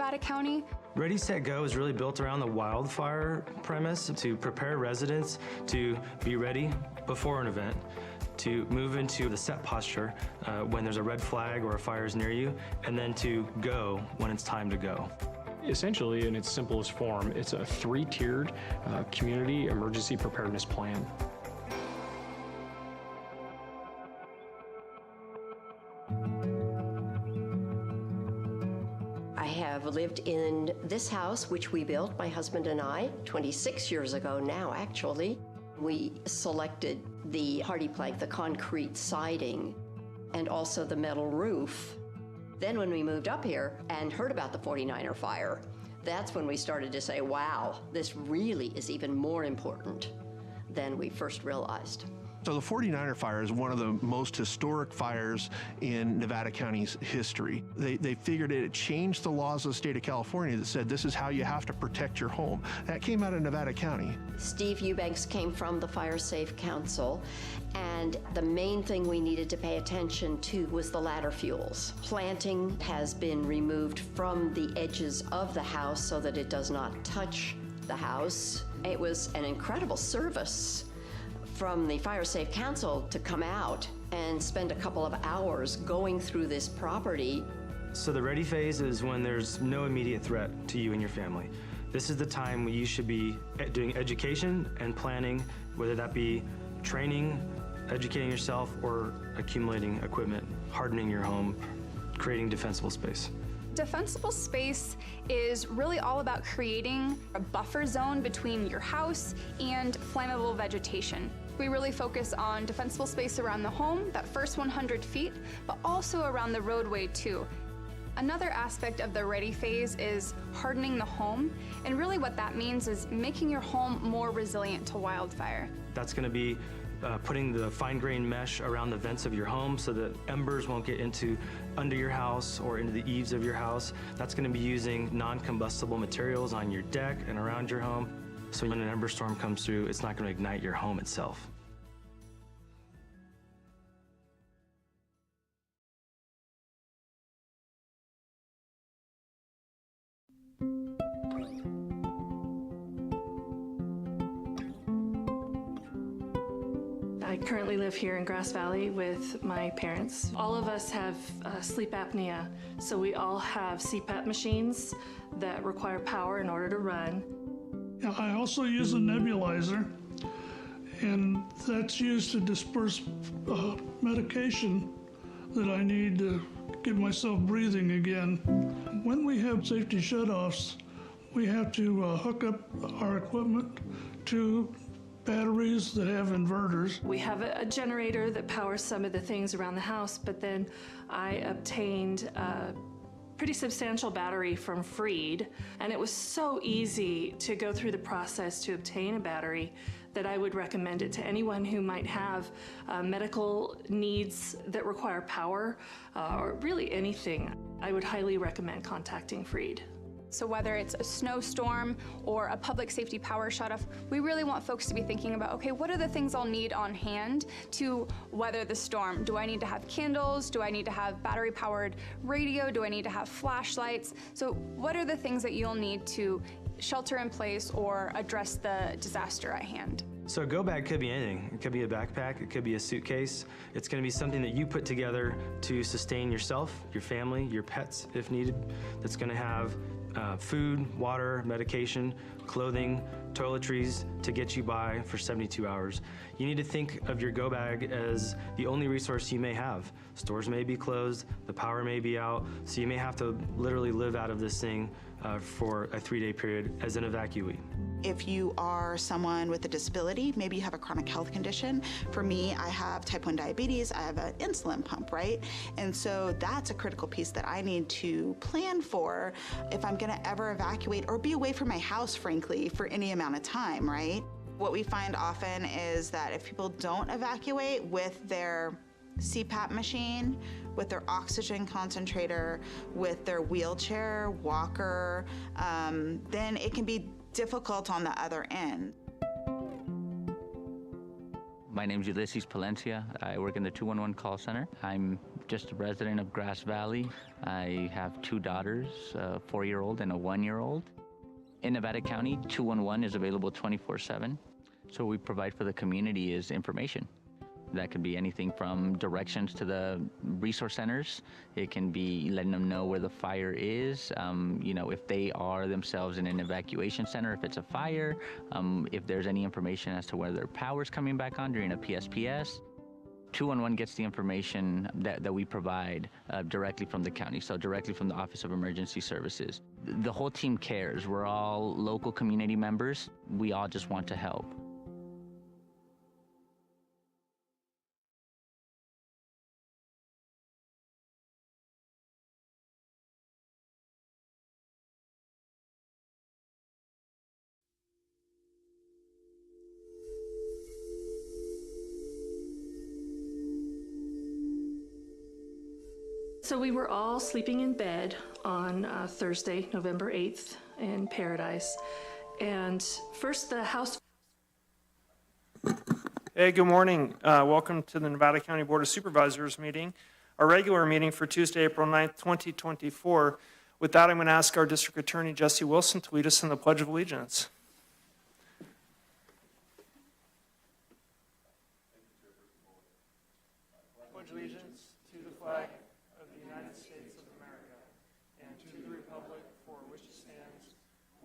Nevada County. Ready, Set, Go is really built around the wildfire premise to prepare residents to be ready before an event, to move into the set posture when there's a red flag or a fire is near you, and then to go when it's time to go. Essentially, in its simplest form, it's a 3-tiered community emergency preparedness plan. I have lived in this house, which we built, my husband and I, 26 years ago now, actually. We selected the hardy plank, the concrete siding, and also the metal roof. Then when we moved up here and heard about the 49er fire, that's when we started to say, wow, this really is even more important than we first realized. So the 49er fire is one of the most historic fires in Nevada County's history. They figured it changed the laws of the state of California that said this is how you have to protect your home. That came out of Nevada County. Steve Eubanks came from the Fire Safe Council, and the main thing we needed to pay attention to was the ladder fuels. Planting has been removed from the edges of the house so that it does not touch the house. It was an incredible service from the Fire Safe Council to come out and spend a couple of hours going through this property. So the ready phase is when there's no immediate threat to you and your family. This is the time when you should be doing education and planning, whether that be training, educating yourself, or accumulating equipment, hardening your home, creating defensible space. Defensible space is really all about creating a buffer zone between your house and flammable vegetation. We really focus on defensible space around the home, that first 100 feet, but also around the roadway too. Another aspect of the ready phase is hardening the home, and really what that means is making your home more resilient to wildfire. That's going to be putting the fine-grained mesh around the vents of your home so that embers won't get under your house or into the eaves of your house. That's going to be using non-combustible materials on your deck and around your home. So when an ember storm comes through, it's not going to ignite your home itself. I currently live here in Grass Valley with my parents. All of us have sleep apnea, so we all have CPAP machines that require power in order to run. I also use a nebulizer, and that's used to disperse medication that I need to get myself breathing again. When we have safety shutoffs, we have to hook up our equipment to batteries that have inverters. We have a generator that powers some of the things around the house, but then I obtained a pretty substantial battery from Freed, and it was so easy to go through the process to obtain a battery that I would recommend it to anyone who might have medical needs that require power, or really anything. I would highly recommend contacting Freed. So whether it's a snowstorm or a public safety power shutoff, we really want folks to be thinking about, okay, what are the things I'll need on hand to weather the storm? Do I need to have candles? Do I need to have battery-powered radio? Do I need to have flashlights? So what are the things that you'll need to shelter in place or address the disaster at hand? So a go bag could be anything. It could be a backpack, it could be a suitcase. It's going to be something that you put together to sustain yourself, your family, your pets if needed. That's going to have food, water, medication, clothing, toiletries to get you by for 72 hours. You need to think of your go bag as the only resource you may have. Stores may be closed, the power may be out, so you may have to literally live out of this thing for a 3-day period as an evacuee. If you are someone with a disability, maybe you have a chronic health condition. For me, I have type 1 diabetes, I have an insulin pump, right? And so that's a critical piece that I need to plan for if I'm gonna ever evacuate or be away from my house, frankly, for any amount of time, right? What we find often is that if people don't evacuate with their CPAP machine, with their oxygen concentrator, with their wheelchair, walker, then it can be difficult on the other end. My name is Ulysses Palencia. I work in the 211 call center. I'm just a resident of Grass Valley. I have 2 daughters, a 4-year-old and a 1-year-old. In Nevada County, 211 is available 24/7. So what we provide for the community is information. That could be anything from directions to the resource centers. It can be letting them know where the fire is, if they are themselves in an evacuation center, if it's a fire, if there's any information as to whether their power's coming back on during a PSPS. 211 gets the information that we provide directly from the county, so directly from the Office of Emergency Services. The whole team cares. We're all local community members. We all just want to help. So we were all sleeping in bed on Thursday, November 8th in Paradise. And first the House... Hey, good morning. Welcome to the Nevada County Board of Supervisors meeting, our regular meeting for Tuesday, April 9th, 2024. With that, I'm going to ask our District Attorney, Jesse Wilson, to lead us in the Pledge of Allegiance. Pledge allegiance to the flag of the United States of America and to the republic for which it stands,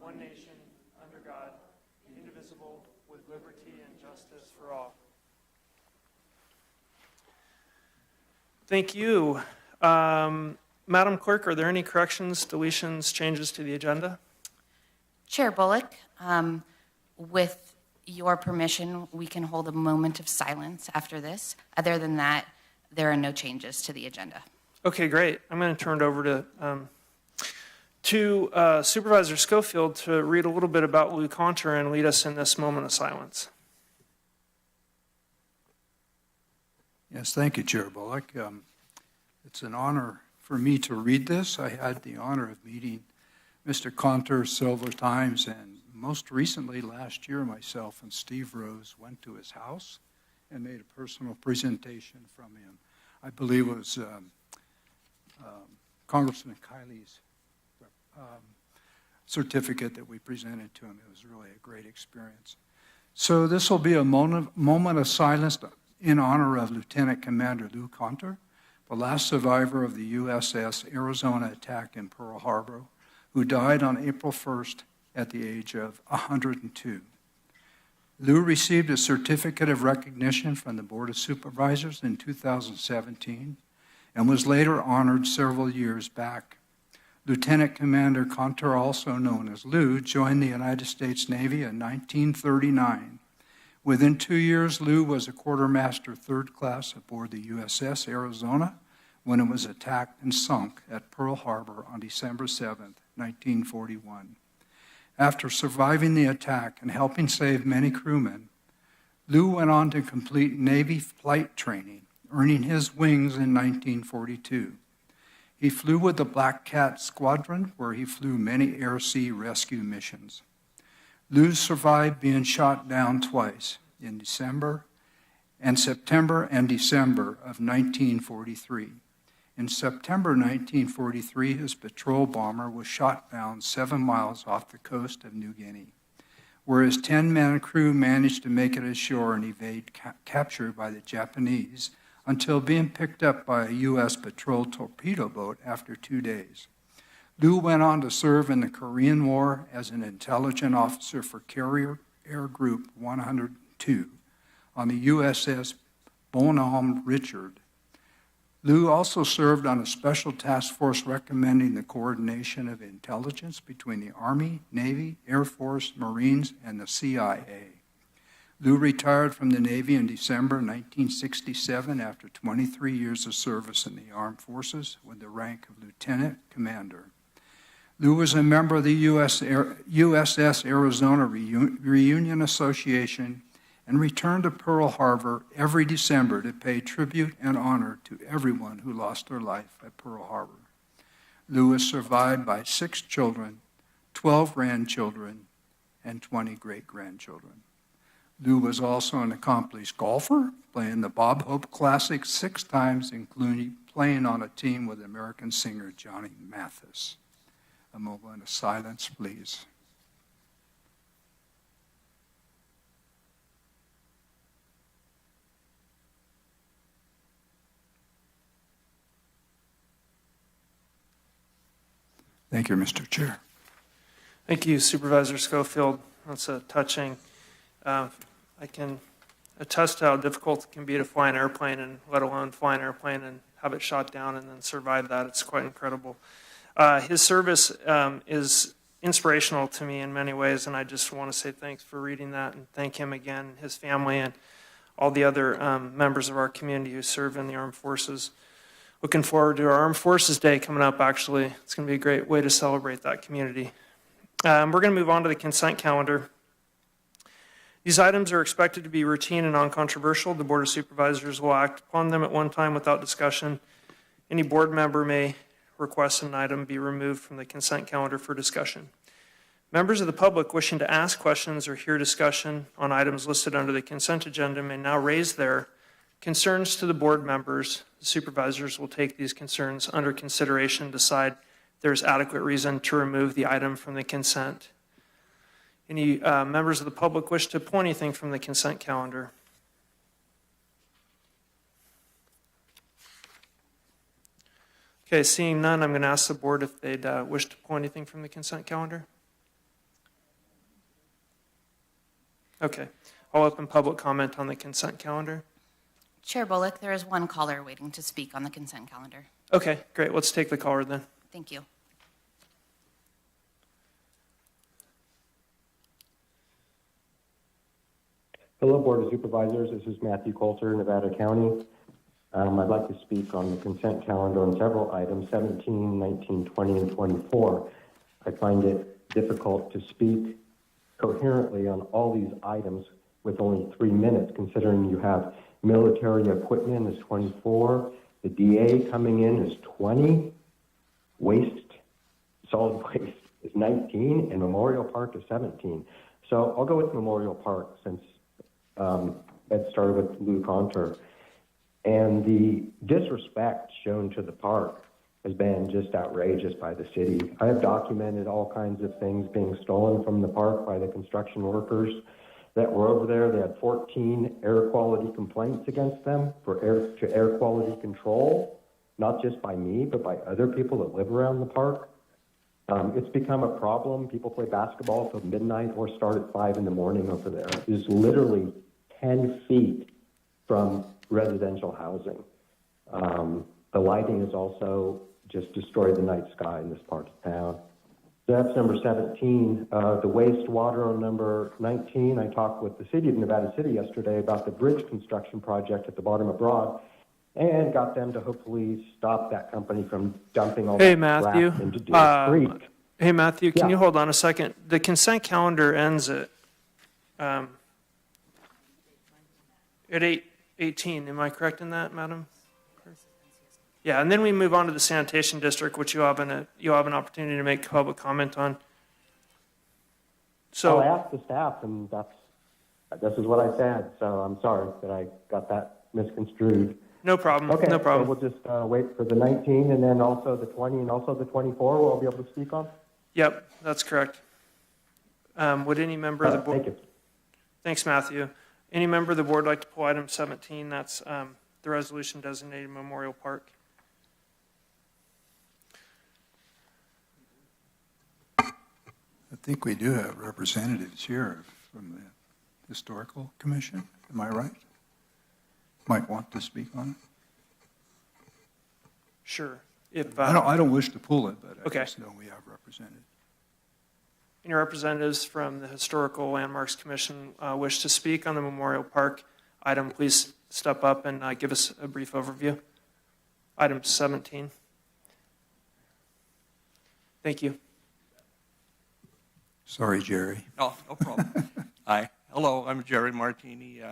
one nation, under God, indivisible, with liberty and justice for all. Thank you. Madam Clerk, are there any corrections, deletions, changes to the agenda? Chair Bullock, with your permission, we can hold a moment of silence after this. Other than that, there are no changes to the agenda. Okay, great. I'm going to turn it over to Supervisor Schofield to read a little bit about Lou Conter and lead us in this moment of silence. Yes, thank you, Chair Bullock. It's an honor for me to read this. I had the honor of meeting Mr. Conter several times, and most recently last year, myself and Steve Rose went to his house and made a personal presentation from him. I believe it was Congressman Kiley's certificate that we presented to him. It was really a great experience. So this will be a moment of silence in honor of Lieutenant Commander Lou Conter, the last survivor of the USS Arizona attack in Pearl Harbor, who died on April 1st at the age of 102. Lou received a certificate of recognition from the Board of Supervisors in 2017 and was later honored several years back. Lieutenant Commander Conter, also known as Lou, joined the United States Navy in 1939. Within 2 years, Lou was a quartermaster third class aboard the USS Arizona when it was attacked and sunk at Pearl Harbor on December 7, 1941. After surviving the attack and helping save many crewmen, Lou went on to complete Navy flight training, earning his wings in 1942. He flew with the Black Cat Squadron, where he flew many air-sea rescue missions. Lou survived being shot down twice, in September and December of 1943. In September 1943, his patrol bomber was shot down 7 miles off the coast of New Guinea, where his 10-man crew managed to make it ashore and evade capture by the Japanese until being picked up by a U.S. patrol torpedo boat after 2 days. Lou went on to serve in the Korean War as an intelligence officer for Carrier Air Group 102 on the USS Bonhomme Richard. Lou also served on a special task force recommending the coordination of intelligence between the Army, Navy, Air Force, Marines, and the CIA. Lou retired from the Navy in December 1967 after 23 years of service in the Armed Forces with the rank of Lieutenant Commander. Lou was a member of the USS Arizona Reunion Association and returned to Pearl Harbor every December to pay tribute and honor to everyone who lost their life at Pearl Harbor. Lou is survived by 6 children, 12 grandchildren, and 20 great-grandchildren. Lou was also an accomplished golfer, playing the Bob Hope Classic 6 times, including playing on a team with American singer Johnny Mathis. A moment of silence, please. Thank you, Mr. Chair. Thank you, Supervisor Schofield. That's touching. I can attest to how difficult it can be to fly an airplane, and let alone fly an airplane and have it shot down and then survive that. It's quite incredible. His service is inspirational to me in many ways, and I just want to say thanks for reading that and thank him again, his family, and all the other members of our community who serve in the armed forces. Looking forward to our Armed Forces Day coming up, actually. It's going to be a great way to celebrate that community. We're going to move on to the consent calendar. These items are expected to be routine and non-controversial. The Board of Supervisors will act upon them at one time without discussion. Any board member may request an item be removed from the consent calendar for discussion. Members of the public wishing to ask questions or hear discussion on items listed under the consent agenda may now raise their concerns to the board members. The supervisors will take these concerns under consideration and decide if there's adequate reason to remove the item from the consent. Any members of the public wish to pull anything from the consent calendar? Okay, seeing none, I'm going to ask the board if they'd wish to pull anything from the consent calendar. Okay, I'll open public comment on the consent calendar. Chair Bullock, there is one caller waiting to speak on the consent calendar. Okay, great. Let's take the caller then. Thank you. Hello, Board of Supervisors. This is Matthew Coulter, Nevada County. I'd like to speak on the consent calendar on several items, 17, 19, 20, and 24. I find it difficult to speak coherently on all these items with only 3 minutes, considering you have military equipment is 24, the DA coming in is 20, solid waste is 19, and Memorial Park is 17. So I'll go with Memorial Park since it started with Lou Conter. And the disrespect shown to the park has been just outrageous by the city. I have documented all kinds of things being stolen from the park by the construction workers that were over there. They had 14 air quality complaints against them for air quality control, not just by me, but by other people that live around the park. It's become a problem. People play basketball till midnight or start at 5 in the morning over there. It's literally 10 feet from residential housing. The lighting has also just destroyed the night sky in this part of town. So that's number 17. The wastewater on number 19, I talked with the city of Nevada City yesterday about the bridge construction project at the bottom of Broad and got them to hopefully stop that company from dumping all that crap into Deer Creek. Hey, Matthew, can you hold on a second? The consent calendar ends at 8:18. Am I correct in that, Madam? Yeah, and then we move on to the sanitation district, which you'll have an opportunity to make public comment on. So I asked the staff, and this is what I said. So I'm sorry that I got that misconstrued. No problem. Okay, no problem. So we'll just wait for the 19, and then also the 20, and also the 24. We'll be able to speak on. Yep, that's correct. Would any member of the board? Thank you. Thanks, Matthew. Any member of the board like to pull item 17? That's the resolution designated Memorial Park. I think we do have representatives here from the Historical Commission. Am I right? Might want to speak on it. Sure. If I don't wish to pull it, but okay. I just know we have representatives. Any representatives from the Historical Landmarks Commission wish to speak on the Memorial Park item, please step up and give us a brief overview. Item 17. Thank you. Sorry, Jerry. Oh, no problem. Hi. Hello, I'm Jerry Martini.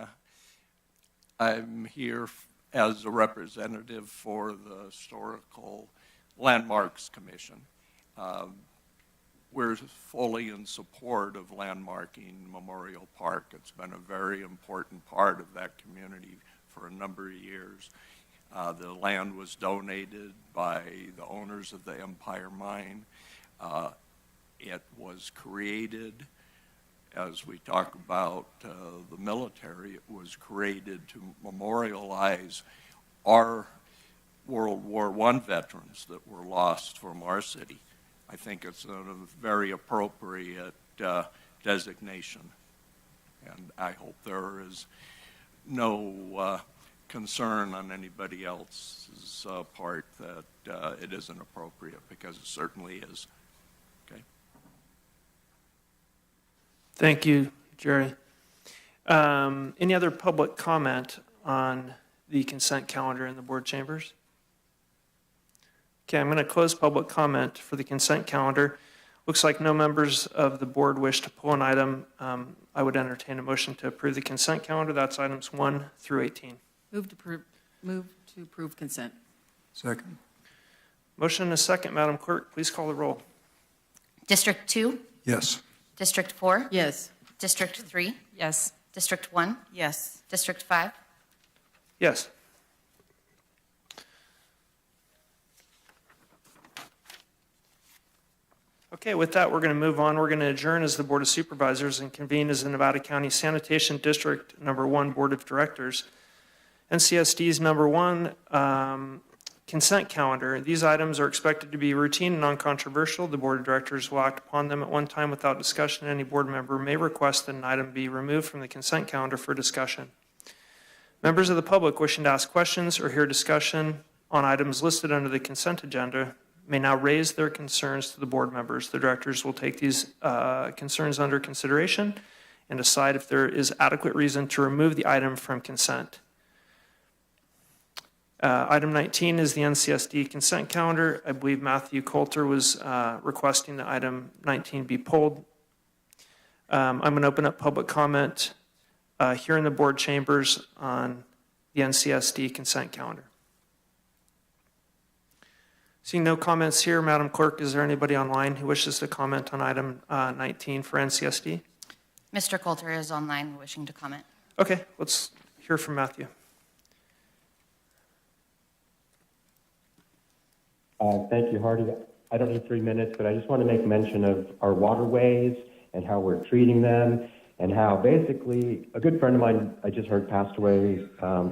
I'm here as a representative for the Historical Landmarks Commission. we're fully in support of landmarking Memorial Park. It's been a very important part of that community for a number of years. The land was donated by the owners of the Empire Mine. It was created, as we talk about the military, it was created to memorialize our World War I veterans that were lost from our city. I think it's a very appropriate designation, and I hope there is no concern on anybody else's part that it isn't appropriate, because it certainly is. Okay. Thank you, Jerry. Any other public comment on the consent calendar in the board chambers? Okay, I'm going to close public comment for the consent calendar. Looks like no members of the board wish to pull an item. I would entertain a motion to approve the consent calendar. That's items 1 through 18. Move to approve consent. Second. Motion and a second. Madam Clerk, please call the roll. District 2? Yes. District 4? Yes. District 3? Yes. District 1? Yes. District 5? Yes. Okay, with that, we're going to move on. We're going to adjourn as the Board of Supervisors and convene as the Nevada County Sanitation District Number 1 Board of Directors. NCSD's Number 1 consent calendar. These items are expected to be routine and non-controversial. The Board of Directors will act upon them at one time without discussion. Any board member may request that an item be removed from the consent calendar for discussion. Members of the public wishing to ask questions or hear discussion on items listed under the consent agenda may now raise their concerns to the board members. The directors will take these concerns under consideration and decide if there is adequate reason to remove the item from consent. Item 19 is the NCSD consent calendar. I believe Matthew Coulter was requesting that item 19 be pulled. I'm going to open up public comment here in the board chambers on the NCSD consent calendar. Seeing no comments here, Madam Clerk, is there anybody online who wishes to comment on item 19 for NCSD? Mr. Coulter is online wishing to comment. Okay, let's hear from Matthew. Thank you, Hardy. I don't need 3 minutes, but I just want to make mention of our waterways and how we're treating them, and how basically a good friend of mine I just heard passed away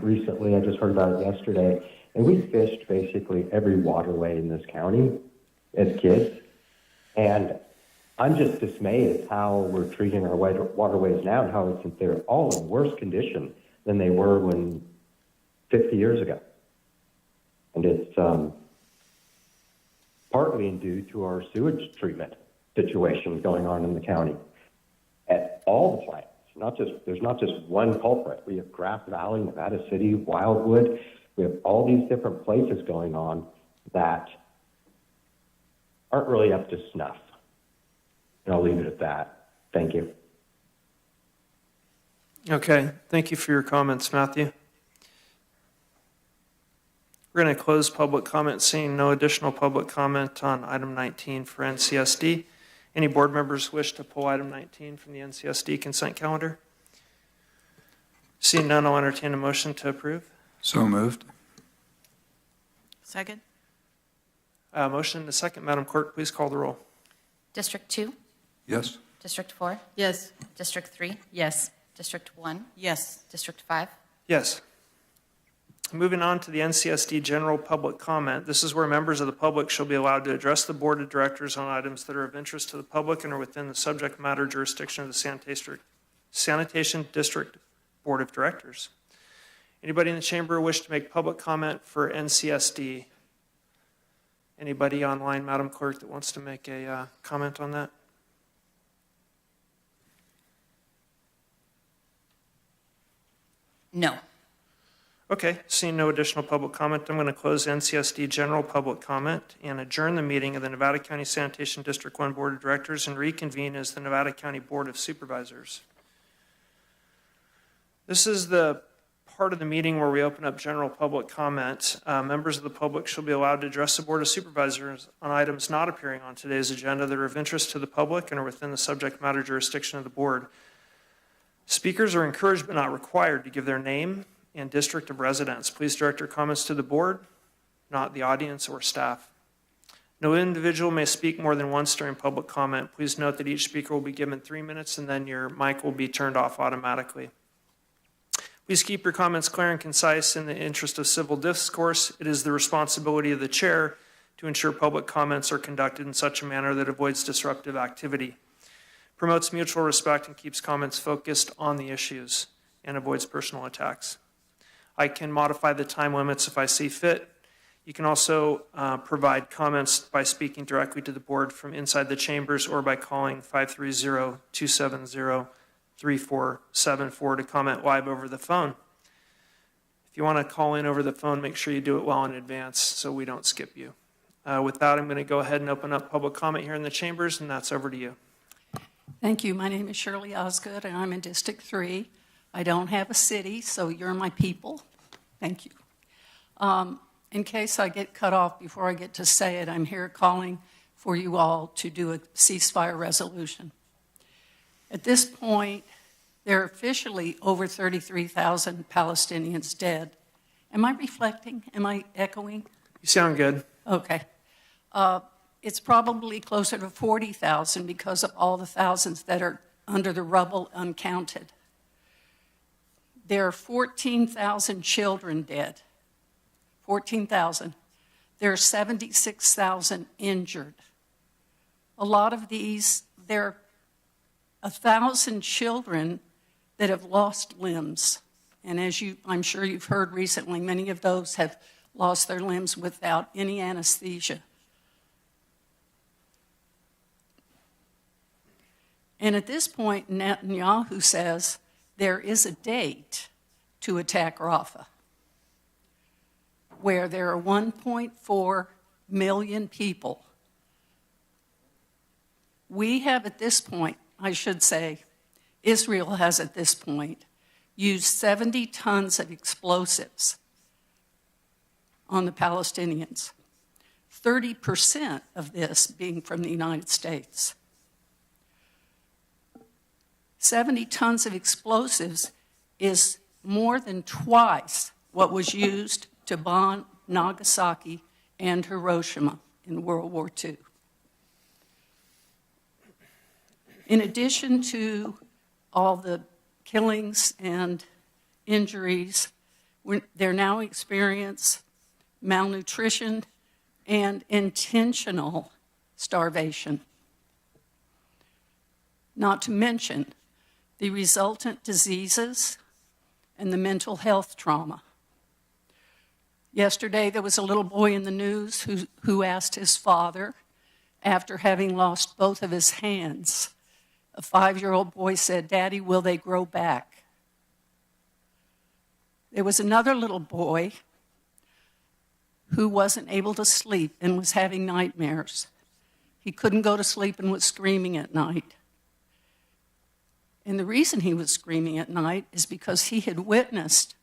recently. I just heard about it yesterday. And we fished basically every waterway in this county as kids. And I'm just dismayed at how we're treating our waterways now, and how they're all in worse condition than they were when 50 years ago. And it's partly due to our sewage treatment situation going on in the county at all the plants. There's not just one culprit. We have Grass Valley, Nevada City, Wildwood. We have all these different places going on that aren't really up to snuff. And I'll leave it at that. Thank you. Okay, thank you for your comments, Matthew. We're going to close public comment, seeing no additional public comment on item 19 for NCSD. Any board members wish to pull item 19 from the NCSD consent calendar? Seeing none, I'll entertain a motion to approve. So moved. Second. Motion and a second. Madam Clerk, please call the roll. District 2? Yes. District 4? Yes. District 3? Yes. District 1? Yes. District 5? Yes. Moving on to the NCSD general public comment. This is where members of the public shall be allowed to address the board of directors on items that are of interest to the public and are within the subject matter jurisdiction of the Sanitation District Board of Directors. Anybody in the chamber wish to make public comment for NCSD? Anybody online, Madam Clerk, that wants to make a comment on that? No. Okay, seeing no additional public comment, I'm going to close NCSD general public comment and adjourn the meeting of the Nevada County Sanitation District 1 Board of Directors and reconvene as the Nevada County Board of Supervisors. This is the part of the meeting where we open up general public comment. Members of the public shall be allowed to address the Board of Supervisors on items not appearing on today's agenda that are of interest to the public and are within the subject matter jurisdiction of the board. Speakers are encouraged but not required to give their name and district of residence. Please direct your comments to the board, not the audience or staff. No individual may speak more than once during public comment. Please note that each speaker will be given 3 minutes and then your mic will be turned off automatically. Please keep your comments clear and concise in the interest of civil discourse. It is the responsibility of the chair to ensure public comments are conducted in such a manner that avoids disruptive activity, promotes mutual respect, and keeps comments focused on the issues and avoids personal attacks. I can modify the time limits if I see fit. You can also provide comments by speaking directly to the board from inside the chambers or by calling 530-270-3474 to comment live over the phone. If you want to call in over the phone, make sure you do it well in advance so we don't skip you. With that, I'm going to go ahead and open up public comment here in the chambers, and that's over to you. Thank you. My name is Shirley Osgood, and I'm in District 3. I don't have a city, so you're my people. Thank you. In case I get cut off before I get to say it, I'm here calling for you all to do a ceasefire resolution. At this point, there are officially over 33,000 Palestinians dead. Am I reflecting? Am I echoing? You sound good. Okay. It's probably closer to 40,000 because of all the thousands that are under the rubble uncounted. There are 14,000 children dead. 14,000. There are 76,000 injured. A lot of these, there are 1,000 children that have lost limbs. And as I'm sure you've heard recently, many of those have lost their limbs without any anesthesia. And at this point, Netanyahu says there is a date to attack Rafah, where there are 1.4 million people. We have at this point, I should say, Israel has at this point used 70 tons of explosives on the Palestinians, 30% of this being from the United States. 70 tons of explosives is more than twice what was used to bomb Nagasaki and Hiroshima in World War II. In addition to all the killings and injuries, they're now experiencing malnutrition and intentional starvation. Not to mention the resultant diseases and the mental health trauma. Yesterday, there was a little boy in the news who asked his father, after having lost both of his hands, a 5-year-old boy said, "Daddy, will they grow back?" There was another little boy who wasn't able to sleep and was having nightmares. He couldn't go to sleep and was screaming at night. And the reason he was screaming at night is because he had witnessed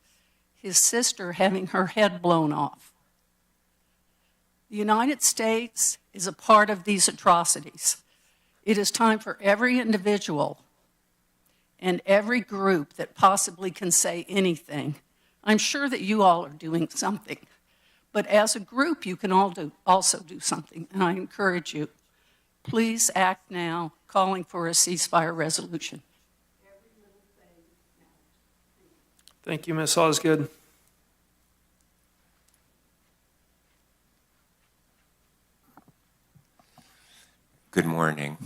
his sister having her head blown off. The United States is a part of these atrocities. It is time for every individual and every group that possibly can say anything. I'm sure that you all are doing something, but as a group, you can also do something, and I encourage you. Please act now, calling for a ceasefire resolution. Thank you, Ms. Osgood. Good morning.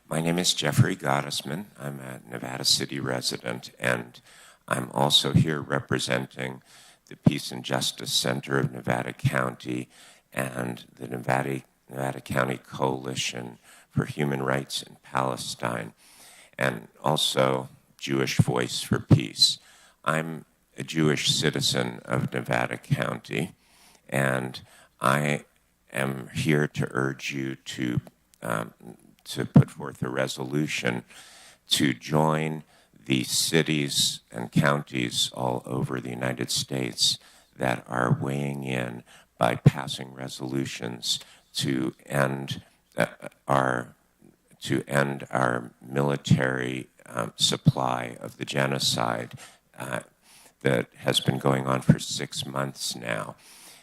My name is Jeffrey Gottesman. I'm a Nevada City resident, and I'm also here representing the Peace and Justice Center of Nevada County and the Nevada County Coalition for Human Rights in Palestine, and also Jewish Voice for Peace. I'm a Jewish citizen of Nevada County, and I am here to urge you to put forth a resolution to join the cities and counties all over the United States that are weighing in by passing resolutions to end our military supply of the genocide that has been going on for 6 months now,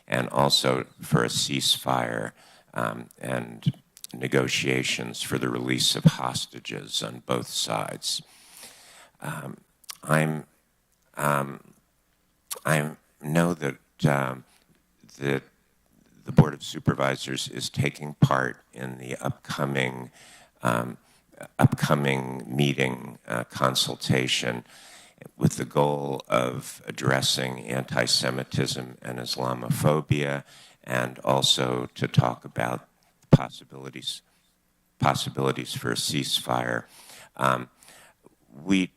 and also for a ceasefire and negotiations for the release of hostages on both sides. I know that that the Board of Supervisors is taking part in the upcoming meeting consultation with the goal of addressing anti-Semitism and Islamophobia, and also to talk about possibilities for a ceasefire. We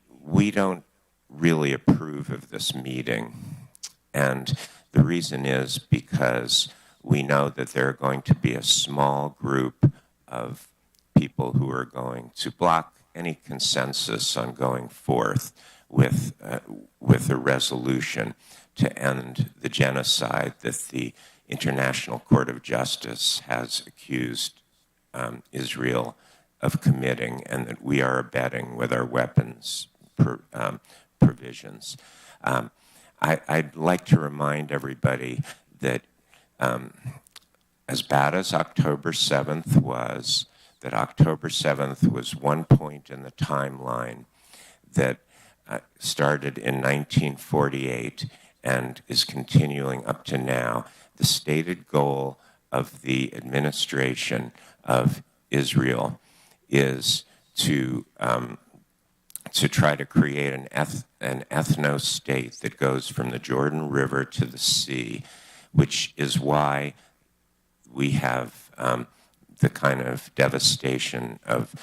don't really approve of this meeting, and the reason is because we know that there are going to be a small group of people who are going to block any consensus on going forth with a resolution to end the genocide that the International Court of Justice has accused Israel of committing, and that we are abetting with our weapons provisions. I'd like to remind everybody that as bad as October 7th was, that October 7th was one point in the timeline that started in 1948 and is continuing up to now. The stated goal of the administration of Israel is to try to create an ethno-state that goes from the Jordan River to the sea, which is why we have the kind of devastation of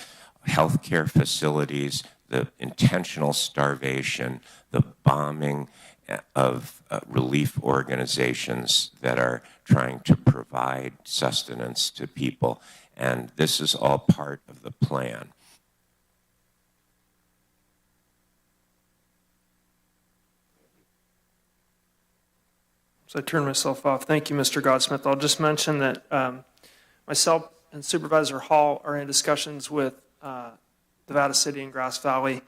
healthcare facilities, the intentional starvation, the bombing of relief organizations that are trying to provide sustenance to people. And this is all part of the plan. So I turned myself off. Thank you, Mr. Godsmith. I'll just mention that myself and Supervisor Hall are in discussions with Nevada City and Grass Valley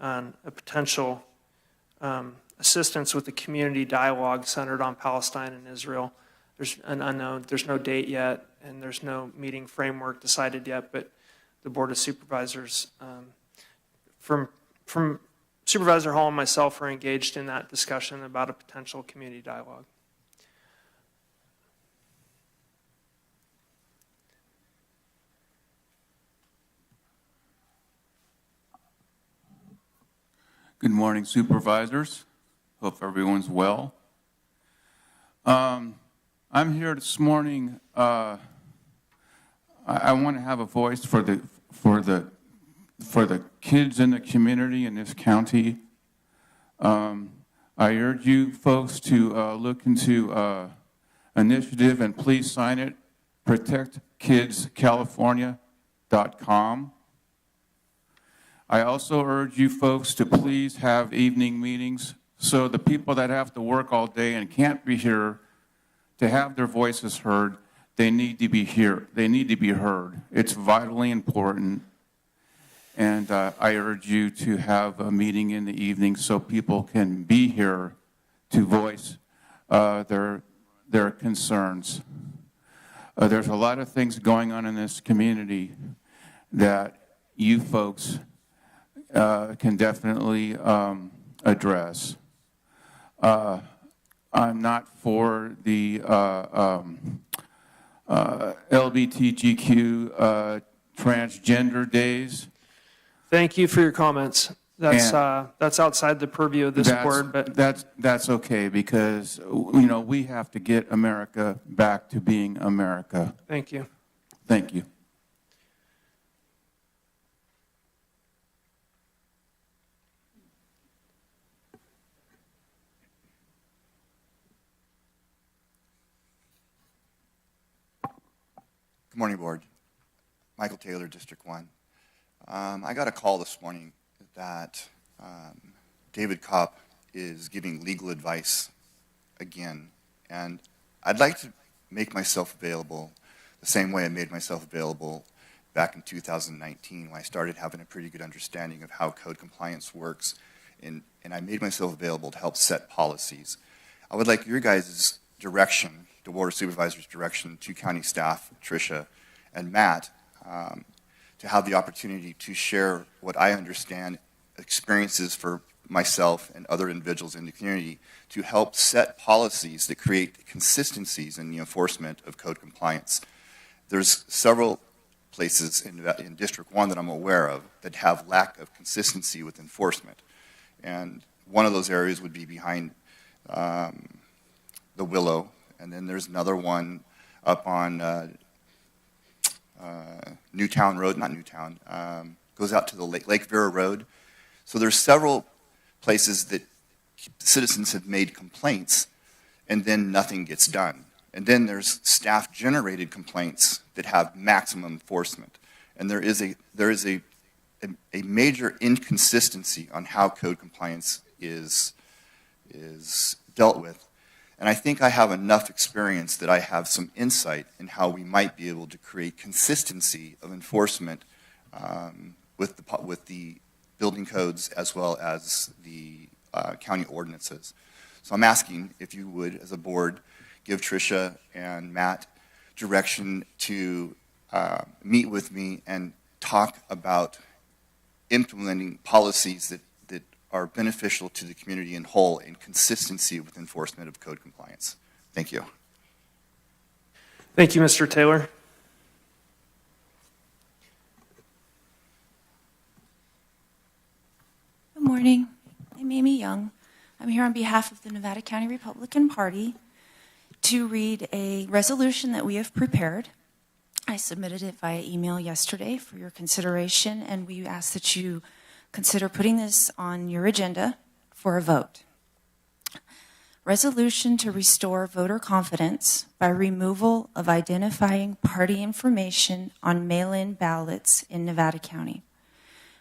on a potential assistance with the community dialogue centered on Palestine and Israel. There's an unknown, there's no date yet, and there's no meeting framework decided yet, but the Board of Supervisors, from Supervisor Hall and myself are engaged in that discussion about a potential community dialogue. Good morning, Supervisors. Hope everyone's well. I'm here this morning. I want to have a voice for the kids in the community in this county. I urge you folks to look into initiative and please sign it. ProtectKidsCalifornia.com. I also urge you folks to please have evening meetings so the people that have to work all day and can't be here to have their voices heard, they need to be here. They need to be heard. It's vitally important. And I urge you to have a meeting in the evening so people can be here to voice their concerns. There's a lot of things going on in this community that you folks can definitely address. I'm not for the LGBTQ transgender days. Thank you for your comments. That's outside the purview of this board, but that's okay because we have to get America back to being America. Thank you. Thank you. Good morning, Board. Michael Taylor, District 1. I got a call this morning that David Kopp is giving legal advice again, and I'd like to make myself available the same way I made myself available back in 2019 when I started having a pretty good understanding of how code compliance works, and I made myself available to help set policies. I would like your guys' direction, the Board of Supervisors' direction to county staff, Tricia and Matt, to have the opportunity to share what I understand experiences for myself and other individuals in the community to help set policies that create consistencies in the enforcement of code compliance. There's several places in District 1 that I'm aware of that have lack of consistency with enforcement. And one of those areas would be behind the Willow, and then there's another one up on Newtown Road, not Newtown, goes out to the Lake Vera Road. So there's several places that citizens have made complaints and then nothing gets done. And then there's staff-generated complaints that have maximum enforcement. And there is a major inconsistency on how code compliance is dealt with. And I think I have enough experience that I have some insight in how we might be able to create consistency of enforcement with the building codes as well as the county ordinances. So I'm asking if you would, as a board, give Tricia and Matt direction to meet with me and talk about implementing policies that are beneficial to the community in whole in consistency with enforcement of code compliance. Thank you. Thank you, Mr. Taylor. Good morning. I'm Amy Young. I'm here on behalf of the Nevada County Republican Party to read a resolution that we have prepared. I submitted it via email yesterday for your consideration, and we ask that you consider putting this on your agenda for a vote. Resolution to restore voter confidence by removal of identifying party information on mail-in ballots in Nevada County.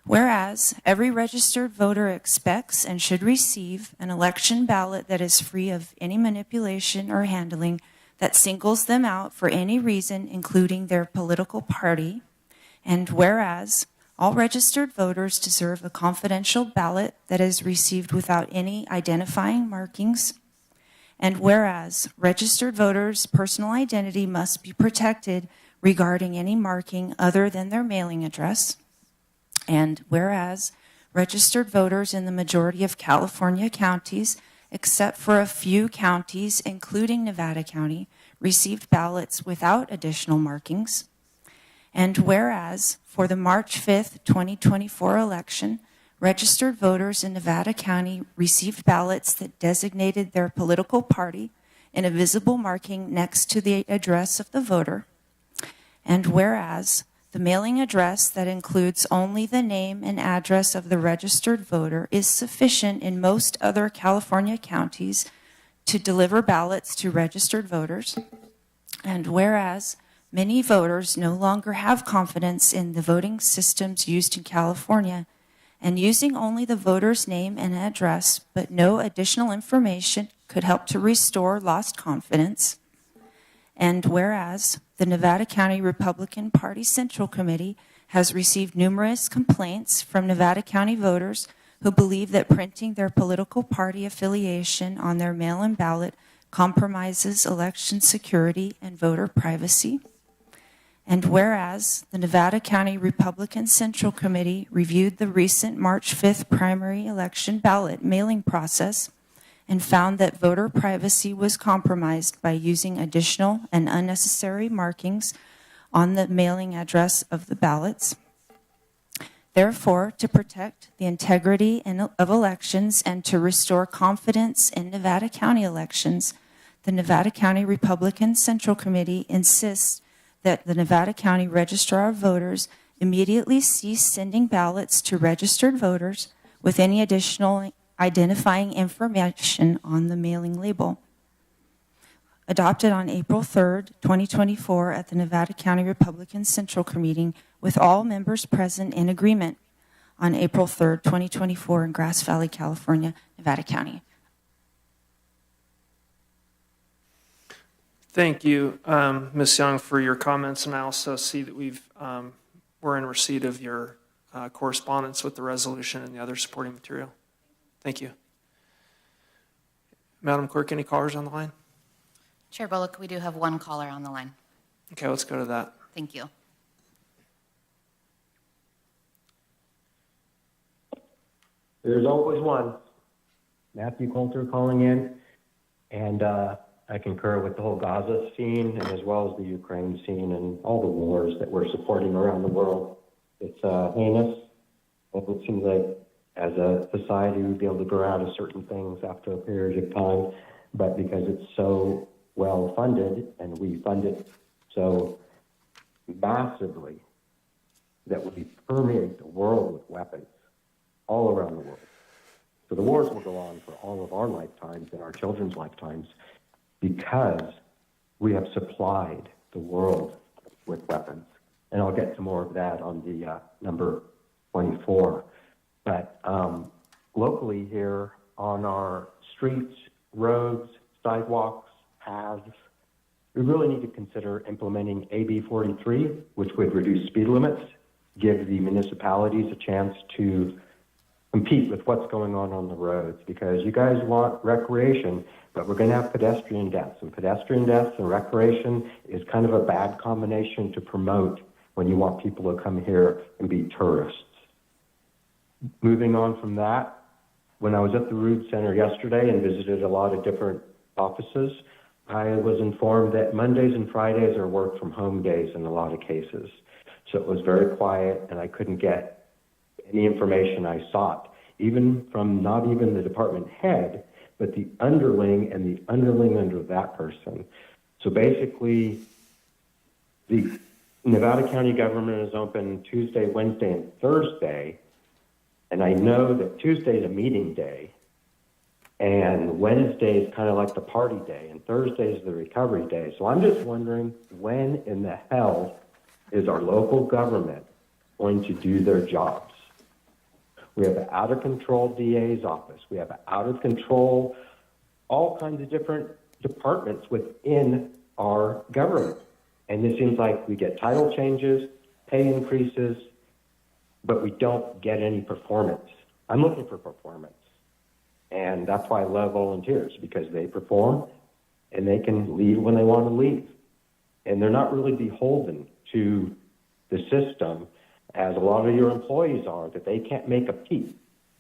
Whereas every registered voter expects and should receive an election ballot that is free of any manipulation or handling that singles them out for any reason, including their political party. And whereas all registered voters deserve a confidential ballot that is received without any identifying markings. And whereas registered voters' personal identity must be protected regarding any marking other than their mailing address. And whereas registered voters in the majority of California counties, except for a few counties, including Nevada County, received ballots without additional markings. And whereas for the March 5th, 2024 election, registered voters in Nevada County received ballots that designated their political party in a visible marking next to the address of the voter. And whereas the mailing address that includes only the name and address of the registered voter is sufficient in most other California counties to deliver ballots to registered voters. And whereas many voters no longer have confidence in the voting systems used in California, and using only the voter's name and address, but no additional information, could help to restore lost confidence. And whereas the Nevada County Republican Party Central Committee has received numerous complaints from Nevada County voters who believe that printing their political party affiliation on their mail-in ballot compromises election security and voter privacy. And whereas the Nevada County Republican Central Committee reviewed the recent March 5th primary election ballot mailing process and found that voter privacy was compromised by using additional and unnecessary markings on the mailing address of the ballots. Therefore, to protect the integrity of elections and to restore confidence in Nevada County elections, the Nevada County Republican Central Committee insists that the Nevada County Registrar of Voters immediately cease sending ballots to registered voters with any additional identifying information on the mailing label. Adopted on April 3rd, 2024 at the Nevada County Republican Central Committee with all members present in agreement. on April 3rd, 2024 in Grass Valley, California, Nevada County. Thank you, Ms. Young, for your comments, and I also see that we're in receipt of your correspondence with the resolution and the other supporting material. Thank you. Madam Clerk, any callers on the line? Chair Bullock, we do have one caller on the line. Okay, let's go to that. Thank you. There's always one. Matthew Coulter calling in, and I concur with the whole Gaza scene, and as well as the Ukraine scene and all the wars that we're supporting around the world. It's heinous, and it seems like as a society we'd be able to grow out of certain things after a period of time, but because it's so well funded, and we fund it so massively that we permeate the world with weapons all around the world. So the wars will go on for all of our lifetimes and our children's lifetimes because we have supplied the world with weapons. And I'll get to more of that on the number 24. But locally here on our streets, roads, sidewalks, paths, we really need to consider implementing AB 43, which would reduce speed limits, give the municipalities a chance to compete with what's going on the roads, because you guys want recreation, but we're going to have pedestrian deaths, and pedestrian deaths and recreation is kind of a bad combination to promote when you want people to come here and be tourists. Moving on from that, when I was at the Rood Center yesterday and visited a lot of different offices, I was informed that Mondays and Fridays are work from home days in a lot of cases. So it was very quiet, and I couldn't get any information I sought, even from not even the department head, but the underling and the underling under that person. So basically, the Nevada County government is open Tuesday, Wednesday, and Thursday, and I know that Tuesday is a meeting day, and Wednesday is kind of like the party day, and Thursday is the recovery day. So I'm just wondering, when in the hell is our local government going to do their jobs? We have an out-of-control DA's office. We have an out-of-control, all kinds of different departments within our government. And it seems like we get title changes, pay increases, but we don't get any performance. I'm looking for performance. And that's why I love volunteers, because they perform and they can leave when they want to leave. And they're not really beholden to the system as a lot of your employees are, that they can't make a peep,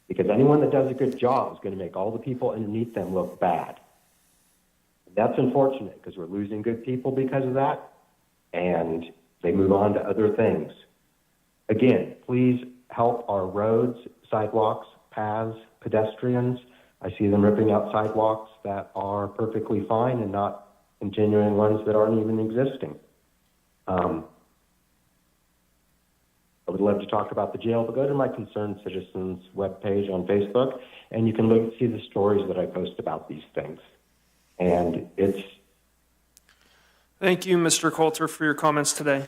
because anyone that does a good job is going to make all the people underneath them look bad. That's unfortunate, because we're losing good people because of that, and they move on to other things. Again, please help our roads, sidewalks, paths, pedestrians. I see them ripping out sidewalks that are perfectly fine and not continuing ones that aren't even existing. I would love to talk about the jail, but go to my Concerned Citizens webpage on Facebook, and you can look see the stories that I post about these things. And it's... Thank you, Mr. Coulter, for your comments today.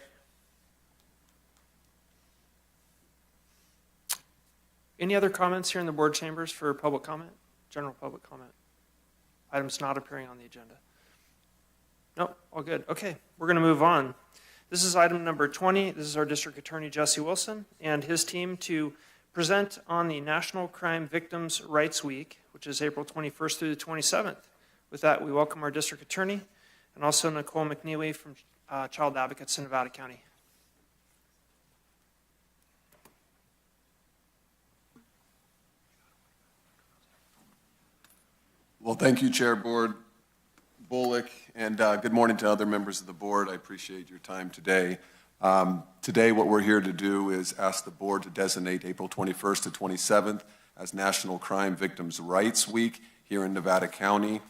Any other comments here in the board chambers for public comment? General public comment? Items not appearing on the agenda. Nope, all good. Okay, we're going to move on. This is item number 20. This is our District Attorney, Jesse Wilson, and his team to present on the National Crime Victims' Rights Week, which is April 21st through the 27th. With that, we welcome our District Attorney and also Nicole McNeely from Child Advocates in Nevada County. Well, thank you, Chair Board Bullock, and good morning to other members of the board. I appreciate your time today. Today, what we're here to do is ask the board to designate April 21st to 27th as National Crime Victims' Rights Week here in Nevada County.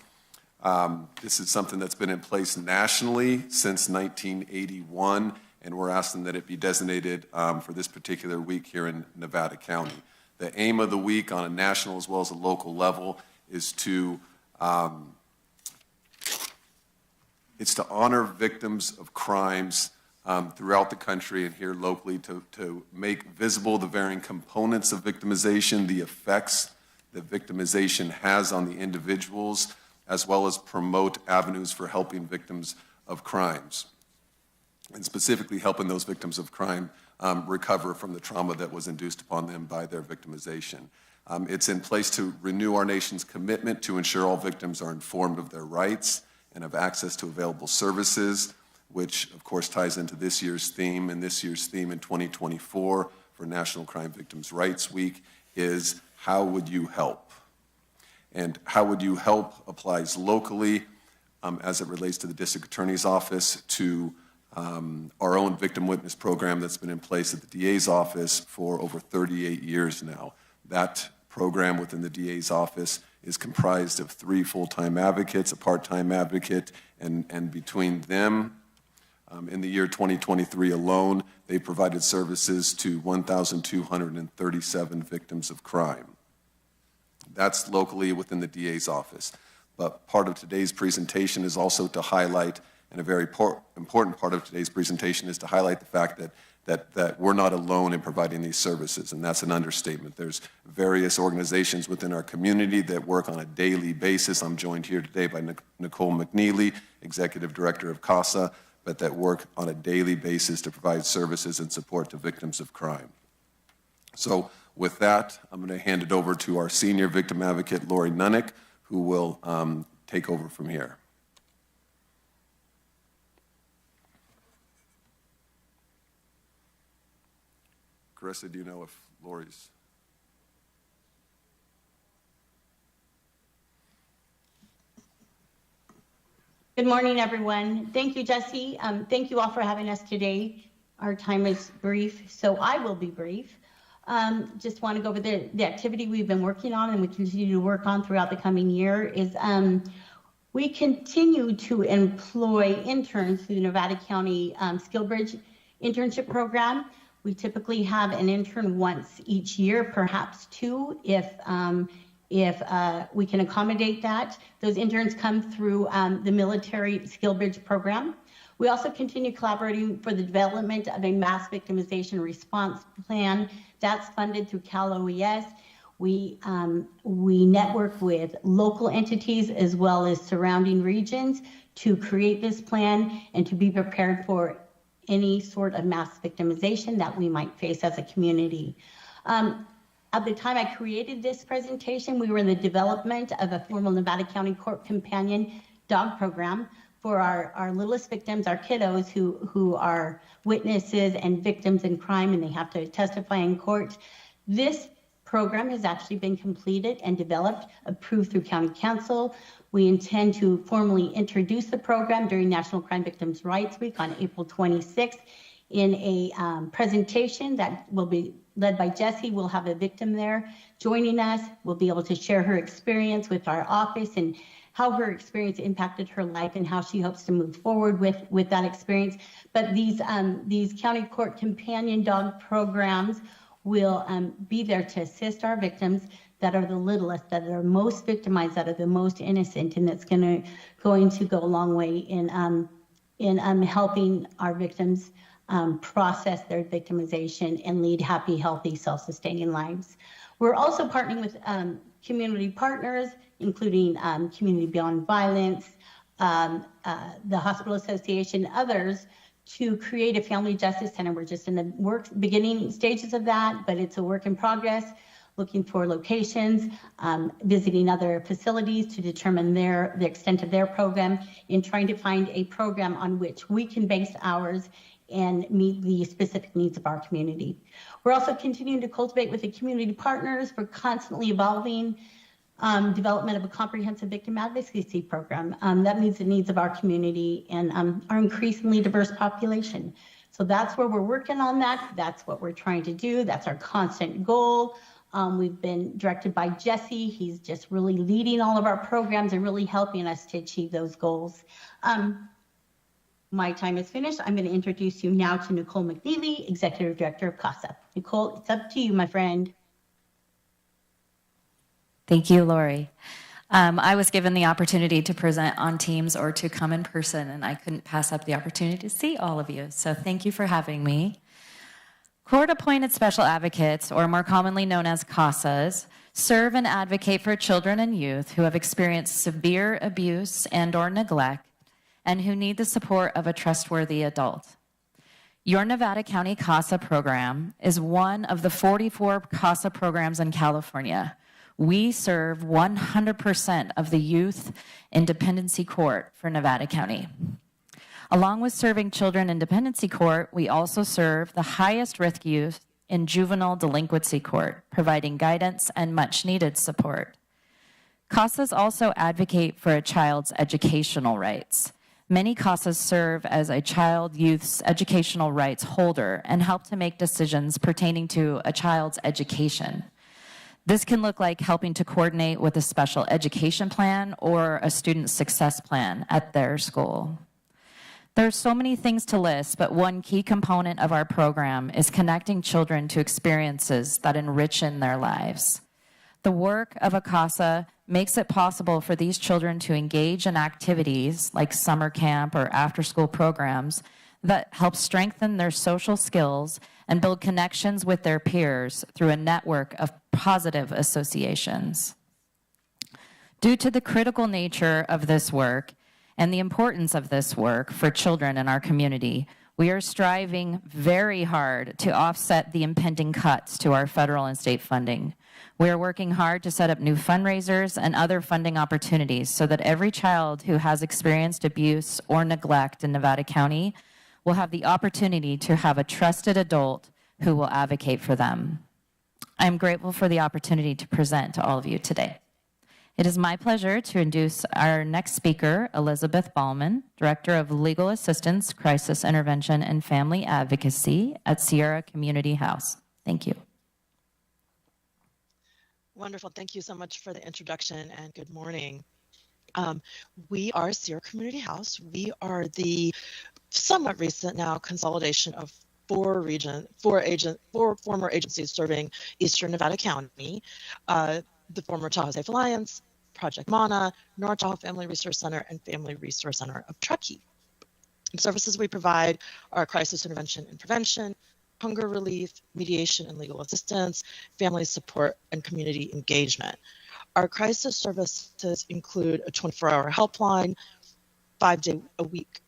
This is something that's been in place nationally since 1981, and we're asking that it be designated for this particular week here in Nevada County. The aim of the week on a national as well as a local level is to honor victims of crimes throughout the country and here locally to make visible the varying components of victimization, the effects that victimization has on the individuals, as well as promote avenues for helping victims of crimes, and specifically helping those victims of crime recover from the trauma that was induced upon them by their victimization. It's in place to renew our nation's commitment to ensure all victims are informed of their rights and have access to available services, which of course ties into this year's theme. And this year's theme in 2024 for National Crime Victims' Rights Week is How Would You Help? And How Would You Help applies locally as it relates to the District Attorney's Office, to our own victim witness program that's been in place at the DA's office for over 38 years now. That program within the DA's office is comprised of 3 full-time advocates, a part-time advocate, and between them, in the year 2023 alone, they provided services to 1,237 victims of crime. That's locally within the DA's office. But part of today's presentation is also to highlight, and a very important part of today's presentation is to highlight the fact that we're not alone in providing these services, and that's an understatement. There's various organizations within our community that work on a daily basis. I'm joined here today by Nicole McNeely, Executive Director of CASA, but that work on a daily basis to provide services and support to victims of crime. So with that, I'm going to hand it over to our Senior Victim Advocate, Lori Nunnick, who will take over from here. Carissa, do you know if Lori's... Good morning, everyone. Thank you, Jesse. Thank you all for having us today. Our time is brief, so I will be brief. Just want to go over the activity we've been working on and we continue to work on throughout the coming year is we continue to employ interns through the Nevada County SkillBridge internship program. We typically have an intern once each year, perhaps 2 if we can accommodate that. Those interns come through the military SkillBridge program. We also continue collaborating for the development of a mass victimization response plan that's funded through Cal OES. We network with local entities as well as surrounding regions to create this plan and to be prepared for any sort of mass victimization that we might face as a community. At the time I created this presentation, we were in the development of a formal Nevada County Court Companion dog program for our littlest victims, our kiddos who are witnesses and victims in crime and they have to testify in court. This program has actually been completed and developed, approved through County Council. We intend to formally introduce the program during National Crime Victims' Rights Week on April 26th in a presentation that will be led by Jessie. We'll have a victim there joining us. We'll be able to share her experience with our office and how her experience impacted her life and how she hopes to move forward with that experience. But these county court companion dog programs will be there to assist our victims that are the littlest, that are most victimized, that are the most innocent, and that's going to go a long way in helping our victims process their victimization and lead happy, healthy, self-sustaining lives. We're also partnering with community partners, including Community Beyond Violence, the Hospital Association, others, to create a family justice center. We're just in the beginning stages of that, but it's a work in progress, looking for locations, visiting other facilities to determine the extent of their program, and trying to find a program on which we can base ours and meet the specific needs of our community. We're also continuing to cultivate with the community partners for constantly evolving development of a comprehensive victim advocacy program that meets the needs of our community and our increasingly diverse population. So that's where we're working on that. That's what we're trying to do. That's our constant goal. We've been directed by Jesse. He's just really leading all of our programs and really helping us to achieve those goals. My time is finished. I'm going to introduce you now to Nicole McNeely, Executive Director of CASA. Nicole, it's up to you, my friend. Thank you, Lori. I was given the opportunity to present on Teams or to come in person, and I couldn't pass up the opportunity to see all of you. So thank you for having me. Court-appointed special advocates, or more commonly known as CASAs, serve and advocate for children and youth who have experienced severe abuse and/or neglect and who need the support of a trustworthy adult. Your Nevada County CASA program is one of the 44 CASA programs in California. We serve 100% of the youth in dependency court for Nevada County. Along with serving children in dependency court, we also serve the highest risk youth in juvenile delinquency court, providing guidance and much needed support. CASAs also advocate for a child's educational rights. Many CASAs serve as a child youth's educational rights holder and help to make decisions pertaining to a child's education. This can look like helping to coordinate with a special education plan or a student success plan at their school. There are so many things to list, but one key component of our program is connecting children to experiences that enrich their lives. The work of a CASA makes it possible for these children to engage in activities like summer camp or after-school programs that help strengthen their social skills and build connections with their peers through a network of positive associations. Due to the critical nature of this work and the importance of this work for children in our community, we are striving very hard to offset the impending cuts to our federal and state funding. We are working hard to set up new fundraisers and other funding opportunities so that every child who has experienced abuse or neglect in Nevada County will have the opportunity to have a trusted adult who will advocate for them. I am grateful for the opportunity to present to all of you today. It is my pleasure to introduce our next speaker, Elizabeth Ballman, Director of Legal Assistance, Crisis Intervention, and Family Advocacy at Sierra Community House. Thank you. Wonderful. Thank you so much for the introduction and good morning. We are Sierra Community House. We are the somewhat recent now consolidation of four former agencies serving Eastern Nevada County, the former Tahoe Safe Alliance, Project Mana, North Tahoe Family Resource Center, and Family Resource Center of Truckee. The services we provide are crisis intervention and prevention, hunger relief, mediation and legal assistance, family support, and community engagement. Our crisis services include a 24-hour helpline, 5-day-a-week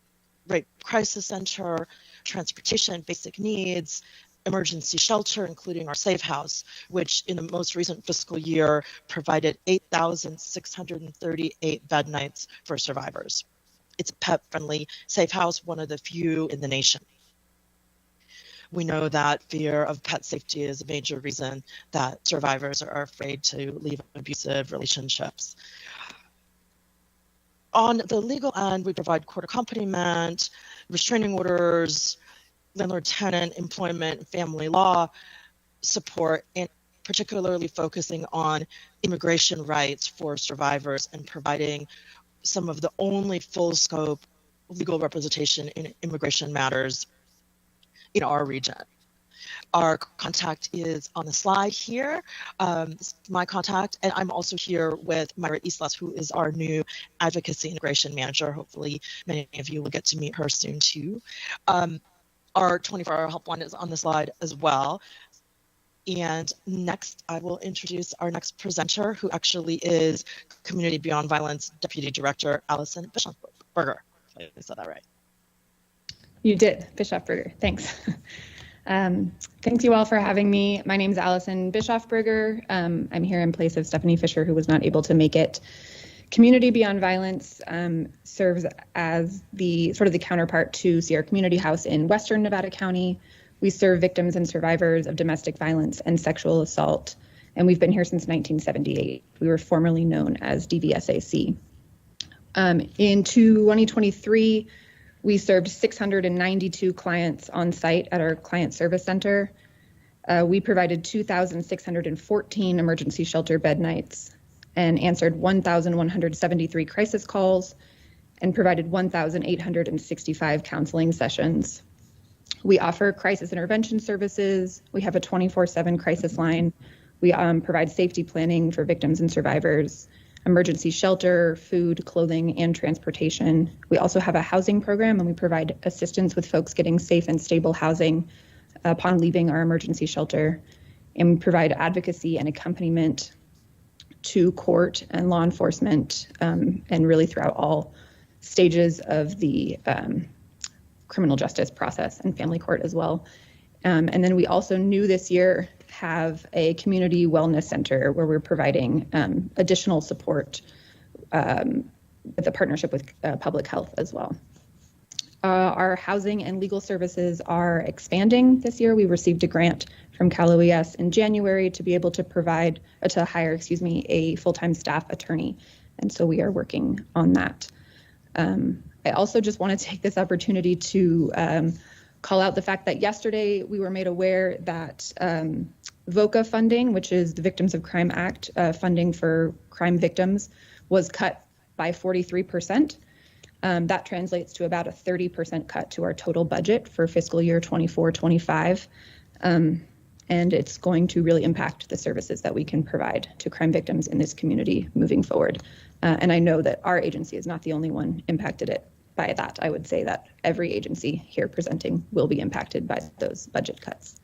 rape crisis center, transportation, basic needs, emergency shelter, including our Safe House, which in the most recent fiscal year provided 8,638 bed nights for survivors. It's a pet-friendly Safe House, one of the few in the nation. We know that fear of pet safety is a major reason that survivors are afraid to leave abusive relationships. On the legal end, we provide court accompaniment, restraining orders, landlord-tenant, employment, family law support, and particularly focusing on immigration rights for survivors and providing some of the only full-scope legal representation in immigration matters in our region. Our contact is on the slide here. My contact, and I'm also here with Myra Islas, who is our new advocacy integration manager. Hopefully many of you will get to meet her soon too. Our 24-hour helpline is on the slide as well. And next, I will introduce our next presenter, who actually is Community Beyond Violence Deputy Director, Allison Bischofberger. I said that right. You did, Bischofberger. Thanks. Thanks you all for having me. My name is Allison Bischofberger. I'm here in place of Stephanie Fisher, who was not able to make it. Community Beyond Violence serves as the counterpart to Sierra Community House in Western Nevada County. We serve victims and survivors of domestic violence and sexual assault, and we've been here since 1978. We were formerly known as DVSAC. In 2023, we served 692 clients on site at our client service center. We provided 2,614 emergency shelter bed nights and answered 1,173 crisis calls and provided 1,865 counseling sessions. We offer crisis intervention services. We have a 24/7 crisis line. We provide safety planning for victims and survivors. emergency shelter, food, clothing, and transportation. We also have a housing program, and we provide assistance with folks getting safe and stable housing upon leaving our emergency shelter. And we provide advocacy and accompaniment to court and law enforcement, and really throughout all stages of the criminal justice process and family court as well. And then we also new this year have a community wellness center where we're providing additional support with a partnership with public health as well. Our housing and legal services are expanding this year. We received a grant from Cal OES in January to be able to provide, to hire, a full-time staff attorney. And so we are working on that. I also just want to take this opportunity to call out the fact that yesterday we were made aware that VOCA funding, which is the Victims of Crime Act funding for crime victims, was cut by 43%. That translates to about a 30% cut to our total budget for fiscal year 24-25. And it's going to really impact the services that we can provide to crime victims in this community moving forward. And I know that our agency is not the only one impacted by that. I would say that every agency here presenting will be impacted by those budget cuts.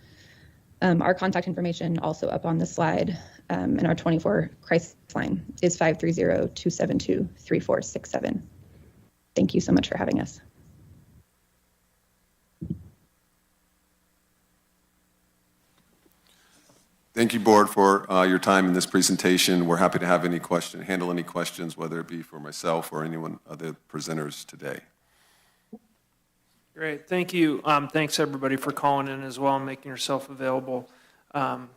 Our contact information also up on the slide, and our 24 crisis line is 530-272-3467. Thank you so much for having us. Thank you, Board, for your time in this presentation. We're happy to have handle any questions, whether it be for myself or anyone of the presenters today. Great, thank you. Thanks everybody for calling in as well and making yourself available for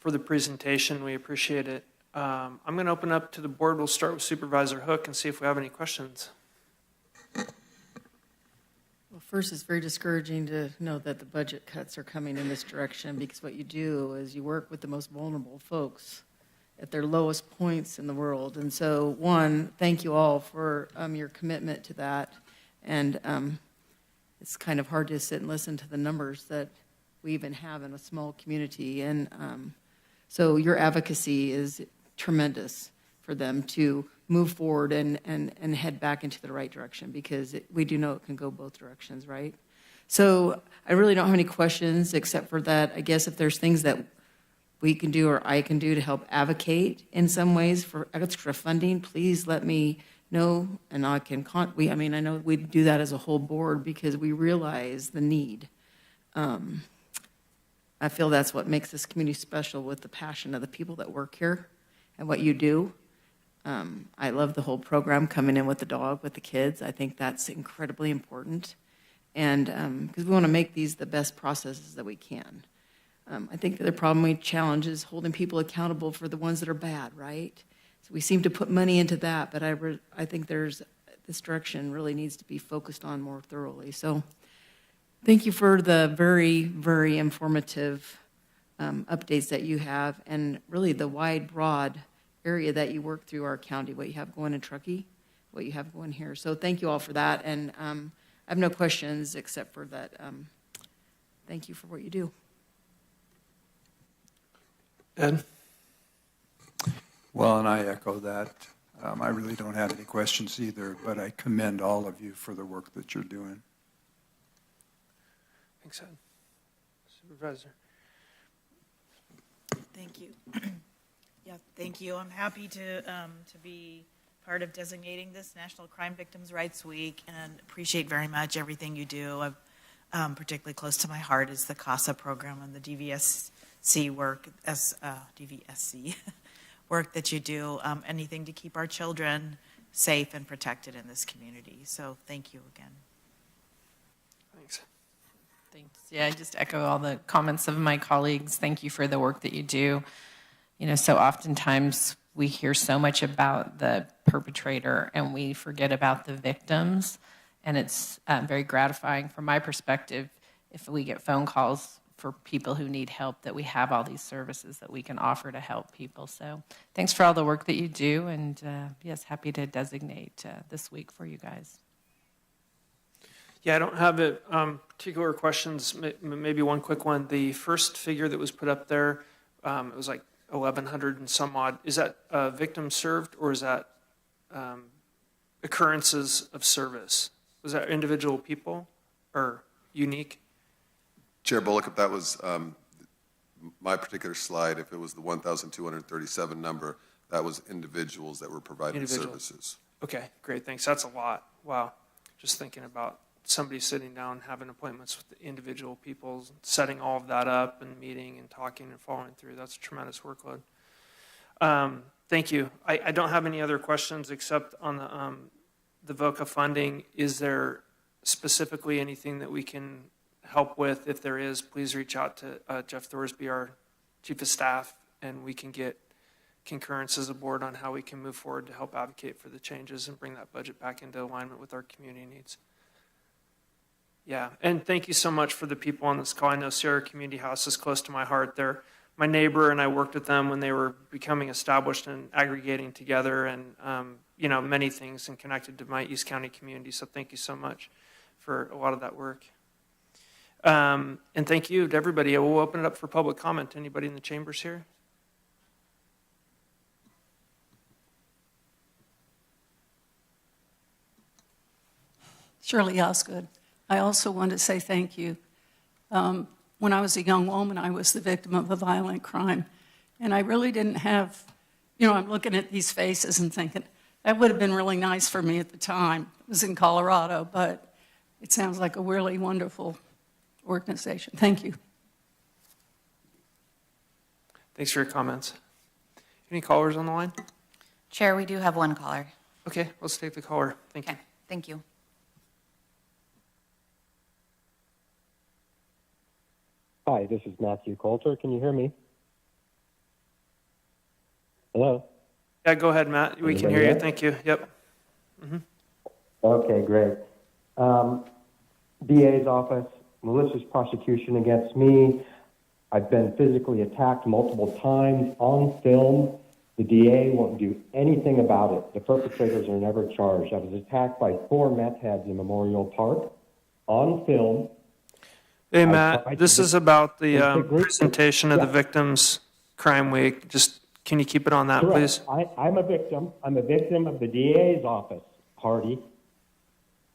the presentation. We appreciate it. I'm going to open up to the board. We'll start with Supervisor Hook and see if we have any questions. Well, first, it's very discouraging to know that the budget cuts are coming in this direction, because what you do is you work with the most vulnerable folks at their lowest points in the world. And so, one, thank you all for your commitment to that. And it's kind of hard to sit and listen to the numbers that we even have in a small community. And so your advocacy is tremendous for them to move forward and head back into the right direction, because we do know it can go both directions, right? So I really don't have any questions except for that. I guess if there's things that we can do or I can do to help advocate in some ways for extra funding, please let me know, and I can, I know we do that as a whole board because we realize the need. I feel that's what makes this community special, with the passion of the people that work here and what you do. I love the whole program coming in with the dog, with the kids. I think that's incredibly important. And because we want to make these the best processes that we can. I think the other problem we challenge is holding people accountable for the ones that are bad, right? So we seem to put money into that, but I think this direction really needs to be focused on more thoroughly. So thank you for the very, very informative updates that you have, and really the wide, broad area that you work through our county, what you have going in Truckee, what you have going here. So thank you all for that. And I have no questions except for that. Thank you for what you do. Ed? Well, and I echo that. I really don't have any questions either, but I commend all of you for the work that you're doing. Thanks, Ed. Supervisor. Thank you. Yeah, thank you. I'm happy to be part of designating this National Crime Victims' Rights Week, and appreciate very much everything you do. Particularly close to my heart is the CASA program and the DVSC work, DVSC work that you do. Anything to keep our children safe and protected in this community. So thank you again. Thanks. Thanks. Yeah, I just echo all the comments of my colleagues. Thank you for the work that you do. You know, so oftentimes we hear so much about the perpetrator and we forget about the victims. And it's very gratifying from my perspective if we get phone calls for people who need help, that we have all these services that we can offer to help people. So thanks for all the work that you do. And yes, happy to designate this week for you guys. Yeah, I don't have particular questions, maybe one quick one. The first figure that was put up there, it was like 1,100 and some odd. Is that victims served, or is that occurrences of service? Was that individual people or unique? Chair Bullock, if that was my particular slide, if it was the 1,237 number, that was individuals that were providing services. Okay, great, thanks. That's a lot. Wow. Just thinking about somebody sitting down, having appointments with the individual people, setting all of that up and meeting and talking and following through. That's a tremendous workload. Thank you. I don't have any other questions except on the VOCA funding. Is there specifically anything that we can help with? If there is, please reach out to Jeff Thorsby, our Chief of Staff, and we can get concurrence as a board on how we can move forward to help advocate for the changes and bring that budget back into alignment with our community needs. Yeah, and thank you so much for the people on this call. I know Sierra Community House is close to my heart. They're my neighbor, and I worked with them when they were becoming established and aggregating together, and many things and connected to my East County community. So thank you so much for a lot of that work. And thank you to everybody. We'll open it up for public comment. Anybody in the chambers here? Shirley Osgood. I also want to say thank you. When I was a young woman, I was the victim of a violent crime. And I really didn't have, I'm looking at these faces and thinking, that would have been really nice for me at the time. It was in Colorado, but it sounds like a really wonderful organization. Thank you. Thanks for your comments. Any callers on the line? Chair, we do have one caller. Okay, let's take the caller. Thank you. Thank you. Hi, this is Matthew Coulter. Can you hear me? Hello? Yeah, go ahead, Matt. We can hear you. Thank you. Yep. Mm-hmm. Okay, great. DA's office, malicious prosecution against me. I've been physically attacked multiple times on film. The DA won't do anything about it. The perpetrators are never charged. I was attacked by 4 meth heads in Memorial Park on film. Hey, Matt, this is about the presentation of the Victims Crime Week. Just, can you keep it on that, Correct. please? I'm a victim. I'm a victim of the DA's office, Hardy.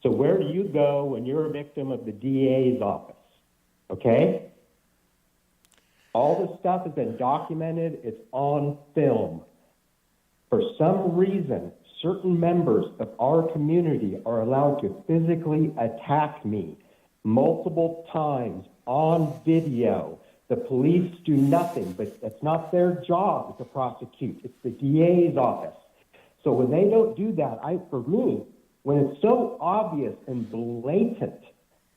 So where do you go when you're a victim of the DA's office? Okay? All this stuff has been documented. It's on film. For some reason, certain members of our community are allowed to physically attack me multiple times on video. The police do nothing, but that's not their job to prosecute. It's the DA's office. So when they don't do that, for me, when it's so obvious and blatant,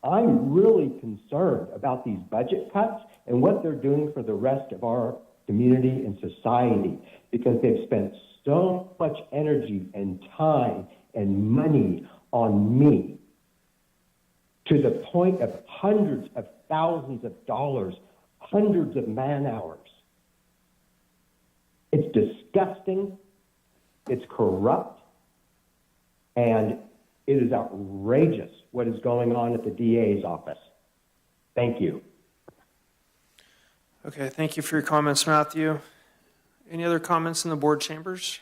I'm really concerned about these budget cuts and what they're doing for the rest of our community and society, because they've spent so much energy and time and money on me to the point of hundreds of thousands of dollars, hundreds of man hours. It's disgusting, it's corrupt, and it is outrageous what is going on at the DA's office. Thank you. Okay, thank you for your comments, Matthew. Any other comments in the board chambers?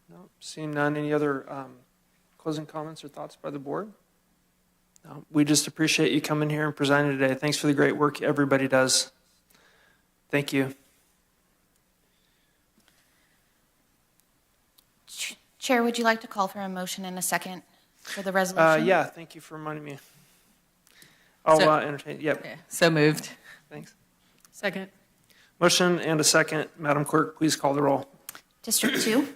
No, seeing none. Any other closing comments or thoughts by the board? No, we just appreciate you coming here and presenting today. Thanks for the great work everybody does. Thank you. Chair, would you like to call for a motion in a second for the resolution? Yeah, thank you for reminding me. I'll entertain. Yep. Yeah, so moved. Thanks. Second. Motion and a second. Madam Clerk, please call the roll. District 2?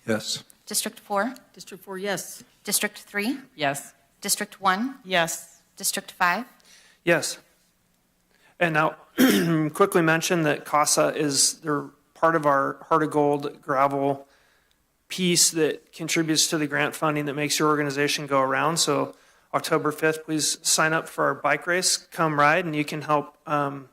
Yes. District 4? District 4, yes. District 3? Yes. District 1? Yes. District 5? Yes. And now, quickly mention that CASA they're part of our Heart of Gold gravel piece that contributes to the grant funding that makes your organization go around. So October 5th, please sign up for our bike race. Come ride, and you can help CASA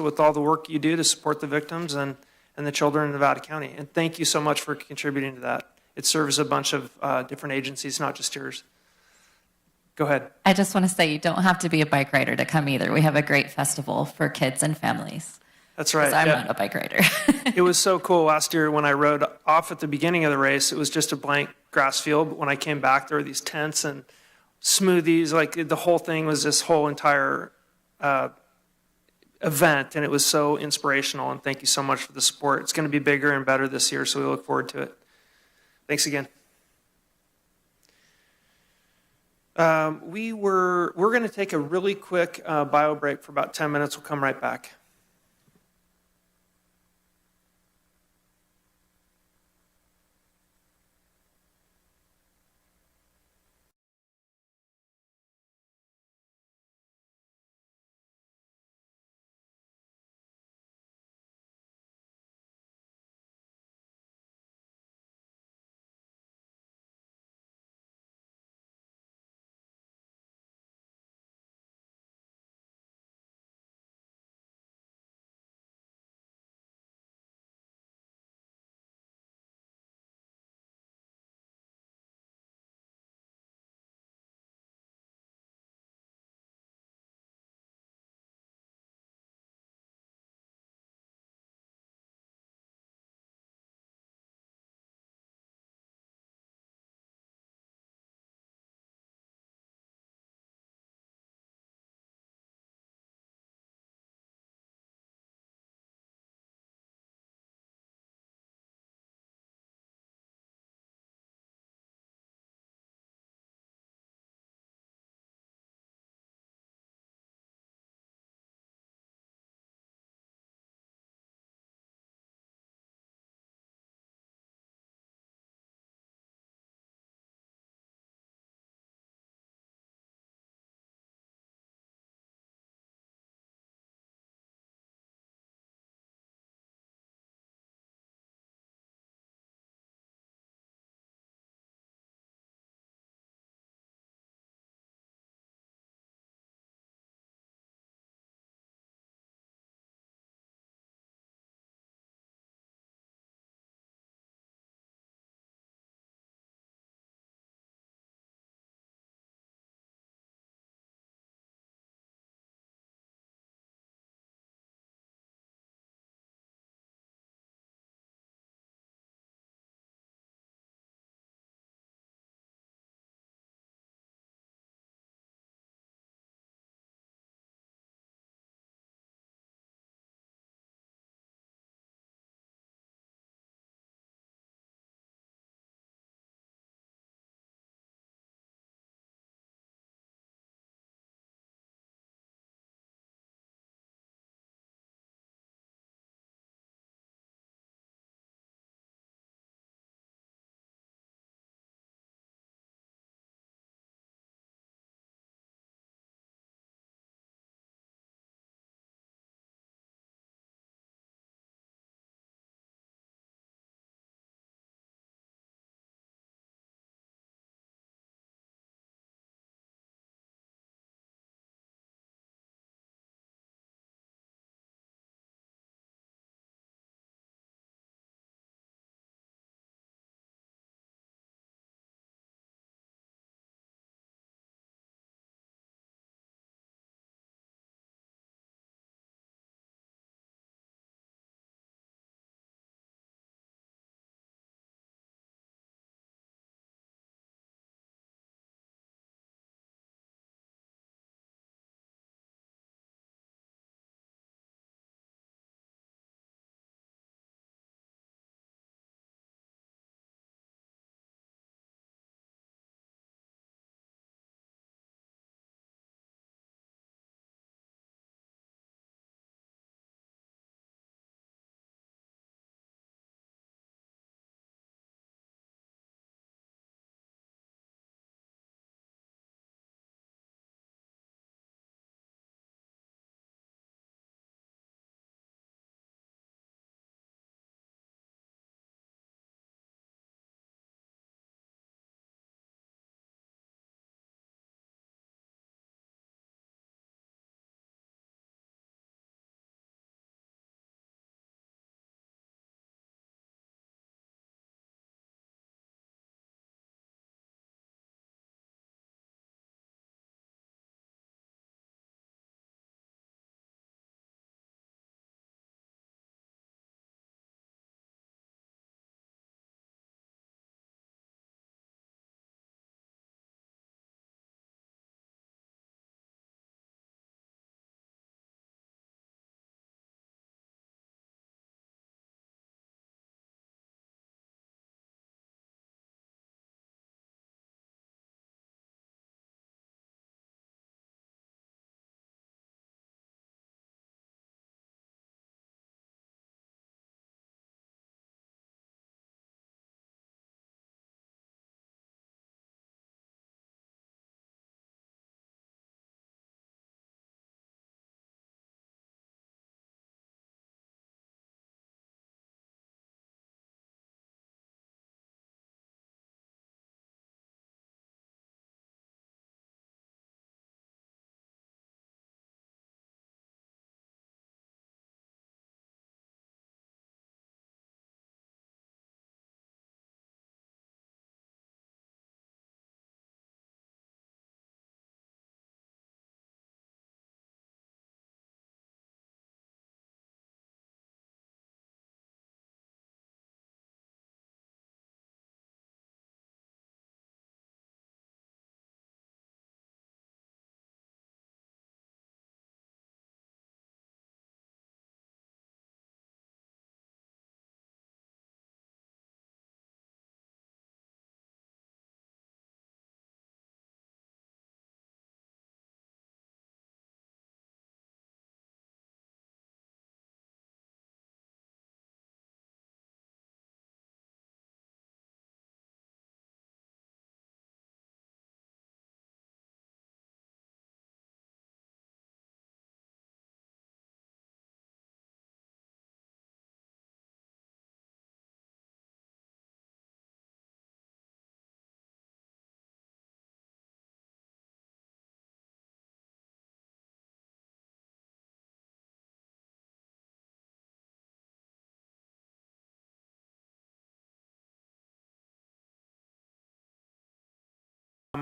with all the work you do to support the victims and the children in Nevada County. And thank you so much for contributing to that. It serves a bunch of different agencies, not just yours. Go ahead. I just want to say you don't have to be a bike rider to come either. We have a great festival for kids and families. That's right. 'Cause I'm yeah. not a bike rider. It was so cool last year when I rode off at the beginning of the race. It was just a blank grass field. But when I came back, there were these tents and smoothies. Like the whole thing was this whole entire event, and it was so inspirational. And thank you so much for the support. It's going to be bigger and better this year, so we look forward to it. Thanks again. We're going to take a really quick bio break for about 10 minutes. We'll come right back.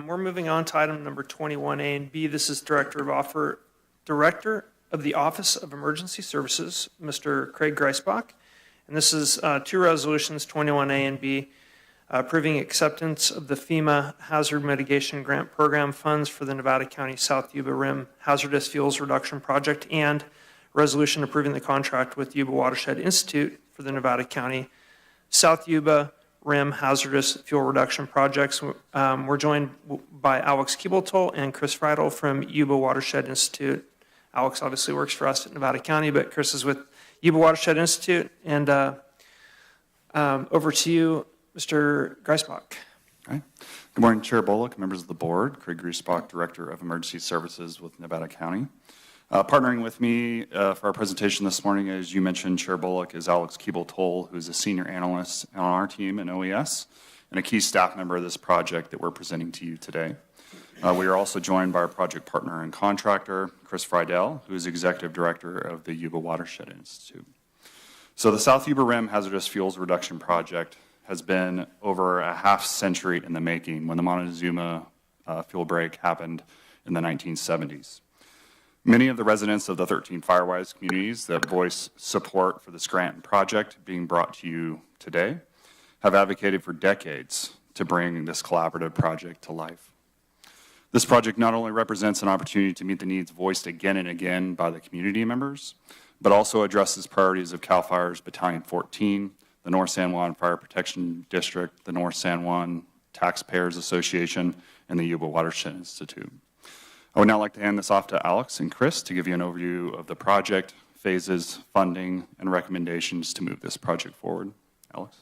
We're moving on to item number 21A and B. This is Director of the Office of Emergency Services, Mr. Craig Greisbach. And this is two resolutions, 21A and B, approving acceptance of the FEMA Hazard Mitigation Grant Program funds for the Nevada County South Yuba Rim Hazardous Fuels Reduction Project, and resolution approving the contract with Yuba Watershed Institute for the Nevada County South Yuba Rim Hazardous Fuel Reduction Projects. We're joined by Alex Kiebeltol and Chris Friedel from Yuba Watershed Institute. Alex obviously works for us at Nevada County, but Chris is with Yuba Watershed Institute. And over to you, Mr. Greisbach. Good morning, Chair Bullock, members of the board. Craig Greisbach, Director of Emergency Services with Nevada County. Partnering with me for our presentation this morning, as you mentioned, Chair Bullock, is Alex Kiebeltol, who's a senior analyst on our team in OES and a key staff member of this project that we're presenting to you today. We are also joined by our project partner and contractor, Chris Friedel, who is Executive Director of the Yuba Watershed Institute. So the South Yuba Rim Hazardous Fuels Reduction Project has been over a half century in the making when the Montezuma fuel break happened in the 1970s. Many of the residents of the 13 Firewise communities that voice support for this grant and project being brought to you today have advocated for decades to bring this collaborative project to life. This project not only represents an opportunity to meet the needs voiced again and again by the community members, but also addresses priorities of CAL FIRE's Battalion 14, the North San Juan Fire Protection District, the North San Juan Taxpayers Association, and the Yuba Watershed Institute. I would now like to hand this off to Alex and Chris to give you an overview of the project, phases, funding, and recommendations to move this project forward. Alex?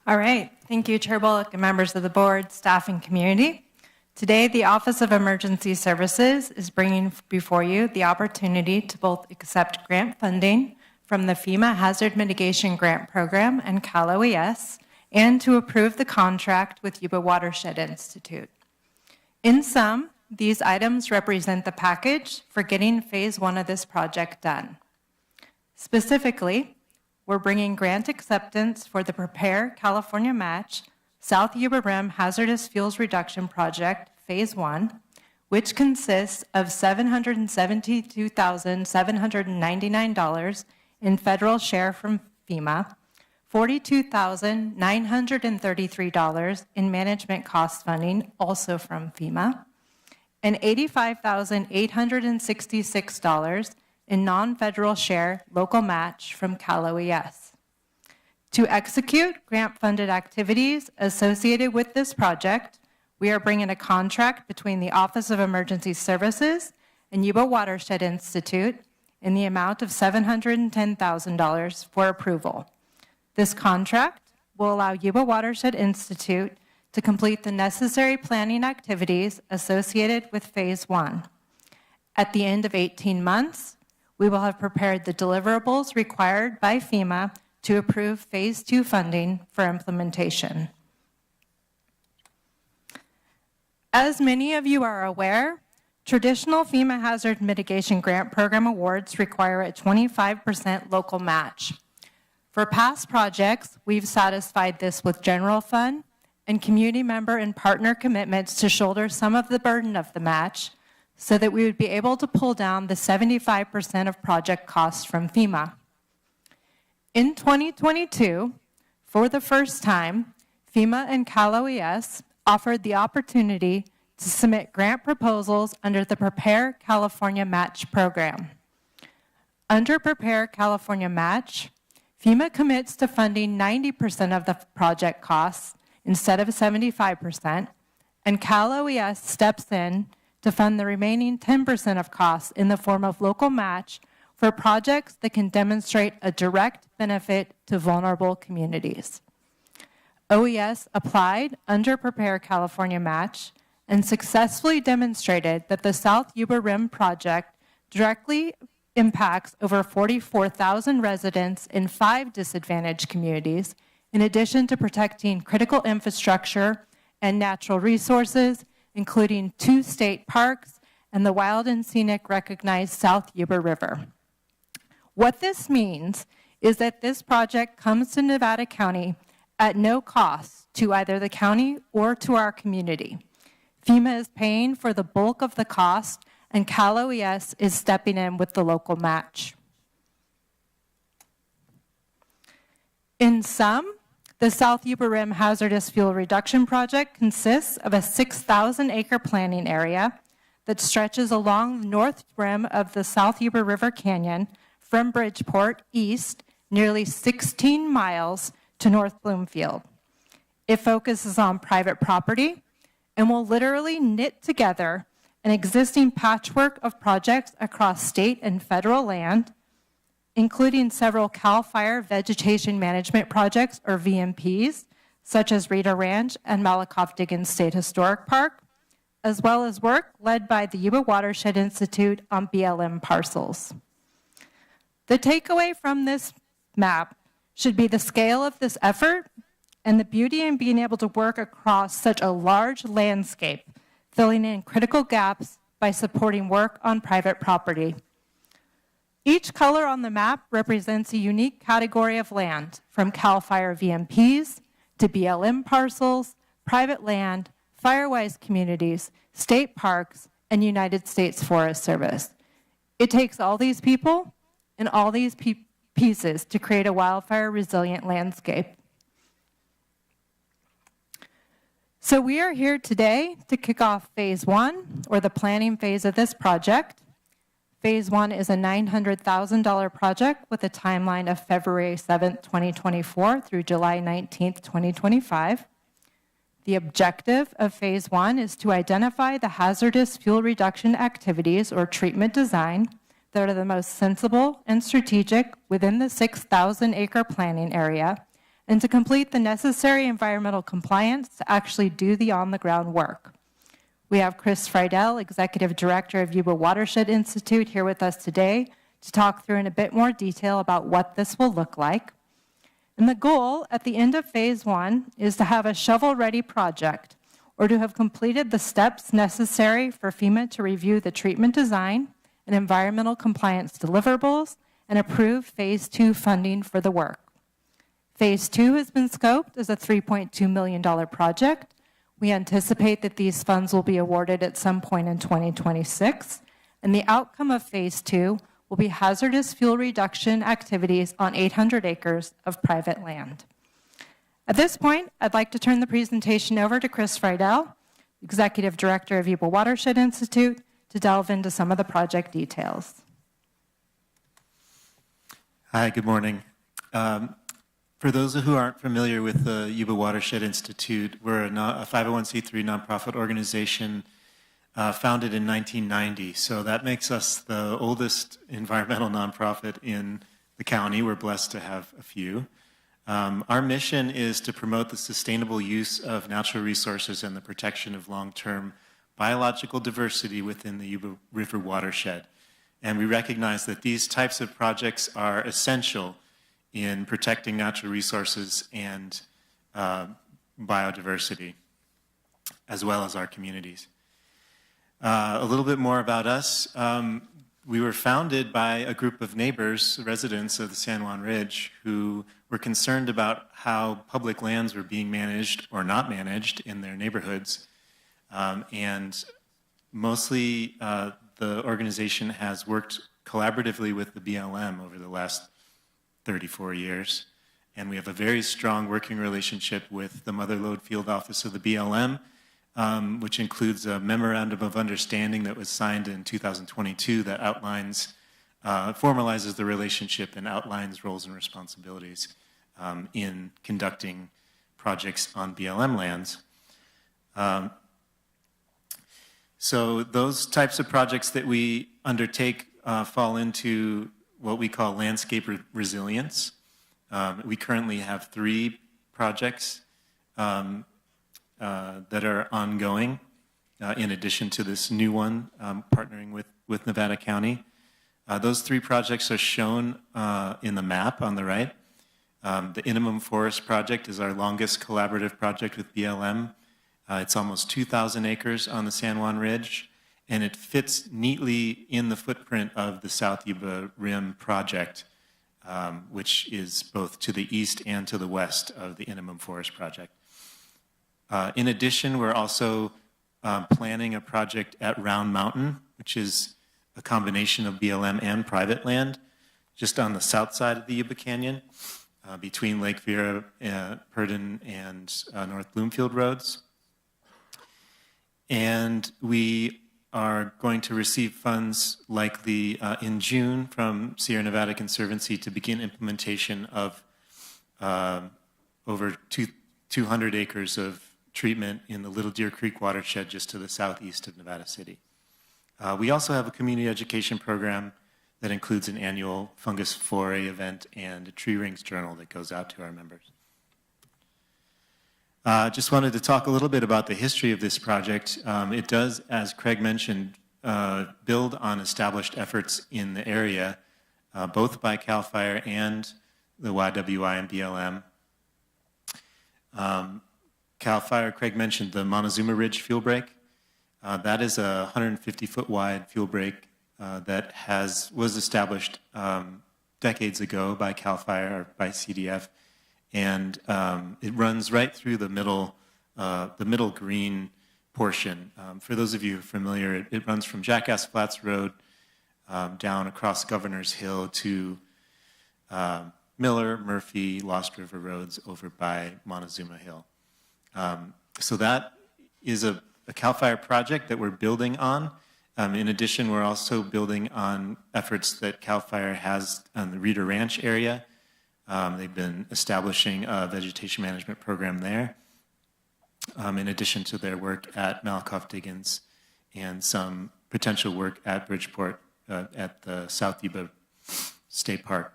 All right. Thank you, Chair Bullock and members of the board, staff, and community. Today, the Office of Emergency Services is bringing before you the opportunity to both accept grant funding from the FEMA Hazard Mitigation Grant Program and Cal OES, and to approve the contract with Yuba Watershed Institute. In sum, these items represent the package for getting phase one of this project done. Specifically, we're bringing grant acceptance for the Prepare California Match South Yuba Rim Hazardous Fuels Reduction Project, phase one, which consists of $772,799 in federal share from FEMA, $42,933 in management cost funding, also from FEMA, and $85,866 in non-federal share local match from Cal OES. To execute grant-funded activities associated with this project, we are bringing a contract between the Office of Emergency Services and Yuba Watershed Institute in the amount of $710,000 for approval. This contract will allow Yuba Watershed Institute to complete the necessary planning activities associated with phase one. At the end of 18 months, we will have prepared the deliverables required by FEMA to approve phase two funding for implementation. As many of you are aware, traditional FEMA Hazard Mitigation Grant Program awards require a 25% local match. For past projects, we've satisfied this with general fund and community member and partner commitments to shoulder some of the burden of the match so that we would be able to pull down the 75% of project costs from FEMA. In 2022, for the first time, FEMA and Cal OES offered the opportunity to submit grant proposals under the Prepare California Match program. Under Prepare California Match, FEMA commits to funding 90% of the project costs instead of 75%, and Cal OES steps in to fund the remaining 10% of costs in the form of local match for projects that can demonstrate a direct benefit to vulnerable communities. OES applied under Prepare California Match and successfully demonstrated that the South Yuba Rim project directly impacts over 44,000 residents in 5 disadvantaged communities, in addition to protecting critical infrastructure and natural resources, including 2 state parks and the wild and scenic recognized South Yuba River. What this means is that this project comes to Nevada County at no cost to either the county or to our community. FEMA is paying for the bulk of the cost, and Cal OES is stepping in with the local match. In sum, the South Yuba Rim Hazardous Fuel Reduction Project consists of a 6,000-acre planning area that stretches along the north rim of the South Yuba River Canyon from Bridgeport east nearly 16 miles to North Bloomfield. It focuses on private property and will literally knit together an existing patchwork of projects across state and federal land, including several CAL FIRE vegetation management projects, or VMPs, such as Rita Ranch and Malakoff-Diggins State Historic Park, as well as work led by the Yuba Watershed Institute on BLM parcels. The takeaway from this map should be the scale of this effort and the beauty in being able to work across such a large landscape, filling in critical gaps by supporting work on private property. Each color on the map represents a unique category of land, from CAL FIRE VMPs to BLM parcels, private land, Firewise communities, state parks, and United States Forest Service. It takes all these people and all these pieces to create a wildfire resilient landscape. So we are here today to kick off phase 1, or the planning phase of this project. Phase 1 is a $900,000 project with a timeline of February 7th, 2024 through July 19th, 2025. The objective of phase 1 is to identify the hazardous fuel reduction activities or treatment design that are the most sensible and strategic within the 6,000-acre planning area, and to complete the necessary environmental compliance to actually do the on-the-ground work. We have Chris Friedel, Executive Director of Yuba Watershed Institute, here with us today to talk through in a bit more detail about what this will look like. And the goal at the end of phase 1 is to have a shovel-ready project, or to have completed the steps necessary for FEMA to review the treatment design and environmental compliance deliverables and approve phase 2 funding for the work. Phase 2 has been scoped as a $3.2 million project. We anticipate that these funds will be awarded at some point in 2026, and the outcome of phase 2 will be hazardous fuel reduction activities on 800 acres of private land. At this point, I'd like to turn the presentation over to Chris Friedel, Executive Director of Yuba Watershed Institute, to delve into some of the project details. Hi, good morning. For those who aren't familiar with the Yuba Watershed Institute, we're a 501c3 nonprofit organization founded in 1990. So that makes us the oldest environmental nonprofit in the county. We're blessed to have a few. Our mission is to promote the sustainable use of natural resources and the protection of long-term biological diversity within the Yuba River watershed. And we recognize that these types of projects are essential in protecting natural resources and biodiversity, as well as our communities. A little bit more about us. We were founded by a group of neighbors, residents of the San Juan Ridge, who were concerned about how public lands were being managed or not managed in their neighborhoods. And mostly the organization has worked collaboratively with the BLM over the last 34 years. And we have a very strong working relationship with the Mother Lode Field Office of the BLM, which includes a memorandum of understanding that was signed in 2022 that outlines, formalizes the relationship and outlines roles and responsibilities in conducting projects on BLM lands. So those types of projects that we undertake fall into what we call landscape resilience. We currently have 3 projects that are ongoing, in addition to this new one, partnering with Nevada County. Those 3 projects are shown in the map on the right. The Inumum Forest Project is our longest collaborative project with BLM. It's almost 2,000 acres on the San Juan Ridge, and it fits neatly in the footprint of the South Yuba Rim project, which is both to the east and to the west of the Inumum Forest Project. In addition, we're also planning a project at Round Mountain, which is a combination of BLM and private land, just on the south side of the Yuba Canyon, between Lake Vera, Purdon, and North Bloomfield roads. And we are going to receive funds likely in June from Sierra Nevada Conservancy to begin implementation of over 200 acres of treatment in the Little Deer Creek watershed just to the southeast of Nevada City. We also have a community education program that includes an annual fungus foray event and a tree rings journal that goes out to our members. Just wanted to talk a little bit about the history of this project. It does, as Craig mentioned, build on established efforts in the area, both by CAL FIRE and the YWI and BLM. CAL FIRE, Craig mentioned the Montezuma Ridge fuel break. That is a 150-foot wide fuel break that was established decades ago by CAL FIRE or by CDF, and it runs right through the middle green portion. For those of you who are familiar, it runs from Jackass Flats Road down across Governor's Hill to Miller, Murphy, Lost River roads over by Montezuma Hill. So that is a CAL FIRE project that we're building on. In addition, we're also building on efforts that CAL FIRE has on the Reeder Ranch area. They've been establishing a vegetation management program there, in addition to their work at Malakoff-Diggins and some potential work at Bridgeport at the South Yuba State Park.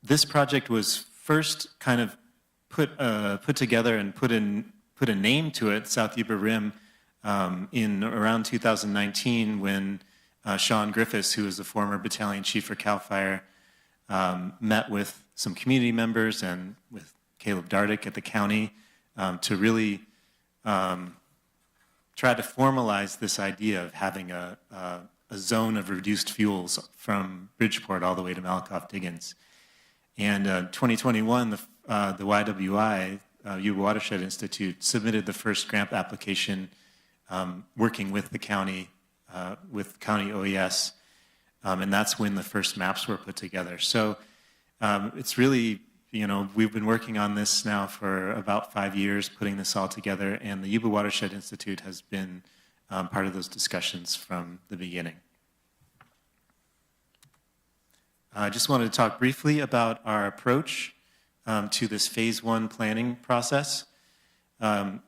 This project was first kind of put together and put a name to it, South Yuba Rim, in around 2019 when Sean Griffiths, who is the former battalion chief for CAL FIRE, met with some community members and with Caleb Dardick at the county to really try to formalize this idea of having a zone of reduced fuels from Bridgeport all the way to Malakoff-Diggins. And 2021, the YWI, Yuba Watershed Institute, submitted the first grant application working with the county, with county OES, and that's when the first maps were put together. So it's really, we've been working on this now for about 5 years, putting this all together, and the Yuba Watershed Institute has been part of those discussions from the beginning. I just wanted to talk briefly about our approach to this phase one planning process. I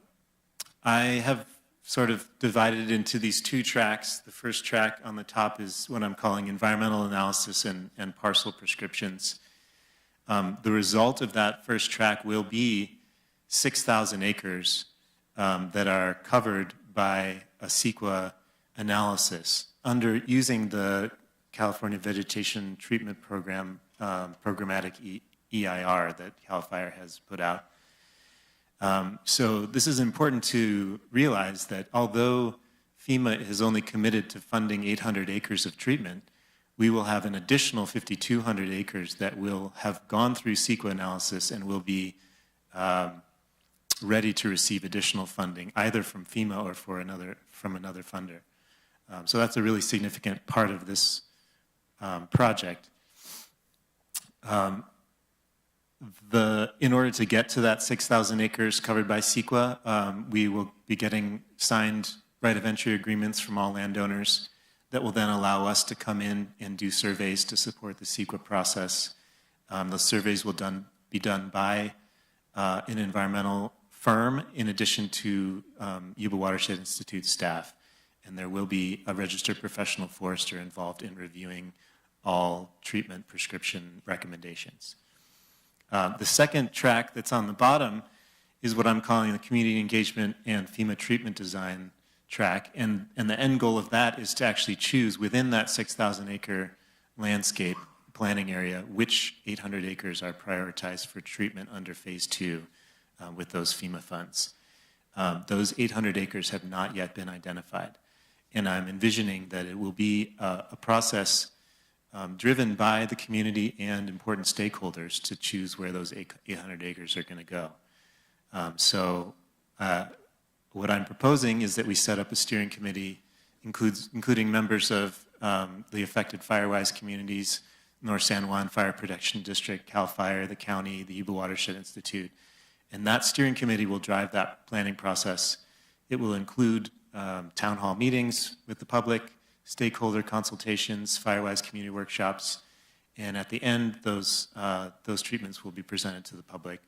have sort of divided it into these two tracks. The first track on the top is what I'm calling environmental analysis and parcel prescriptions. The result of that first track will be 6,000 acres that are covered by a CEQA analysis using the California Vegetation Treatment Program programmatic EIR that CAL FIRE has put out. So this is important to realize that although FEMA has only committed to funding 800 acres of treatment, we will have an additional 5,200 acres that will have gone through CEQA analysis and will be ready to receive additional funding, either from FEMA or from another funder. So that's a really significant part of this project. In order to get to that 6,000 acres covered by CEQA, we will be getting signed right of entry agreements from all landowners that will then allow us to come in and do surveys to support the CEQA process. Those surveys will be done by an environmental firm in addition to Yuba Watershed Institute staff. And there will be a registered professional forester involved in reviewing all treatment prescription recommendations. The second track that's on the bottom is what I'm calling the community engagement and FEMA treatment design track. And the end goal of that is to actually choose within that 6,000 acre landscape planning area which 800 acres are prioritized for treatment under phase two with those FEMA funds. Those 800 acres have not yet been identified. And I'm envisioning that it will be a process driven by the community and important stakeholders to choose where those 800 acres are going to go. So what I'm proposing is that we set up a steering committee, including members of the affected fire-wise communities, North San Juan Fire Protection District, CAL FIRE, the county, the Yuba Watershed Institute. And that steering committee will drive that planning process. It will include town hall meetings with the public, stakeholder consultations, fire-wise community workshops, and at the end, those treatments will be presented to the public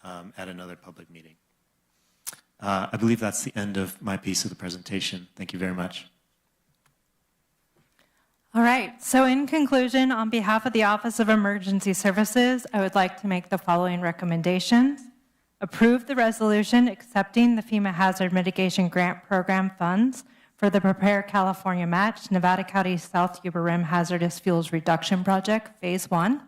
at another public meeting. I believe that's the end of my piece of the presentation. Thank you very much. All right, so in conclusion, on behalf of the Office of Emergency Services, I would like to make the following recommendations. Approve the resolution accepting the FEMA Hazard Mitigation Grant Program funds for the Prepare California Match, Nevada County South Yuba Rim Hazardous Fuels Reduction Project, Phase 1,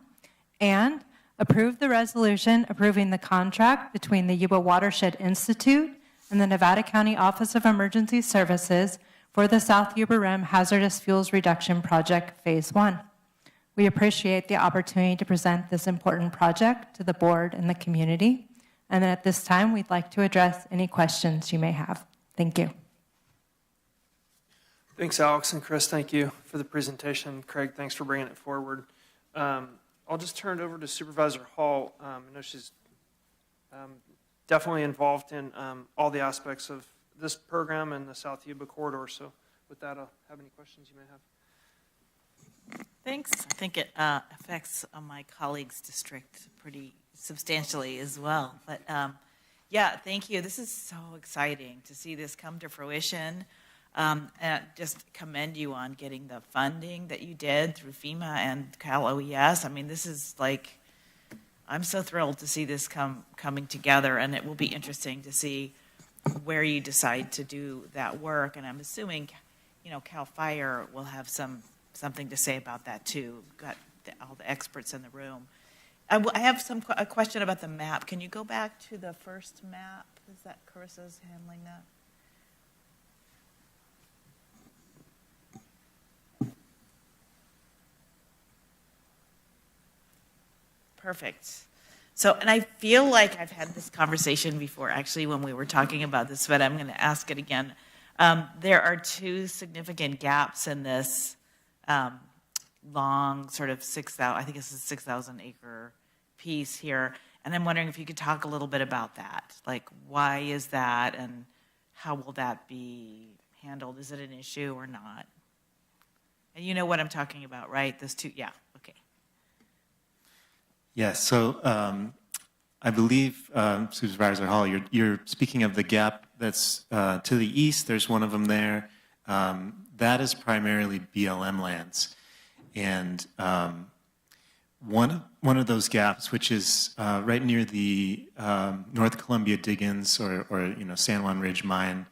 and approve the resolution approving the contract between the Yuba Watershed Institute and the Nevada County Office of Emergency Services for the South Yuba Rim Hazardous Fuels Reduction Project, Phase 1. We appreciate the opportunity to present this important project to the board and the community. And then at this time, we'd like to address any questions you may have. Thank you. Thanks, Alex, and Chris, thank you for the presentation. Craig, thanks for bringing it forward. I'll just turn it over to Supervisor Hall. I know she's definitely involved in all the aspects of this program and the South Yuba corridor. So with that, I'll have any questions you may have. Thanks. I think it affects my colleague's district pretty substantially as well. But yeah, thank you. This is so exciting to see this come to fruition. And just commend you on getting the funding that you did through FEMA and Cal OES. I mean, this is like, I'm so thrilled to see this coming together, and it will be interesting to see where you decide to do that work. And I'm assuming, you know, Cal Fire will have something to say about that too. Got all the experts in the room. I have a question about the map. Can you go back to the first map? Is that Carissa's handling that? Perfect. So, and I feel like I've had this conversation before, actually, when we were talking about this, but I'm going to ask it again. There are two significant gaps in this long sort of 6,000, I think it's a 6,000 acre piece here. And I'm wondering if you could talk a little bit about that. Like, why is that, and how will that be handled? Is it an issue or not? And you know what I'm talking about, right? Those two, yeah, okay. Yes, so I believe, Supervisor Hall, you're speaking of the gap that's to the east. There's one of them there. That is primarily BLM lands. And one of those gaps, which is right near the North Columbia Diggins or San Juan Ridge Mine,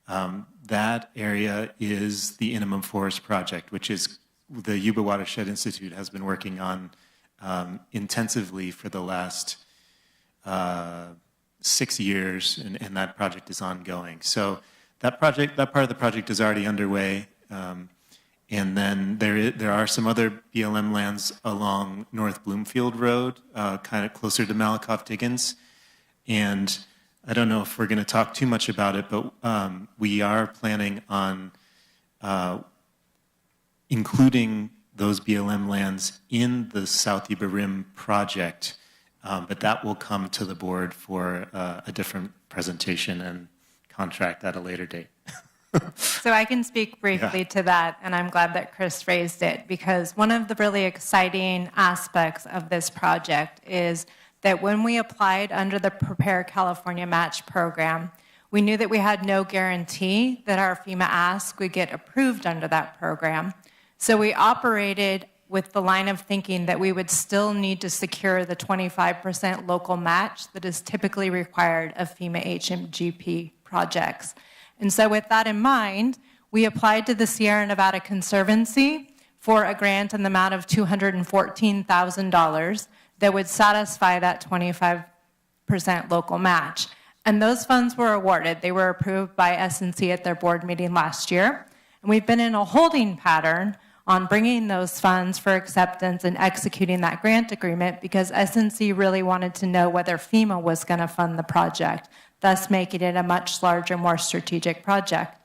that area is the Intimum Forest Project, which is the Yuba Watershed Institute has been working on intensively for the last 6 years, and that project is ongoing. So that part of the project is already underway, and then there are some other BLM lands along North Bloomfield Road, kind of closer to Malakoff Diggins, and I don't know if we're going to talk too much about it, but we are planning on including those BLM lands in the South Yuba Rim project, but that will come to the board for a different presentation and contract at a later date. So I can speak briefly to that, and I'm glad that Chris raised it, because one of the really exciting aspects of this project is that when we applied under the Prepare California Match program, we knew that we had no guarantee that our FEMA ask would get approved under that program. So we operated with the line of thinking that we would still need to secure the 25% local match that is typically required of FEMA HMGP projects. And so with that in mind, we applied to the Sierra Nevada Conservancy for a grant in the amount of $214,000 that would satisfy that 25% local match. And those funds were awarded. They were approved by S&C at their board meeting last year. And we've been in a holding pattern on bringing those funds for acceptance and executing that grant agreement because SNC really wanted to know whether FEMA was going to fund the project, thus making it a much larger, more strategic project.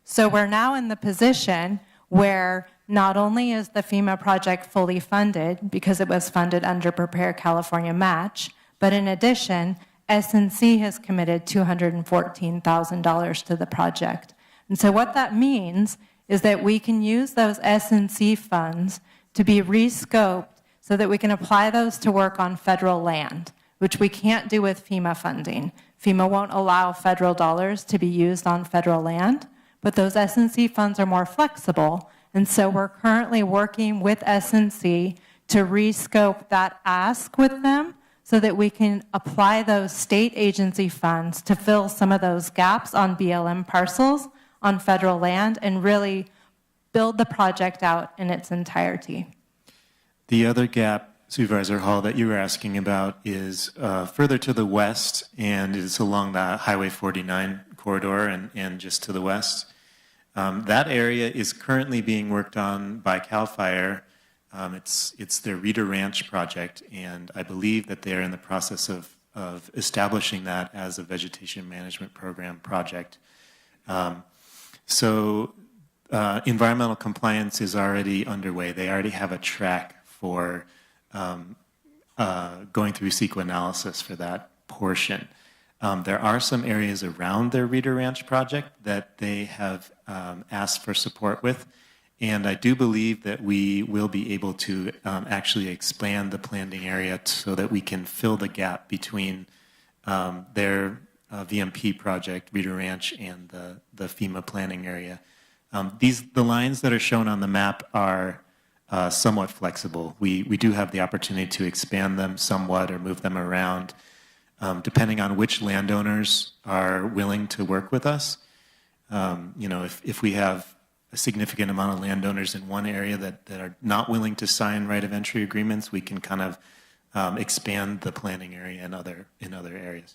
So we're now in the position where not only is the FEMA project fully funded because it was funded under Prepare California Match, but in addition, SNC has committed $214,000 to the project. And so what that means is that we can use those SNC funds to be rescoped so that we can apply those to work on federal land, which we can't do with FEMA funding. FEMA won't allow federal dollars to be used on federal land, but those SNC funds are more flexible. And so we're currently working with SNC to rescope that ask with them so that we can apply those state agency funds to fill some of those gaps on BLM parcels on federal land and really build the project out in its entirety. The other gap, Supervisor Hall, that you were asking about is further to the west, and is along the Highway 49 corridor and just to the west. That area is currently being worked on by CAL FIRE. It's their Reeder Ranch project, and I believe that they're in the process of establishing that as a vegetation management program project. So environmental compliance is already underway. They already have a track for going through CEQA analysis for that portion. There are some areas around their Reeder Ranch project that they have asked for support with, and I do believe that we will be able to actually expand the planting area so that we can fill the gap between their VMP project, Reeder Ranch, and the FEMA planning area. The lines that are shown on the map are somewhat flexible. We do have the opportunity to expand them somewhat or move them around, depending on which landowners are willing to work with us. If we have a significant amount of landowners in one area that are not willing to sign right of entry agreements, we can kind of expand the planning area in other areas.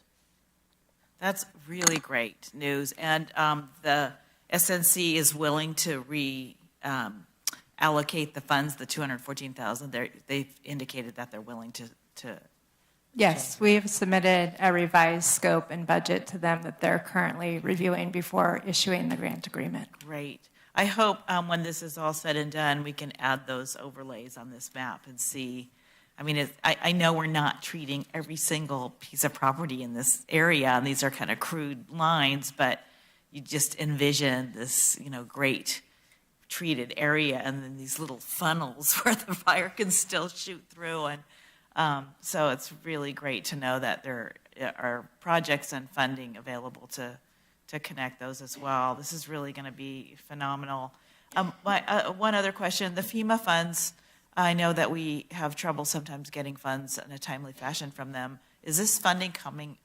That's really great news. And the SNC is willing to allocate the funds, the $214,000. They've indicated that they're willing to. Yes, we have submitted a revised scope and budget to them that they're currently reviewing before issuing the grant agreement. Great. I hope when this is all said and done, we can add those overlays on this map and see. I mean, I know we're not treating every single piece of property in this area, and these are kind of crude lines, but you just envision this, great treated area, and then these little funnels where the fire can still shoot through. And so it's really great to know that there are projects and funding available to connect those as well. This is really going to be phenomenal. One other question, the FEMA funds, I know that we have trouble sometimes getting funds in a timely fashion from them. Is this funding coming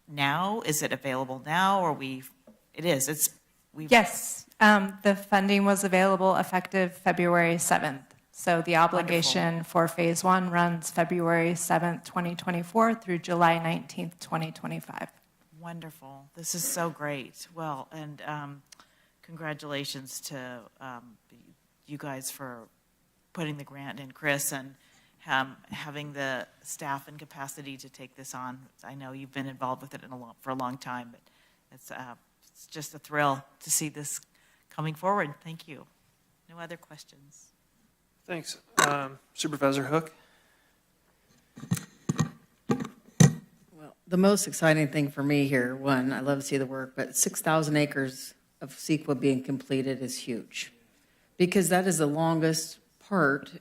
now? Is it available now, or it is? Yes, the funding was available effective February 7th. So the obligation for phase 1 runs February 7th, 2024 through July 19th, 2025. Wonderful. This is so great. Well, and congratulations to you guys for putting the grant in, Chris, and having the staff and capacity to take this on. I know you've been involved with it for a long time, but it's just a thrill to see this coming forward. Thank you. No other questions? Thanks. Supervisor Hook? Well, the most exciting thing for me here, one, I love to see the work, but 6,000 acres of CEQA being completed is huge, because that is the longest part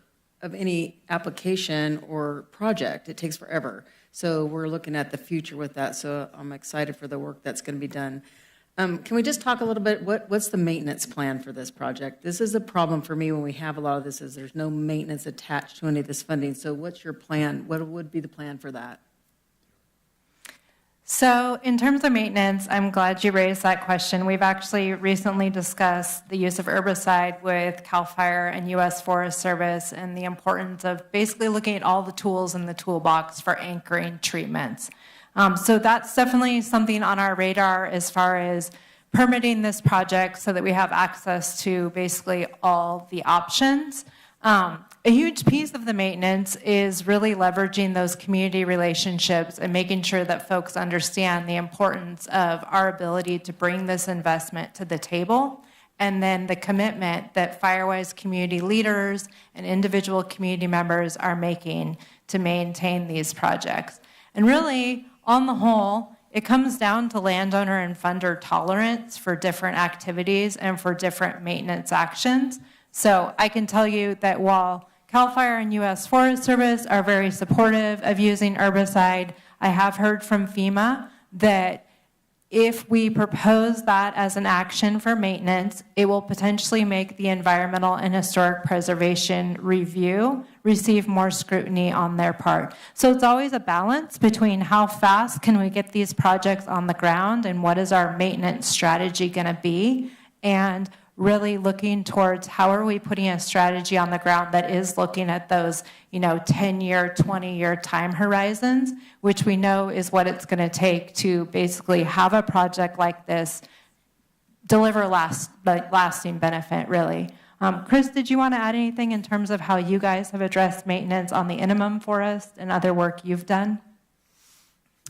of any application or project. It takes forever. So we're looking at the future with that. So I'm excited for the work that's going to be done. Can we just talk a little bit, what's the maintenance plan for this project? This is a problem for me when we have a lot of this, is there's no maintenance attached to any of this funding. So what's your plan? What would be the plan for that? So in terms of maintenance, I'm glad you raised that question. We've actually recently discussed the use of herbicide with CAL FIRE and U.S. Forest Service and the importance of basically looking at all the tools in the toolbox for anchoring treatments. So that's definitely something on our radar as far as permitting this project so that we have access to basically all the options. A huge piece of the maintenance is really leveraging those community relationships and making sure that folks understand the importance of our ability to bring this investment to the table, and then the commitment that Firewise community leaders and individual community members are making to maintain these projects. And really, on the whole, it comes down to landowner and funder tolerance for different activities and for different maintenance actions. So I can tell you that while CAL FIRE and U.S. Forest Service are very supportive of using herbicide, I have heard from FEMA that if we propose that as an action for maintenance, it will potentially make the environmental and historic preservation review receive more scrutiny on their part. So it's always a balance between how fast can we get these projects on the ground and what is our maintenance strategy going to be, and really looking towards how are we putting a strategy on the ground that is looking at those 10-year, 20-year time horizons, which we know is what it's going to take to basically have a project like this deliver lasting benefit, really. Chris, did you want to add anything in terms of how you guys have addressed maintenance on the Inman forest and other work you've done?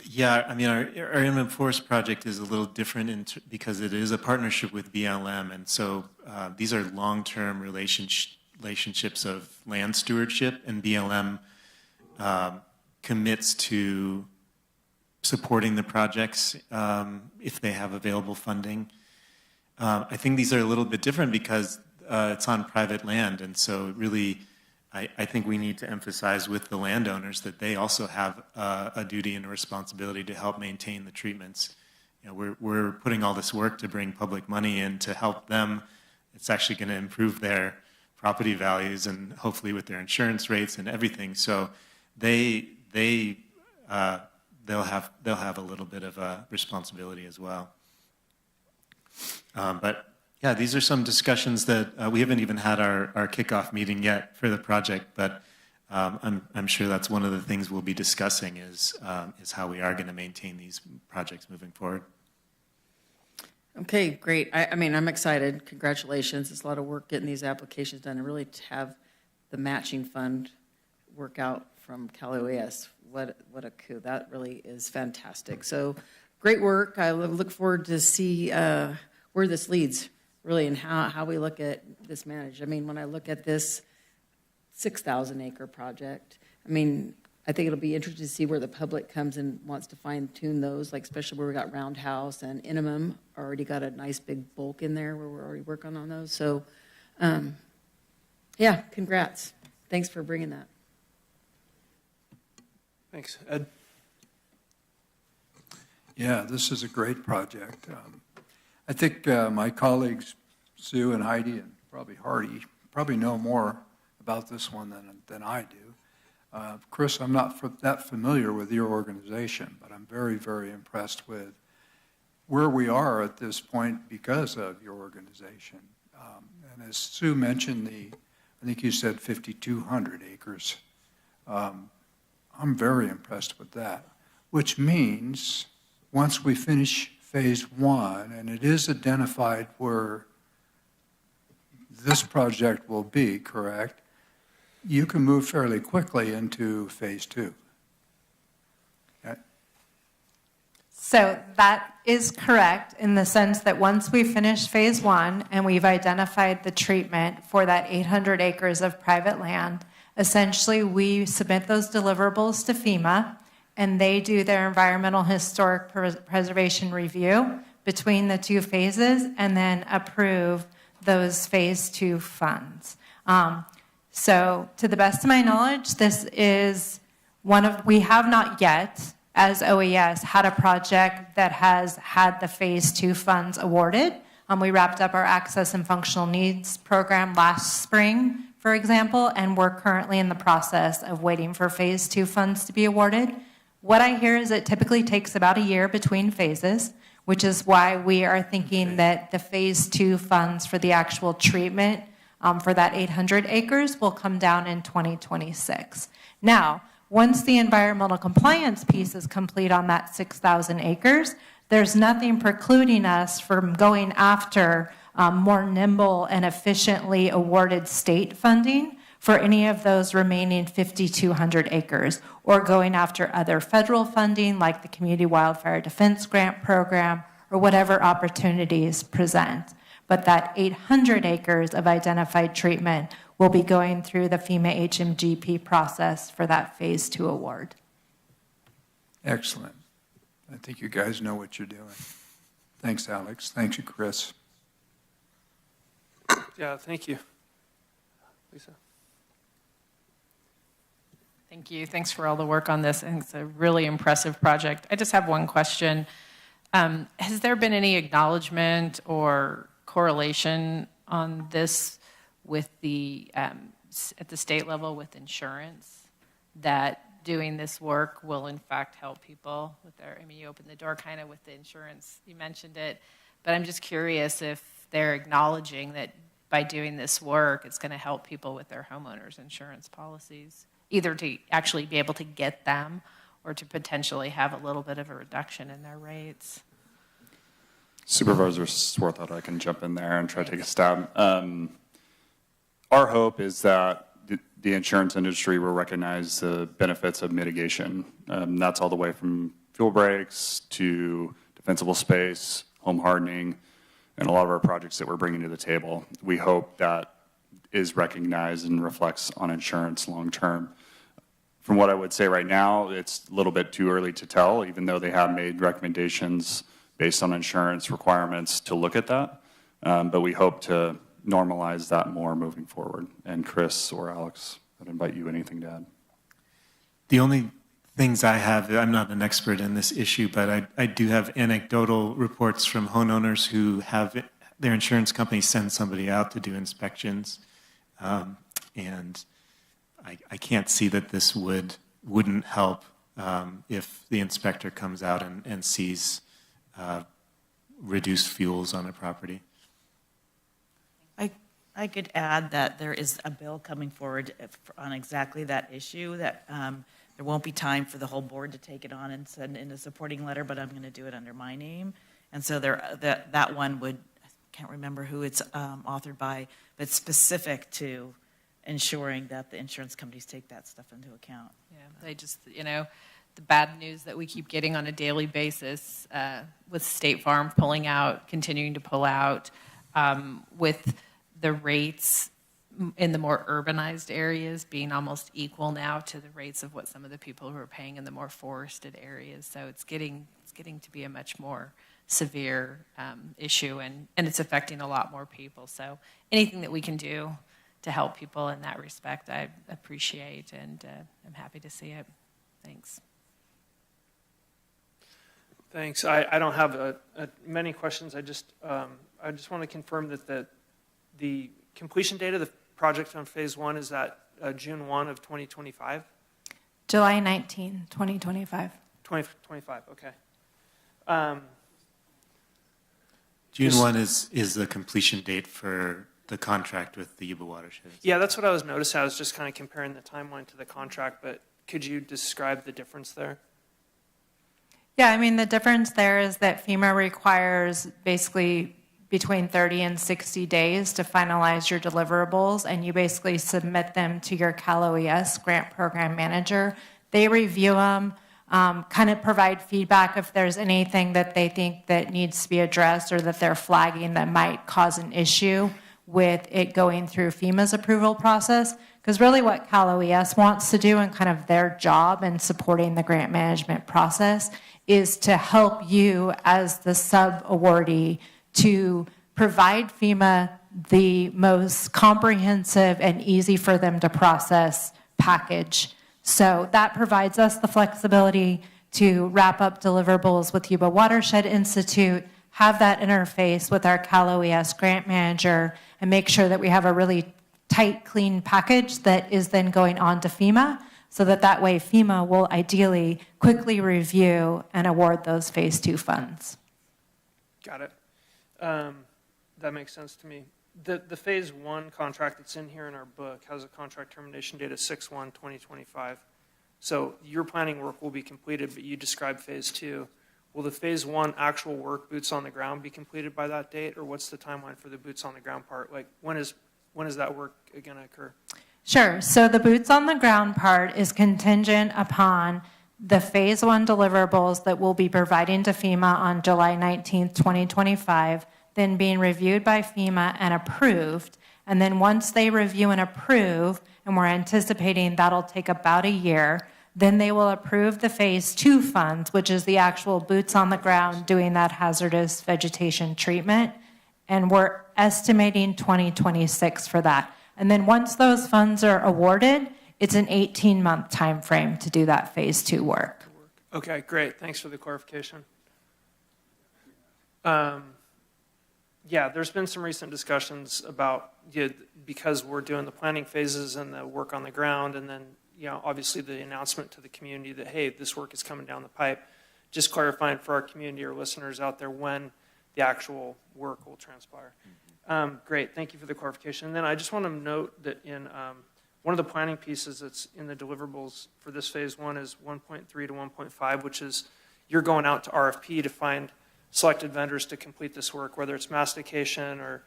Yeah, I mean, our Inman Forest project is a little different because it is a partnership with BLM, and so these are long-term relationships of land stewardship, and BLM commits to supporting the projects if they have available funding. I think these are a little bit different because it's on private land, and so really, I think we need to emphasize with the landowners that they also have a duty and a responsibility to help maintain the treatments. We're putting all this work to bring public money in to help them. It's actually going to improve their property values and hopefully with their insurance rates and everything. So they'll have a little bit of a responsibility as well. But yeah, these are some discussions that we haven't even had our kickoff meeting yet for the project, but I'm sure that's one of the things we'll be discussing is how we are going to maintain these projects moving forward. Okay, great. I mean, I'm excited. Congratulations. It's a lot of work getting these applications done and really to have the matching fund work out from Cal OES. What a coup. That really is fantastic. So great work. I look forward to see where this leads, really, and how we look at this managed. I mean, when I look at this 6,000-acre project, I mean, I think it'll be interesting to see where the public comes and wants to fine-tune those, like especially where we got Roundhouse and Inman already got a nice big bulk in there where we're already working on those. So, yeah, congrats. Thanks for bringing that. Thanks. Ed? Yeah, this is a great project. I think my colleagues, Sue and Heidi and probably Hardy, probably know more about this one than I do. Chris, I'm not that familiar with your organization, but I'm very, very impressed with where we are at this point because of your organization. And as Sue mentioned, I think you said 5,200 acres. I'm very impressed with that, which means once we finish phase one, and it is identified where this project will be, correct? You can move fairly quickly into phase two. Okay. So that is correct in the sense that once we finish phase one and we've identified the treatment for that 800 acres of private land, essentially we submit those deliverables to FEMA, and they do their environmental historic preservation review between the two phases and then approve those phase two funds. So to the best of my knowledge, this is we have not yet, as OES, had a project that has had the phase two funds awarded. We wrapped up our access and functional needs program last spring, for example, and we're currently in the process of waiting for phase two funds to be awarded. What I hear is it typically takes about a year between phases, which is why we are thinking that the phase two funds for the actual treatment for that 800 acres will come down in 2026. Now, once the environmental compliance piece is complete on that 6,000 acres, there's nothing precluding us from going after more nimble and efficiently awarded state funding for any of those remaining 5,200 acres, or going after other federal funding like the Community Wildfire Defense Grant Program, or whatever opportunities present. But that 800 acres of identified treatment will be going through the FEMA HMGP process for that phase 2 award. Excellent. I think you guys know what you're doing. Thanks, Alex. Thank you, Chris. Yeah, thank you. Lisa? Thank you. Thanks for all the work on this. I think it's a really impressive project. I just have one question. Has there been any acknowledgement or correlation on this with the at the state level with insurance, that doing this work will in fact help people with their, I mean, you opened the door kind of with the insurance, you mentioned it, but I'm just curious if they're acknowledging that by doing this work, it's going to help people with their homeowners insurance policies, either to actually be able to get them or to potentially have a little bit of a reduction in their rates. Supervisor Swarthout, I can jump in there and try to take a stab. Our hope is that the insurance industry will recognize the benefits of mitigation. That's all the way from fuel breaks to defensible space, home hardening, and a lot of our projects that we're bringing to the table. We hope that is recognized and reflects on insurance long term. From what I would say right now, it's a little bit too early to tell, even though they have made recommendations based on insurance requirements to look at that. But we hope to normalize that more moving forward. And Chris or Alex, I'd invite you, anything to add? The only things I have, I'm not an expert in this issue, but I do have anecdotal reports from homeowners who have their insurance company send somebody out to do inspections. And I can't see that this wouldn't help if the inspector comes out and sees reduced fuels on a property. I could add that there is a bill coming forward on exactly that issue, that there won't be time for the whole board to take it on and send in a supporting letter, but I'm going to do it under my name. And so that one would, I can't remember who it's authored by, but specific to ensuring that the insurance companies take that stuff into account. Yeah, they just, the bad news that we keep getting on a daily basis with State Farm pulling out, continuing to pull out, with the rates in the more urbanized areas being almost equal now to the rates of what some of the people who are paying in the more forested areas. So it's getting to be a much more severe issue, and it's affecting a lot more people. So anything that we can do to help people in that respect, I appreciate, and I'm happy to see it. Thanks. Thanks. I don't have many questions. I just want to confirm that the completion date of the project on phase 1 is that June 1 of 2025? July 19, 2025. 2025, okay. June 1 is the completion date for the contract with the Yuba watershed. Yeah, that's what I was noticing. I was just kind of comparing the timeline to the contract, but could you describe the difference there? Yeah, I mean, the difference there is that FEMA requires basically between 30 and 60 days to finalize your deliverables, and you basically submit them to your Cal OES grant program manager. They review them, kind of provide feedback if there's anything that they think that needs to be addressed or that they're flagging that might cause an issue with it going through FEMA's approval process. Because really what Cal OES wants to do, and kind of their job in supporting the grant management process, is to help you as the sub-awardee to provide FEMA the most comprehensive and easy for them to process package. So that provides us the flexibility to wrap up deliverables with Yuba Watershed Institute, have that interface with our Cal OES grant manager, and make sure that we have a really tight, clean package that is then going on to FEMA, so that way FEMA will ideally quickly review and award those phase 2 funds. Got it. That makes sense to me. The phase 1 contract that's in here in our book has a contract termination date of 6/1/2025. So your planning work will be completed, but you described phase 2 will the phase one actual work, boots on the ground, be completed by that date, or what's the timeline for the boots on the ground part? Like, when is that work going to occur? Sure. So the boots on the ground part is contingent upon the phase one deliverables that we'll be providing to FEMA on July 19th, 2025, then being reviewed by FEMA and approved. And then once they review and approve, and we're anticipating that'll take about a year, then they will approve the phase two funds, which is the actual boots on the ground doing that hazardous vegetation treatment. And we're estimating 2026 for that. And then once those funds are awarded, it's an 18-month time frame to do that phase two work. Okay, great. Thanks for the clarification. Yeah, there's been some recent discussions about, because we're doing the planning phases and the work on the ground, and then, obviously the announcement to the community that, hey, this work is coming down the pipe. Just clarifying for our community or listeners out there when the actual work will transpire. Great, thank you for the clarification. And then I just want to note that in one of the planning pieces that's in the deliverables for this phase one is 1.3 to 1.5, which is you're going out to RFP to find selected vendors to complete this work, whether it's mastication or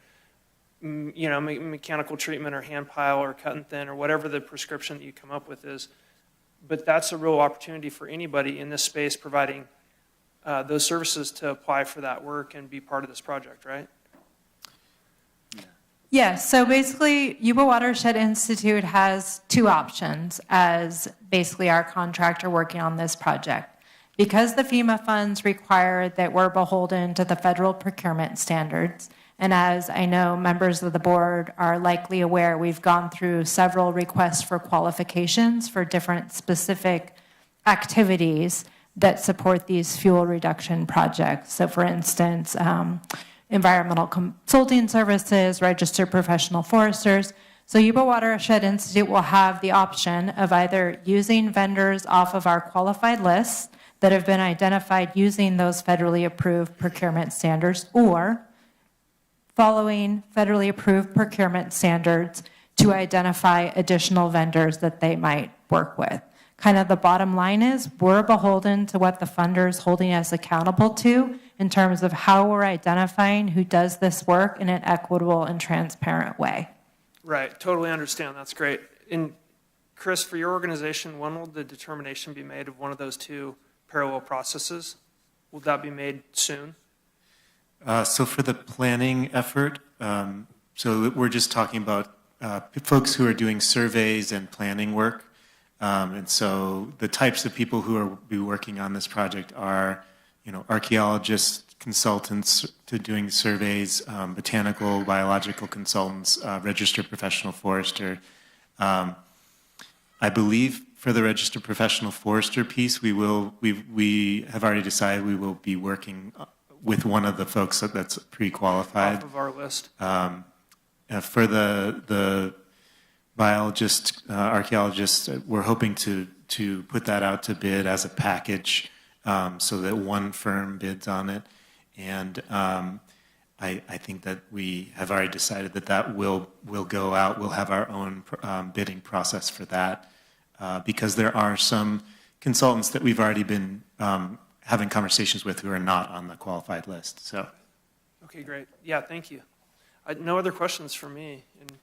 mechanical treatment or hand pile or cut and thin or whatever the prescription that you come up with is. But that's a real opportunity for anybody in this space providing those services to apply for that work and be part of this project, right? Yes, so basically, Yuba Watershed Institute has two options as basically our contractor working on this project. Because the FEMA funds require that we're beholden to the federal procurement standards, and as I know members of the board are likely aware, we've gone through several requests for qualifications for different specific activities that support these fuel reduction projects. So for instance, environmental consulting services, registered professional foresters. So Yuba Watershed Institute will have the option of either using vendors off of our qualified lists that have been identified using those federally approved procurement standards, or following federally approved procurement standards to identify additional vendors that they might work with. Kind of the bottom line is we're beholden to what the funder is holding us accountable to in terms of how we're identifying who does this work in an equitable and transparent way. Right, totally understand. That's great. And Chris, for your organization, when will the determination be made of one of those two parallel processes? Will that be made soon? So for the planning effort, so we're just talking about folks who are doing surveys and planning work. And so the types of people who are be working on this project are, archaeologists, consultants to doing surveys, botanical, biological consultants, registered professional forester. I believe for the registered professional forester piece, we have already decided we will be working with one of the folks that's pre-qualified. Off of our list. For the biologist, archaeologists, we're hoping to put that out to bid as a package so that one firm bids on it. And I think that we have already decided that will go out. We'll have our own bidding process for that because there are some consultants that we've already been having conversations with who are not on the qualified list. So. Okay, great. Yeah, thank you. No other questions for me. And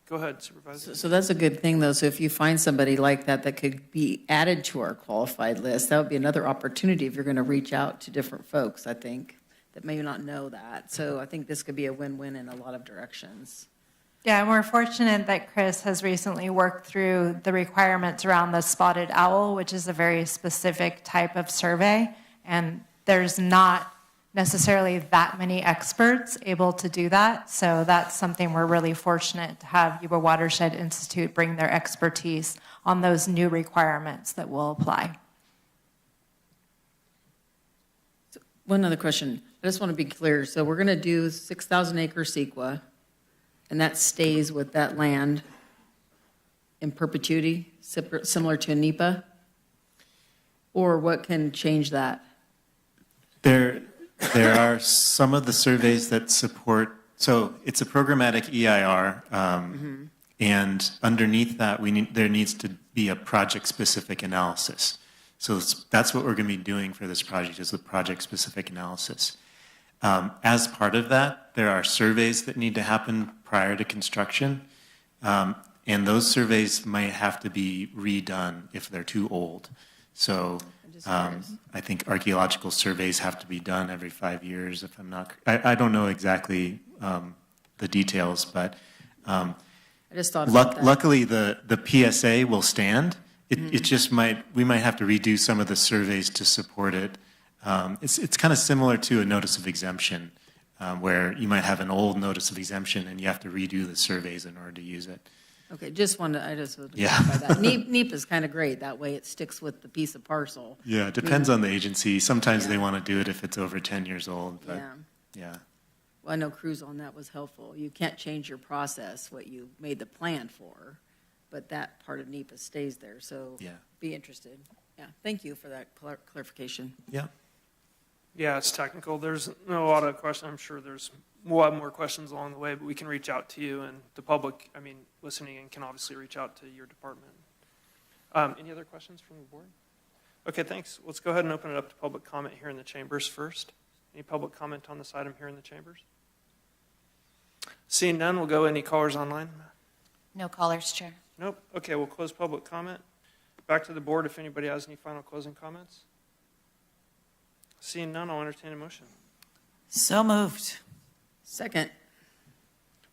go ahead, Supervisor. So that's a good thing, though. So if you find somebody like that that could be added to our qualified list, that would be another opportunity if you're going to reach out to different folks, I think, that may not know that. So I think this could be a win-win in a lot of directions. Yeah, and we're fortunate that Chris has recently worked through the requirements around the spotted owl, which is a very specific type of survey, and there's not necessarily that many experts able to do that. So that's something we're really fortunate to have Yuba Watershed Institute bring their expertise on those new requirements that will apply. So one other question. I just want to be clear. So we're going to do 6,000 acre CEQA, and that stays with that land in perpetuity, similar to a NEPA? Or what can change that? There are some of the surveys that support, so it's a programmatic EIR, and underneath that there needs to be a project-specific analysis. So that's what we're going to be doing for this project, is the project-specific analysis. As part of that, there are surveys that need to happen prior to construction, and those surveys might have to be redone if they're too old. So I think archaeological surveys have to be done every 5 years, if I'm not, I don't know exactly the details, but I just thought about that. luckily the PSA will stand. It just we might have to redo some of the surveys to support it. It's kind of similar to a notice of exemption, where you might have an old notice of exemption and you have to redo the surveys in order to use it. Okay, I just wanted to Yeah. clarify that. NEP is kind of great. That way it sticks with the piece of parcel. Yeah, it depends on the agency. Sometimes they want to do it if it's over 10 years old, but yeah. Well, I know Cruz on that was helpful. You can't change your process, what you made the plan for, but that part of NEPA stays there, so be interested. Yeah, thank you for that clarification. Yeah. Yeah, it's technical. There's a lot of questions. I'm sure we'll have more questions along the way, but we can reach out to you, and the public, listening in, can obviously reach out to your department. Any other questions from the board? Okay, thanks. Let's go ahead and open it up to public comment here in the chambers first. Any public comment on this item here in the chambers? Seeing none, we'll go any callers online. No callers, Chair. Nope. Okay, we'll close public comment. Back to the board if anybody has any final closing comments. Seeing none, I'll entertain a motion. So moved. Second.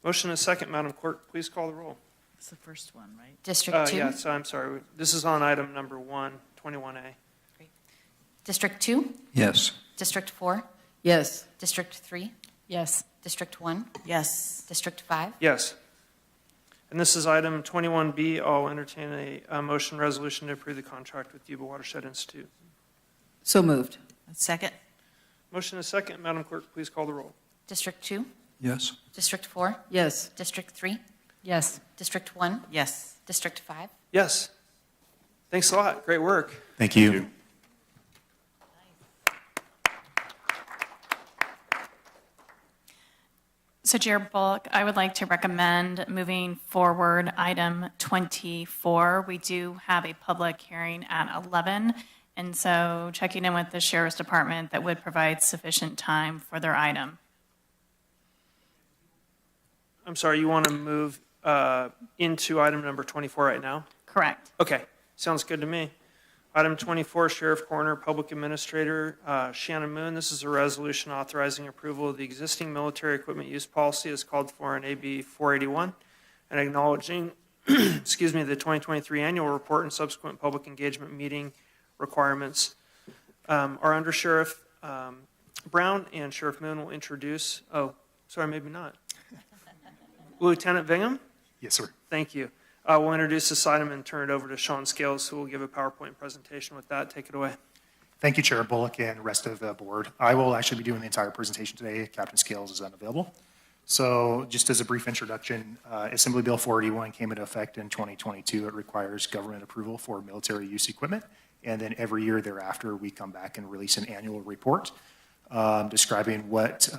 Motion and second, Madam Clerk, please call the roll. It's the first one, right? District 2? Yes, I'm sorry. This is on item number 1, 21A. District 2? Yes. District 4? Yes. District 3? Yes. District 1? Yes. District 5? Yes. And this is item 21B. I'll entertain a motion resolution to approve the contract with Yuba Watershed Institute. So moved. Second. Motion and second, Madam Clerk, please call the roll. District 2? Yes. District 4? Yes. District 3? Yes. District 1? Yes. District 5? Yes. Thanks a lot. Great work. Thank you. So Chair Bullock, I would like to recommend moving forward item 24. We do have a public hearing at 11, and so checking in with the Sheriff's Department that would provide sufficient time for their item. I'm sorry, you want to move into item number 24 right now? Correct. Okay, sounds good to me. Item 24, Sheriff Coroner Public Administrator Shannon Moon. This is a resolution authorizing approval of the existing military equipment use policy as called for in AB 481 and acknowledging, excuse me, the 2023 annual report and subsequent public engagement meeting requirements. Our Under Sheriff Brown and Sheriff Moon will introduce, oh, sorry, maybe not. Lieutenant Bingham? Yes, sir. Thank you. We'll introduce this item and turn it over to Sean Scales, who will give a PowerPoint presentation with that. Take it away. Thank you, Chair Bullock and rest of the board. I will actually be doing the entire presentation today. Captain Scales is unavailable. So just as a brief introduction, Assembly Bill 481 came into effect in 2022. It requires government approval for military use equipment. And then every year thereafter, we come back and release an annual report describing what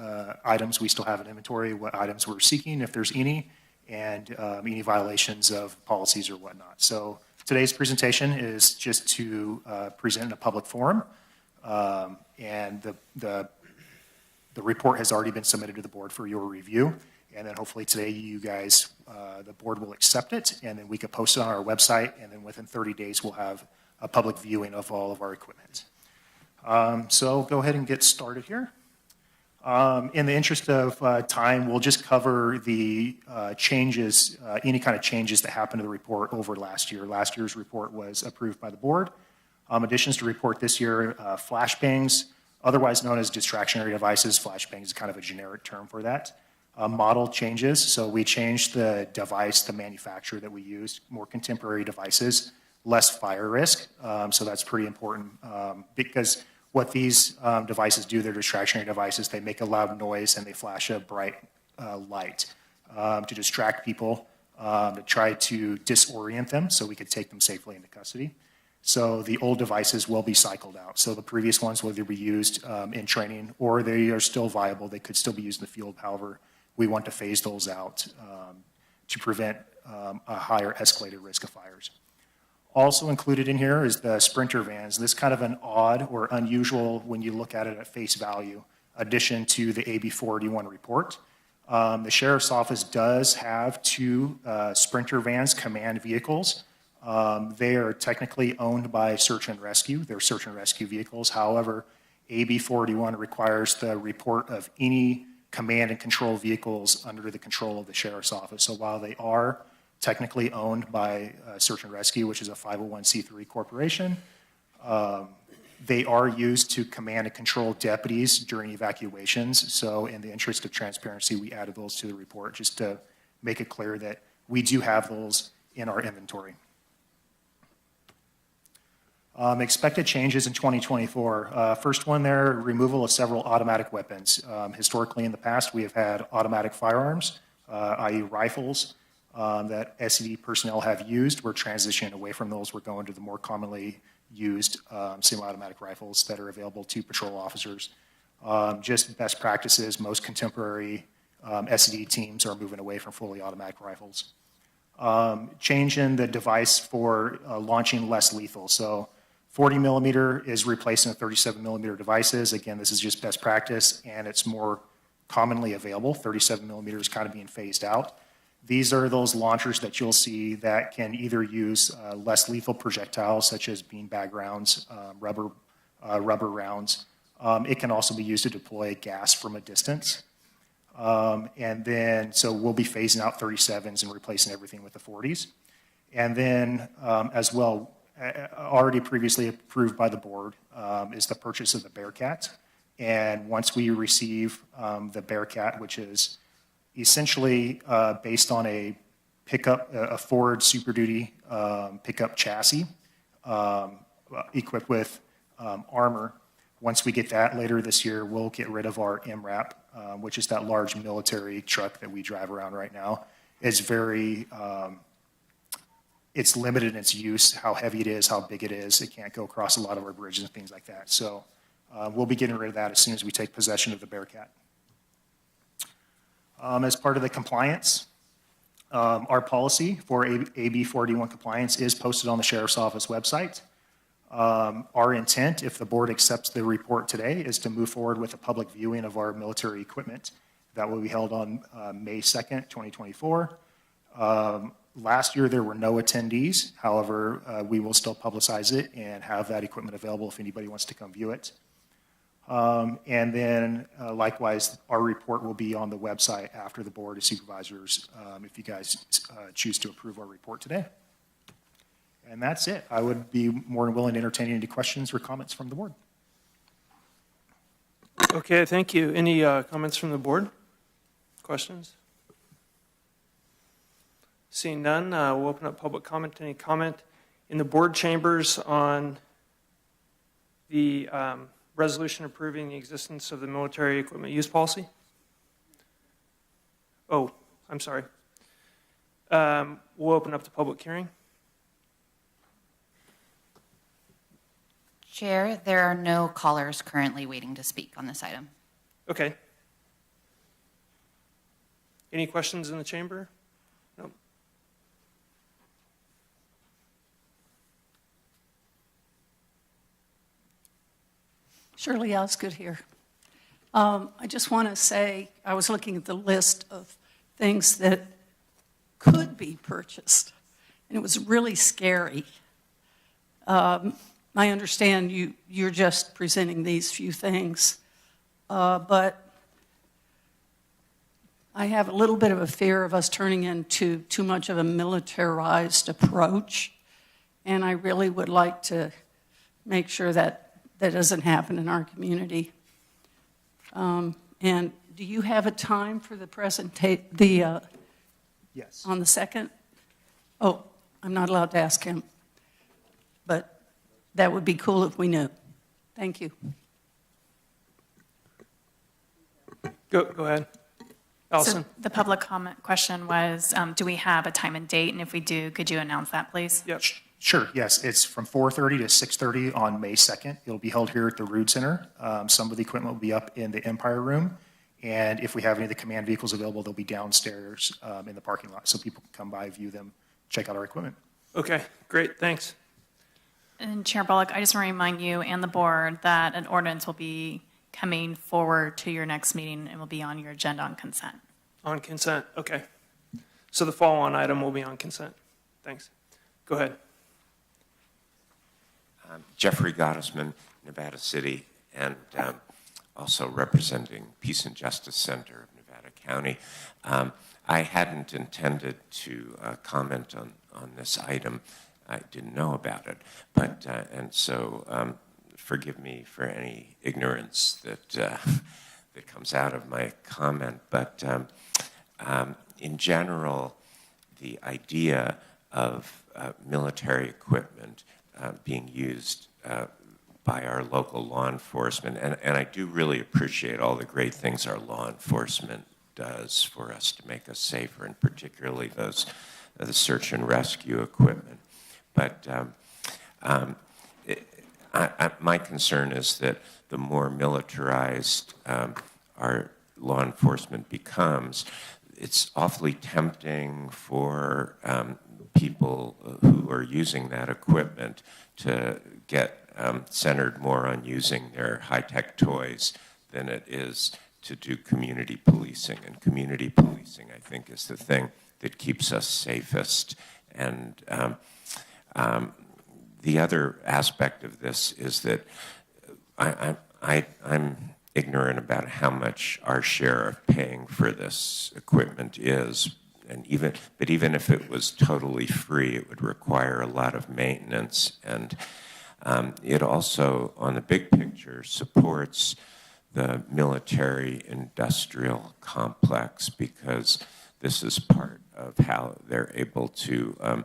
items we still have in inventory, what items we're seeking, if there's any, and any violations of policies or whatnot. So today's presentation is just to present in a public forum, and the report has already been submitted to the board for your review, and then hopefully today you guys, the board will accept it, and then we can post it on our website, and then within 30 days we'll have a public viewing of all of our equipment. So go ahead and get started here. In the interest of time, we'll just cover the changes, any kind of changes that happened to the report over last year. Last year's report was approved by the board. Additions to report this year, flashbangs, otherwise known as distractionary devices. Flashbangs is kind of a generic term for that. Model changes, so we changed the device, the manufacturer that we used, more contemporary devices, less fire risk. So that's pretty important because what these devices do, they're distractionary devices. They make a loud noise and they flash a bright light to distract people, to try to disorient them so we could take them safely into custody. So the old devices will be cycled out. So the previous ones will either be used in training or they are still viable. They could still be used in the field. However, we want to phase those out to prevent a higher escalated risk of fires. Also included in here is the Sprinter vans. This kind of an odd or unusual, when you look at it at face value, addition to the AB 481 report. The Sheriff's Office does have 2 Sprinter vans, command vehicles. They are technically owned by Search and Rescue. They're search and rescue vehicles. However, AB 481 requires the report of any command and control vehicles under the control of the Sheriff's Office. So while they are technically owned by Search and Rescue, which is a 501c3 corporation, they are used to command and control deputies during evacuations. So in the interest of transparency, we added those to the report just to make it clear that we do have those in our inventory. Expected changes in 2024. First one there, removal of several automatic weapons. Historically in the past, we have had automatic firearms, i.e. rifles, that SED personnel have used. We're transitioning away from those. We're going to the more commonly used semi-automatic rifles that are available to patrol officers. Just best practices, most contemporary SED teams are moving away from fully automatic rifles. Change in the device for launching less lethal. So 40 millimeter is replacing the 37 millimeter devices. Again, this is just best practice and it's more commonly available. 37 millimeter is kind of being phased out. These are those launchers that you'll see that can either use less lethal projectiles such as beanbag rounds, rubber rounds. It can also be used to deploy gas from a distance. And then, so we'll be phasing out 37s and replacing everything with the 40s. And then as well, already previously approved by the board is the purchase of the Bearcat. And once we receive the Bearcat, which is essentially based on a pickup, a Ford Super Duty pickup chassis equipped with armor. Once we get that later this year, we'll get rid of our MRAP, which is that large military truck that we drive around right now. It's very, it's limited in its use, how heavy it is, how big it is. It can't go across a lot of our bridges and things like that. So we'll be getting rid of that as soon as we take possession of the Bearcat. As part of the compliance, our policy for AB 481 compliance is posted on the Sheriff's Office website. Our intent, if the board accepts the report today, is to move forward with a public viewing of our military equipment. That will be held on May 2nd, 2024. Last year, there were no attendees. However, we will still publicize it and have that equipment available if anybody wants to come view it. And then likewise, our report will be on the website after the Board of Supervisors if you guys choose to approve our report today. And that's it. I would be more than willing to entertain any questions or comments from the board. Okay, thank you. Any comments from the board? Questions? Seeing none, we'll open up public comment. Any comment in the board chambers on the resolution approving the existence of the military equipment use policy? Oh, I'm sorry. We'll open up the public hearing. Chair, there are no callers currently waiting to speak on this item. Okay. Any questions in the chamber? No. Shirley Osgood here. I just want to say, I was looking at the list of things that could be purchased, and it was really scary. I understand you're just presenting these few things, but I have a little bit of a fear of us turning into too much of a militarized approach, and I really would like to make sure that that doesn't happen in our community. And do you have a time for the presentation? Yes. On the 2nd? Oh, I'm not allowed to ask him, but that would be cool if we knew. Thank you. Go ahead. Allison. So the public comment question was, do we have a time and date? And if we do, could you announce that, please? Yep. Sure, yes. It's from 4:30 to 6:30 on May 2nd. It'll be held here at the Rood Center. Some of the equipment will be up in the Empire Room. And if we have any of the command vehicles available, they'll be downstairs in the parking lot. So people can come by, view them, check out our equipment. Okay, great, thanks. And Chair Bullock, I just want to remind you and the board that an ordinance will be coming forward to your next meeting and will be on your agenda on consent. On consent, okay. So the follow-on item will be on consent. Thanks. Go ahead. Jeffrey Gottesman, Nevada City, and also representing Peace and Justice Center of Nevada County. I hadn't intended to comment on this item. I didn't know about it, but and so forgive me for any ignorance that that comes out of my comment. But in general, the idea of military equipment being used by our local law enforcement, and I do really appreciate all the great things our law enforcement does for us to make us safer, and particularly those the search and rescue equipment. But my concern is that the more militarized our law enforcement becomes, it's awfully tempting for people who are using that equipment to get centered more on using their high-tech toys than it is to do community policing. And community policing, I think, is the thing that keeps us safest. And the other aspect of this is that I'm ignorant about how much our share of paying for this equipment is. And even if it was totally free, it would require a lot of maintenance. And it also, on the big picture, supports the military-industrial complex, because this is part of how they're able to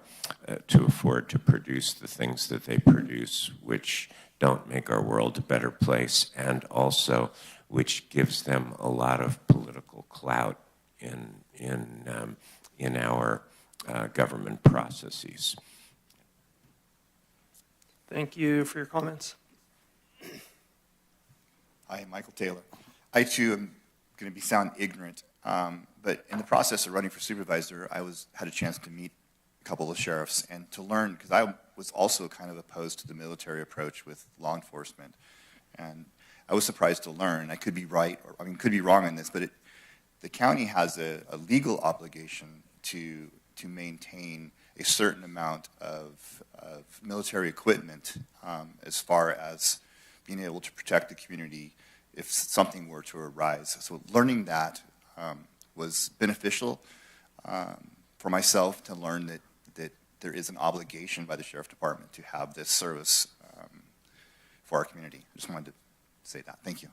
afford to produce the things that they produce, which don't make our world a better place, and also which gives them a lot of political clout in our government processes. Thank you for your comments. Hi, Michael Taylor. I too am going to sound ignorant, but in the process of running for supervisor, I had a chance to meet a couple of sheriffs and to learn, because I was also kind of opposed to the military approach with law enforcement, and I was surprised to learn. I could be right, or could be wrong on this, but the county has a legal obligation to maintain a certain amount of military equipment as far as being able to protect the community if something were to arise. So learning that was beneficial for myself, to learn that there is an obligation by the Sheriff Department to have this service for our community. I just wanted to say that. Thank you.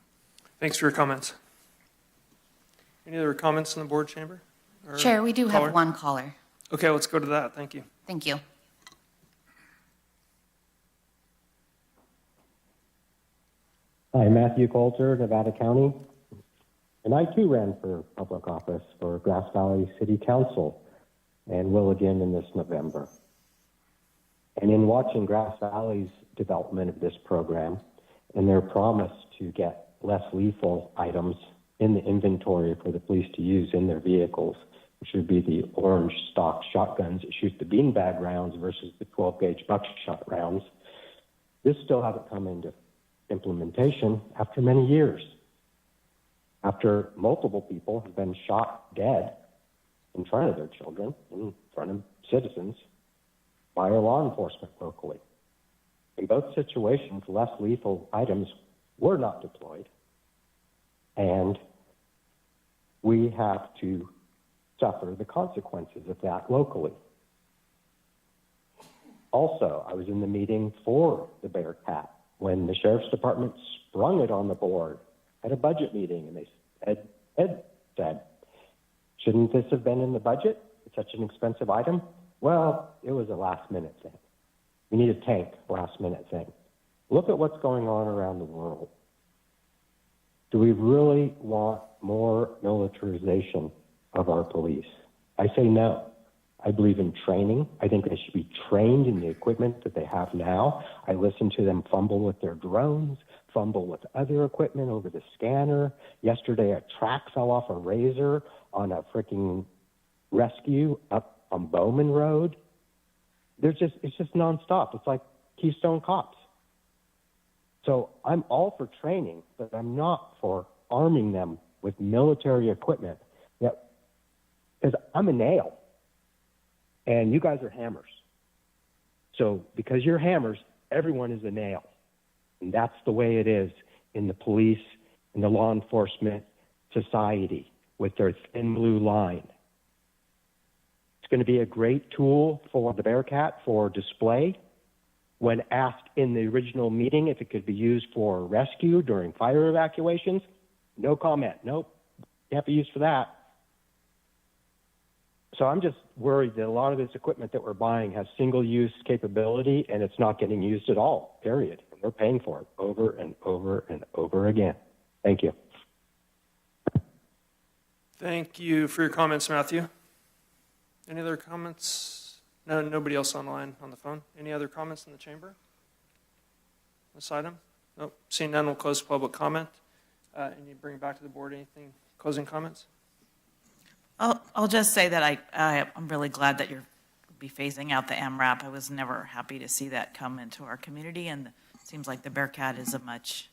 Thanks for your comments. Any other comments in the board chamber? Chair, we do have one caller. Okay, let's go to that. Thank you. Thank you. Hi, Matthew Coulter, Nevada County. And I too ran for public office for Grass Valley City Council and will again in this November. And in watching Grass Valley's development of this program and their promise to get less lethal items in the inventory for the police to use in their vehicles, which would be the orange stock shotguns that shoot the beanbag rounds versus the 12-gauge buckshot rounds, this still hasn't come into implementation after many years. After multiple people have been shot dead in front of their children, in front of citizens, by our law enforcement locally. In both situations, less lethal items were not deployed, and we have to suffer the consequences of that locally. Also, I was in the meeting for the Bearcat when the Sheriff's Department sprung it on the board at a budget meeting, and Ed said, shouldn't this have been in the budget? It's such an expensive item. Well, it was a last-minute thing. We need a tank, last-minute thing. Look at what's going on around the world. Do we really want more militarization of our police? I say no. I believe in training. I think they should be trained in the equipment that they have now. I listen to them fumble with their drones, fumble with other equipment over the scanner. Yesterday, a track fell off a razor on a freaking rescue up on Bowman Road. It's just nonstop. It's like Keystone Cops. So I'm all for training, but I'm not for arming them with military equipment. Because I'm a nail, and you guys are hammers. So because you're hammers, everyone is a nail. And that's the way it is in the police and the law enforcement society with their thin blue line. It's going to be a great tool for the Bearcat for display. When asked in the original meeting if it could be used for rescue during fire evacuations, no comment. Nope, can't be used for that. So I'm just worried that a lot of this equipment that we're buying has single-use capability, and it's not getting used at all, period. And we're paying for it over and over and over again. Thank you. Thank you for your comments, Matthew. Any other comments? No, nobody else online on the phone. Any other comments in the chamber? This item? Nope. Seeing none, we'll close public comment. And you bring it back to the board. Anything? Closing comments? I'll just say that I'm really glad that you're be phasing out the MRAP. I was never happy to see that come into our community, and it seems like the Bearcat is a much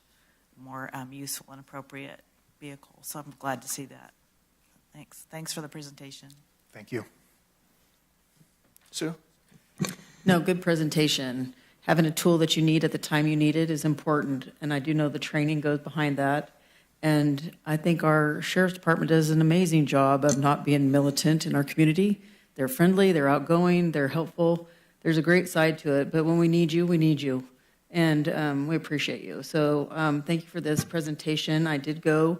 more useful and appropriate vehicle. So I'm glad to see that. Thanks for the presentation. Thank you. Sue? No, good presentation. Having a tool that you need at the time you need it is important, and I do know the training goes behind that. And I think our sheriff's department does an amazing job of not being militant in our community. They're friendly, they're outgoing, they're helpful. There's a great side to it, but when we need you, we need you. And we appreciate you. So thank you for this presentation. I did go,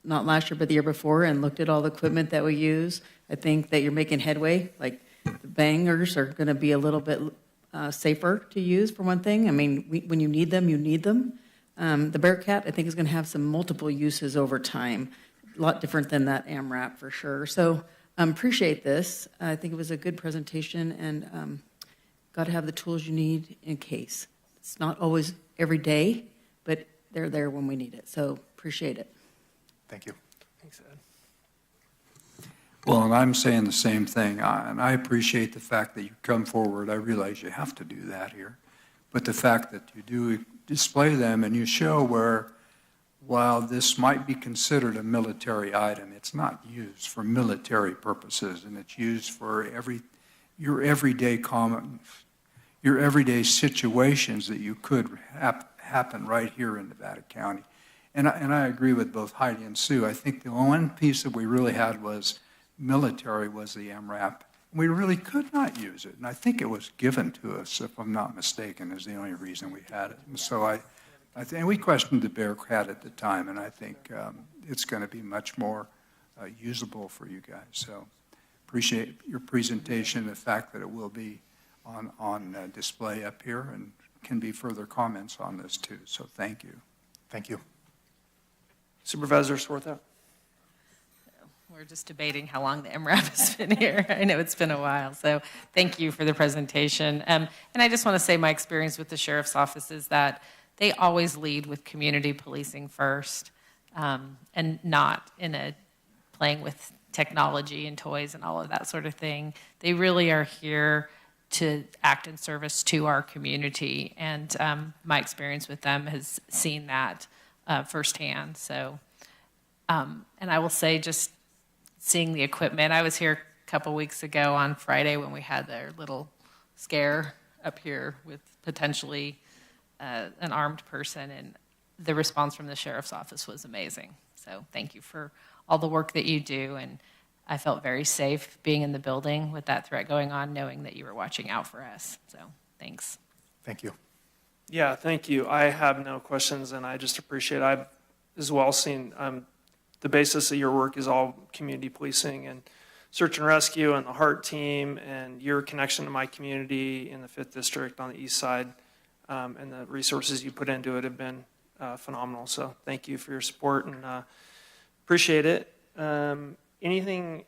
not last year, but the year before, and looked at all the equipment that we use. I think that you're making headway. Like the bangers are gonna be a little bit safer to use for one thing. I mean, when you need them, you need them. The Bearcat, I think, is going to have some multiple uses over time, a lot different than that AMRAP for sure. So appreciate this. I think it was a good presentation, and got to have the tools you need in case. It's not always every day, but they're there when we need it. So appreciate it. Thank you. Thanks, Ed. Well, and I'm saying the same thing, and I appreciate the fact that you come forward. I realize you have to do that here, but the fact that you do display them and you show where, while this might be considered a military item, it's not used for military purposes, and it's used for your everyday situations that you could happen right here in Nevada County. And I agree with both Heidi and Sue. I think the one piece that we really had was military was the MRAP. We really could not use it, and I think it was given to us, if I'm not mistaken, is the only reason we had it. And so I think we questioned the Bearcat at the time, and I think it's going to be much more usable for you guys. So appreciate your presentation, the fact that it will be on display up here, and can be further comments on this too. So thank you. Thank you. Supervisor Swarthout. We're just debating how long the MRAP has been here. I know it's been a while, so thank you for the presentation. And I just want to say my experience with the sheriff's office is that they always lead with community policing first, and not in a playing with technology and toys and all of that sort of thing. They really are here to act in service to our community, and my experience with them has seen that firsthand. So, and I will say, just seeing the equipment. I was here a couple weeks ago on Friday when we had their little scare up here with potentially an armed person, and the response from the sheriff's office was amazing. So thank you for all the work that you do, and I felt very safe being in the building with that threat going on, knowing that you were watching out for us. So thanks. Thank you. Yeah, thank you. I have no questions, and I just appreciate I've as well seen the basis of your work is all community policing and search and rescue and the HEART team and your connection to my community in the 5th District on the east side, and the resources you put into it have been phenomenal. So thank you for your support, and appreciate it. Anything,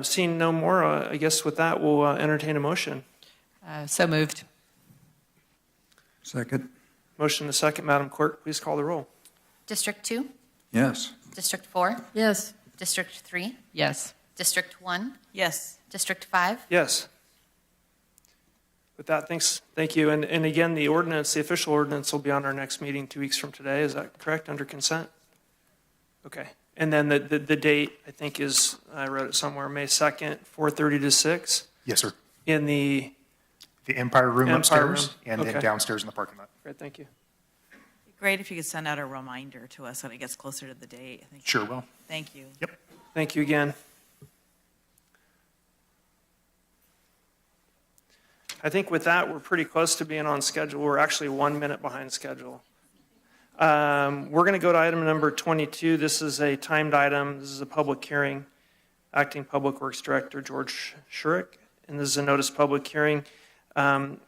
seeing no more, I guess with that, we'll entertain a motion. So moved. Second. Motion to second. Madam Clerk, please call the roll. District 2? Yes. District 4? Yes. District 3? Yes. District 1? Yes. District 5? Yes. With that, thank you. And again, the ordinance, the official ordinance will be on our next meeting 2 weeks from today. Is that correct, under consent? Okay. And then the date, I think, is, I wrote it somewhere, May 2nd, 4:30 to 6? Yes, sir. In the Empire Room upstairs room. and then Okay. downstairs in the parking lot. Great, thank you. Great if you could send out a reminder to us when it gets closer to the date. I think. Sure will. Thank you. Yep. Thank you again. I think with that, we're pretty close to being on schedule. We're actually 1 minute behind schedule. We're going to go to item number 22. This is a timed item. This is a public hearing. Acting Public Works Director George Shurik, and this is a notice public hearing to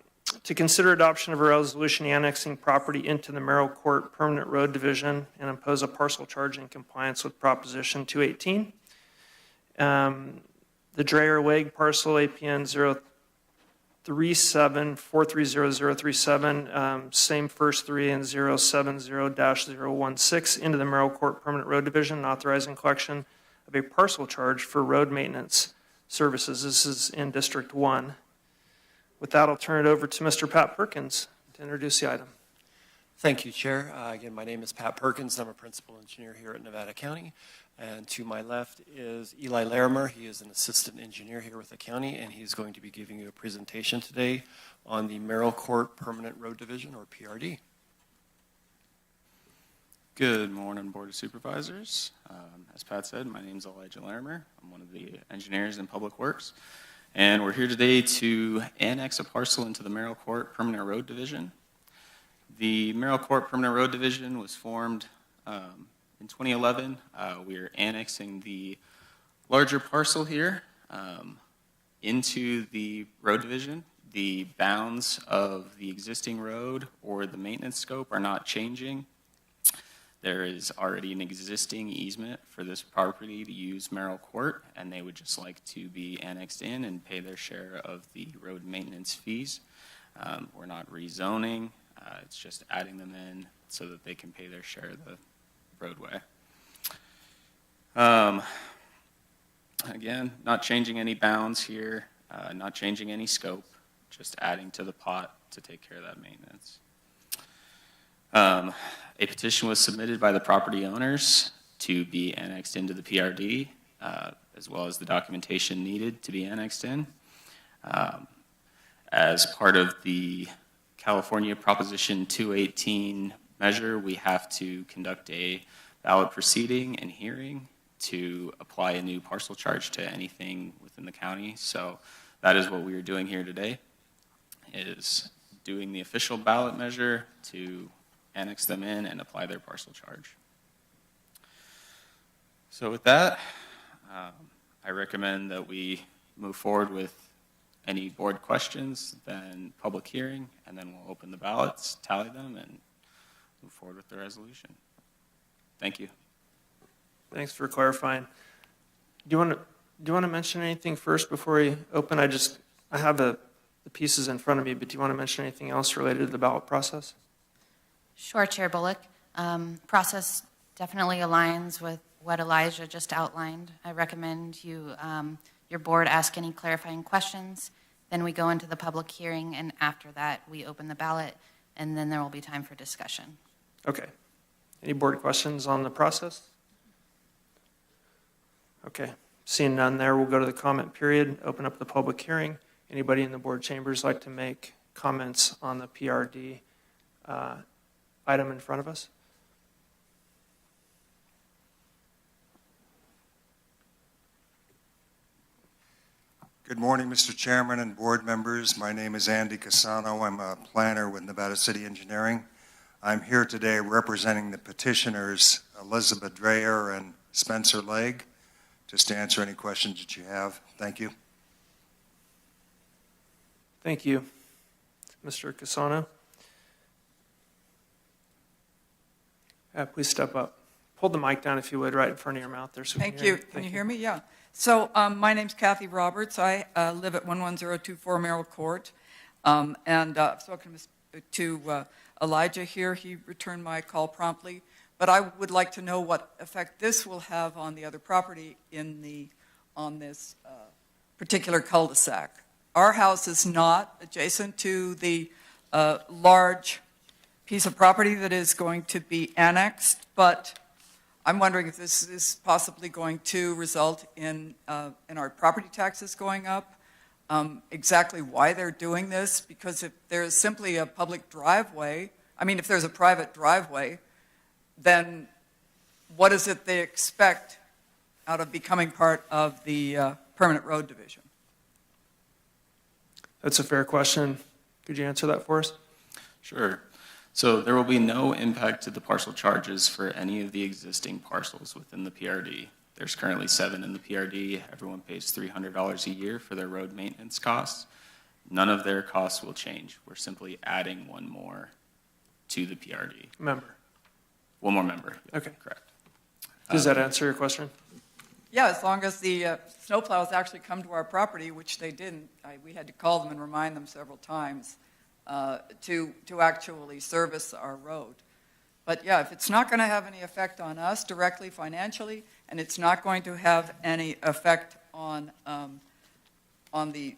consider adoption of a resolution annexing property into the Merrill Court Permanent Road Division and impose a parcel charge in compliance with Proposition 218. The Dreyer-Wegg parcel APN 037430037, same first three and 070-016 into the Merrill Court Permanent Road Division, authorizing collection of a parcel charge for road maintenance services. This is in District 1. With that, I'll turn it over to Mr. Pat Perkins to introduce the item. Thank you, Chair. Again, my name is Pat Perkins. I'm a principal engineer here at Nevada County. And to my left is Eli Larimer. He is an assistant engineer here with the county, and he's going to be giving you a presentation today on the Merrill Court Permanent Road Division, or PRD. Good morning, Board of Supervisors. As Pat said, my name is Elijah Larimer. I'm one of the engineers in Public Works. And we're here today to annex a parcel into the Merrill Court Permanent Road Division. The Merrill Court Permanent Road Division was formed in 2011. We're annexing the larger parcel here into the road division. The bounds of the existing road or the maintenance scope are not changing. There is already an existing easement for this property to use Merrill Court, and they would just like to be annexed in and pay their share of the road maintenance fees. We're not rezoning. It's just adding them in so that they can pay their share of the roadway. Again, not changing any bounds here, not changing any scope, just adding to the pot to take care of that maintenance. A petition was submitted by the property owners to be annexed into the PRD, as well as the documentation needed to be annexed in. As part of the California Proposition 218 measure, we have to conduct a ballot proceeding and hearing to apply a new parcel charge to anything within the county. So that is what we are doing here today, is doing the official ballot measure to annex them in and apply their parcel charge. So with that, I recommend that we move forward with any board questions, then public hearing, and then we'll open the ballots, tally them, and move forward with the resolution. Thank you. Thanks for clarifying. Do you want to mention anything first before we open? I have the pieces in front of me, but do you want to mention anything else related to the ballot process? Sure, Chair Bullock. Process definitely aligns with what Elijah just outlined. I recommend your board ask any clarifying questions. Then we go into the public hearing, and after that, we open the ballot, and then there will be time for discussion. Okay. Any board questions on the process? Okay. Seeing none there, we'll go to the comment period, open up the public hearing. Anybody in the board chambers like to make comments on the PRD item in front of us? Good morning, Mr. Chairman and board members. My name is Andy Casano. I'm a planner with Nevada City Engineering. I'm here today representing the petitioners, Elizabeth Dreyer and Spencer Legg, just to answer any questions that you have. Thank you. Thank you. Mr. Casano? Please step up. Pull the mic down, if you would, right in front of your mouth there. So Thank you. Can you hear me? Yeah. So my name's Kathy Roberts. I live at 11024 Merrill Court. And I've spoken to Elijah here. He returned my call promptly. But I would like to know what effect this will have on the other property on this particular cul-de-sac. our house is not adjacent to the large piece of property that is going to be annexed, but I'm wondering if this is possibly going to result in our property taxes going up. Exactly why they're doing this, because if there's simply a public driveway, I mean, if there's a private driveway, then what is it they expect out of becoming part of the permanent road division? That's a fair question. Could you answer that for us? Sure. So there will be no impact to the parcel charges for any of the existing parcels within the PRD. There's currently 7 in the PRD. Everyone pays $300 a year for their road maintenance costs. None of their costs will change. We're simply adding one more to the PRD. Member. One more member. Okay. Correct. Does that answer your question? Yeah, as long as the snowplows actually come to our property, which they didn't. We had to call them and remind them several times to actually service our road. But yeah, if it's not going to have any effect on us directly financially, and it's not going to have any effect on the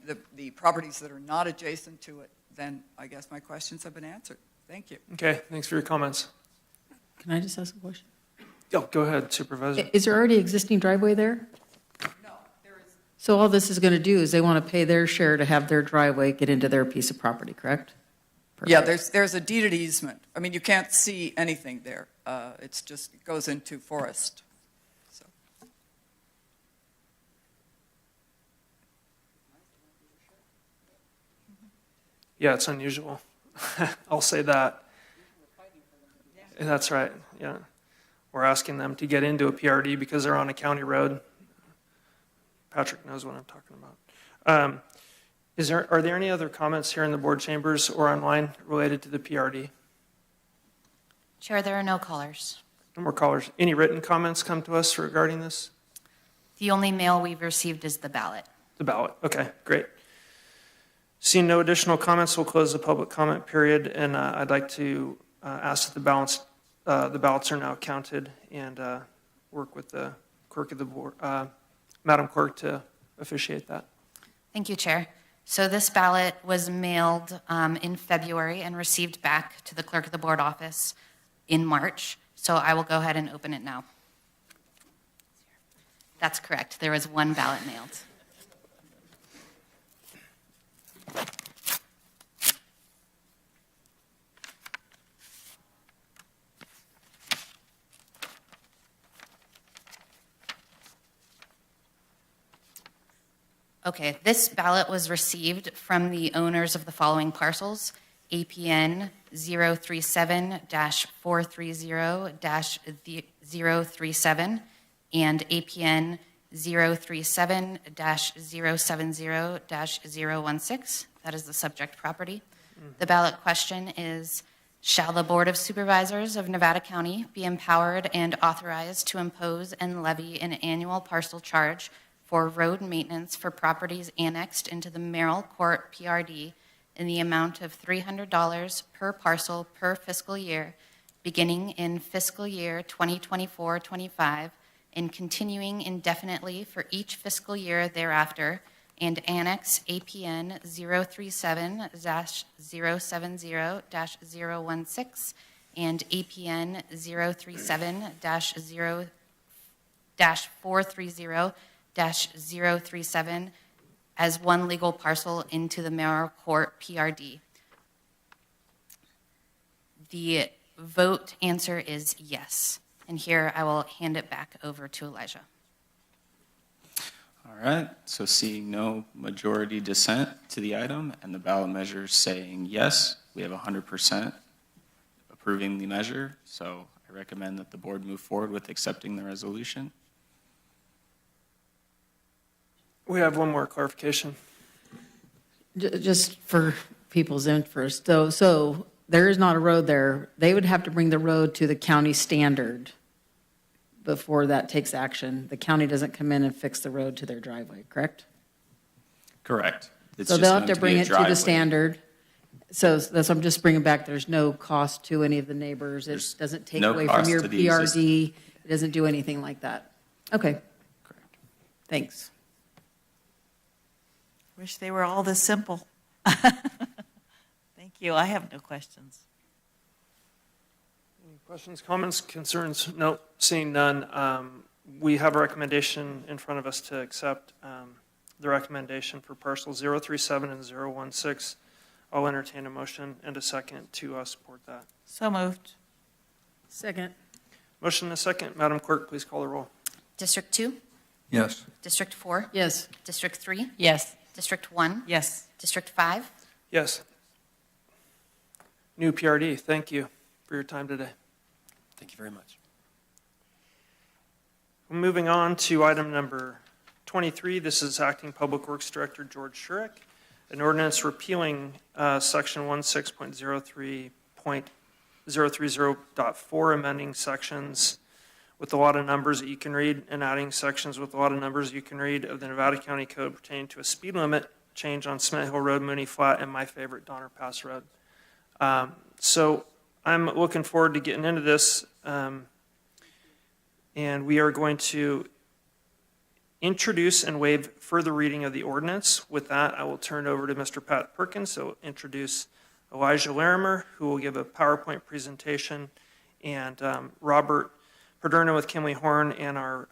properties that are not adjacent to it, then I guess my questions have been answered. Thank you. Okay, thanks for your comments. Can I just ask a question? Oh, go ahead, Supervisor. Is there already existing driveway there? No, there is. So all this is going to do is they want to pay their share to have their driveway get into their piece of property, correct? Yeah, there's a deeded easement. I mean, you can't see anything there. It goes into forest. So. Yeah, it's unusual. I'll say that. That's right, yeah. We're asking them to get into a PRD because they're on a county road. Patrick knows what I'm talking about. Are there any other comments here in the board chambers or online related to the PRD? Chair, there are no callers. No more callers. Any written comments come to us regarding this? The only mail we've received is the ballot. The ballot, okay, great. Seeing no additional comments, we'll close the public comment period, and I'd like to ask that the ballots are now counted and work with the clerk of the board, Madam Clerk, to officiate that. Thank you, Chair. So this ballot was mailed in February and received back to the clerk of the board office in March. So I will go ahead and open it now. That's correct. There was one ballot mailed. Okay, this ballot was received from the owners of the following parcels: APN 037-430-037 and APN 037-070-016. That is the subject property. The ballot question is, shall the Board of Supervisors of Nevada County be empowered and authorized to impose and levy an annual parcel charge for road maintenance for properties annexed into the Merrill Court PRD in the amount of $300 per parcel per fiscal year, beginning in fiscal year 2024-25 and continuing indefinitely for each fiscal year thereafter, and annex APN 037-070-016 and APN 037-430-037 as one legal parcel into the Merrill Court PRD. The vote answer is yes. And here I will hand it back over to Elijah. All right, so seeing no majority dissent to the item and the ballot measure saying yes, we have 100% approving the measure. So I recommend that the board move forward with accepting the resolution. We have one more clarification. Just for people's interest, so there is not a road there. They would have to bring the road to the county standard before that takes action. The county doesn't come in and fix the road to their driveway, correct? Correct. It's So just they'll have going to bring be a it to driveway. the standard. So that's, I'm just bringing back, there's no cost to any of the neighbors. It There's doesn't take no away from cost your to the PRD. It doesn't do anything like that. Okay. Correct. Thanks. wish they were all this simple. Thank you. I have no questions. Any questions, comments, concerns? No, seeing none. We have a recommendation in front of us to accept the recommendation for parcels 037 and 016. I'll entertain a motion and a second to support that. So moved. Second. Motion and a second. Madam Clerk, please call the roll. District 2? Yes. District 4? Yes. District 3? Yes. District 1? Yes. District 5? Yes. New PRD, thank you for your time today. Thank you very much. Moving on to item number 23, this is Acting Public Works Director George Shurek. An ordinance repealing section 16.03.030.4, amending sections with a lot of numbers that you can read and adding sections with a lot of numbers you can read of the Nevada County Code pertaining to a speed limit change on Smith Hill Road, Mooney Flat, and my favorite, Donner Pass Road. So I'm looking forward to getting into this, and we are going to introduce and waive further reading of the ordinance. With that, I will turn it over to Mr. Pat Perkins. So introduce Elijah Larimer, who will give a PowerPoint presentation, and Robert Paderna with Kimley Horn, and our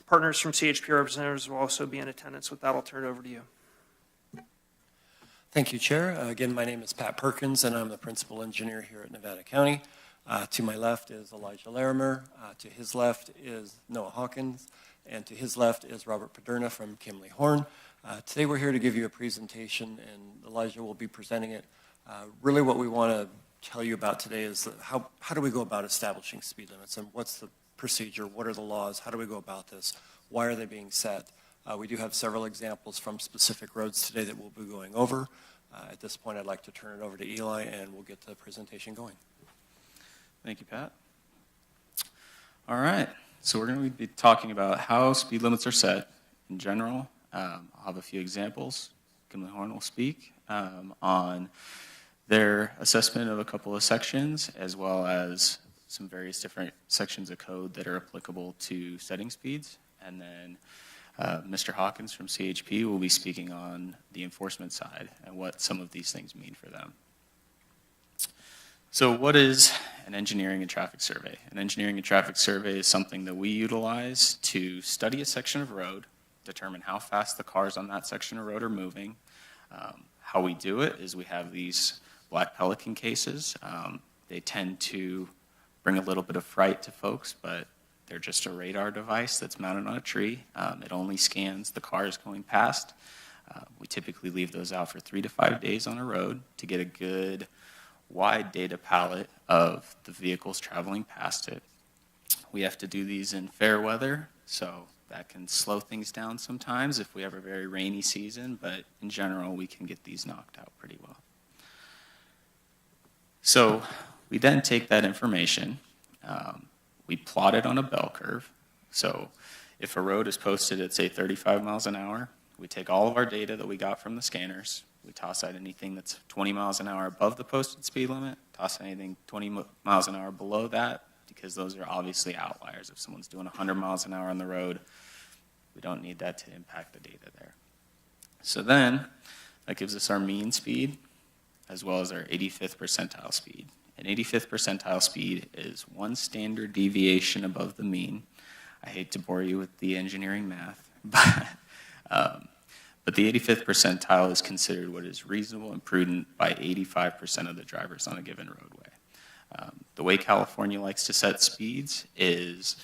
partners from CHP representatives will also be in attendance. With that, I'll turn it over to you. Thank you, Chair. Again, my name is Pat Perkins, and I'm the principal engineer here at Nevada County. To my left is Elijah Larimer. To his left is Noah Hawkins. And to his left is Robert Paderna from Kimley Horn. Today we're here to give you a presentation, and Elijah will be presenting it. Really what we want to tell you about today is how do we go about establishing speed limits, and what's the procedure, what are the laws, how do we go about this, why are they being set? We do have several examples from specific roads today that we'll be going over. At this point, I'd like to turn it over to Eli, and we'll get the presentation going. Thank you, Pat. All right, so we're going to be talking about how speed limits are set in general. I'll have a few examples. Kimley Horn will speak on their assessment of a couple of sections, as well as some various different sections of code that are applicable to setting speeds. And then Mr. Hawkins from CHP will be speaking on the enforcement side and what some of these things mean for them. So what is an engineering and traffic survey? An engineering and traffic survey is something that we utilize to study a section of road, determine how fast the cars on that section of road are moving. How we do it is we have these black pelican cases. They tend to bring a little bit of fright to folks, but they're just a radar device that's mounted on a tree. It only scans the cars going past. We typically leave those out for 3 to 5 days on a road to get a good wide data palette of the vehicles traveling past it. We have to do these in fair weather, so that can slow things down sometimes if we have a very rainy season, but in general, we can get these knocked out pretty well. So we then take that information, we plot it on a bell curve. So if a road is posted at, say, 35 miles an hour, we take all of our data that we got from the scanners, we toss out anything that's 20 miles an hour above the posted speed limit, toss anything 20 miles an hour below that, because those are obviously outliers. If someone's doing 100 miles an hour on the road, we don't need that to impact the data there. So then that gives us our mean speed as well as our 85th percentile speed. An 85th percentile speed is one standard deviation above the mean. I hate to bore you with the engineering math, but the 85th percentile is considered what is reasonable and prudent by 85% of the drivers on a given roadway. The way California likes to set speeds is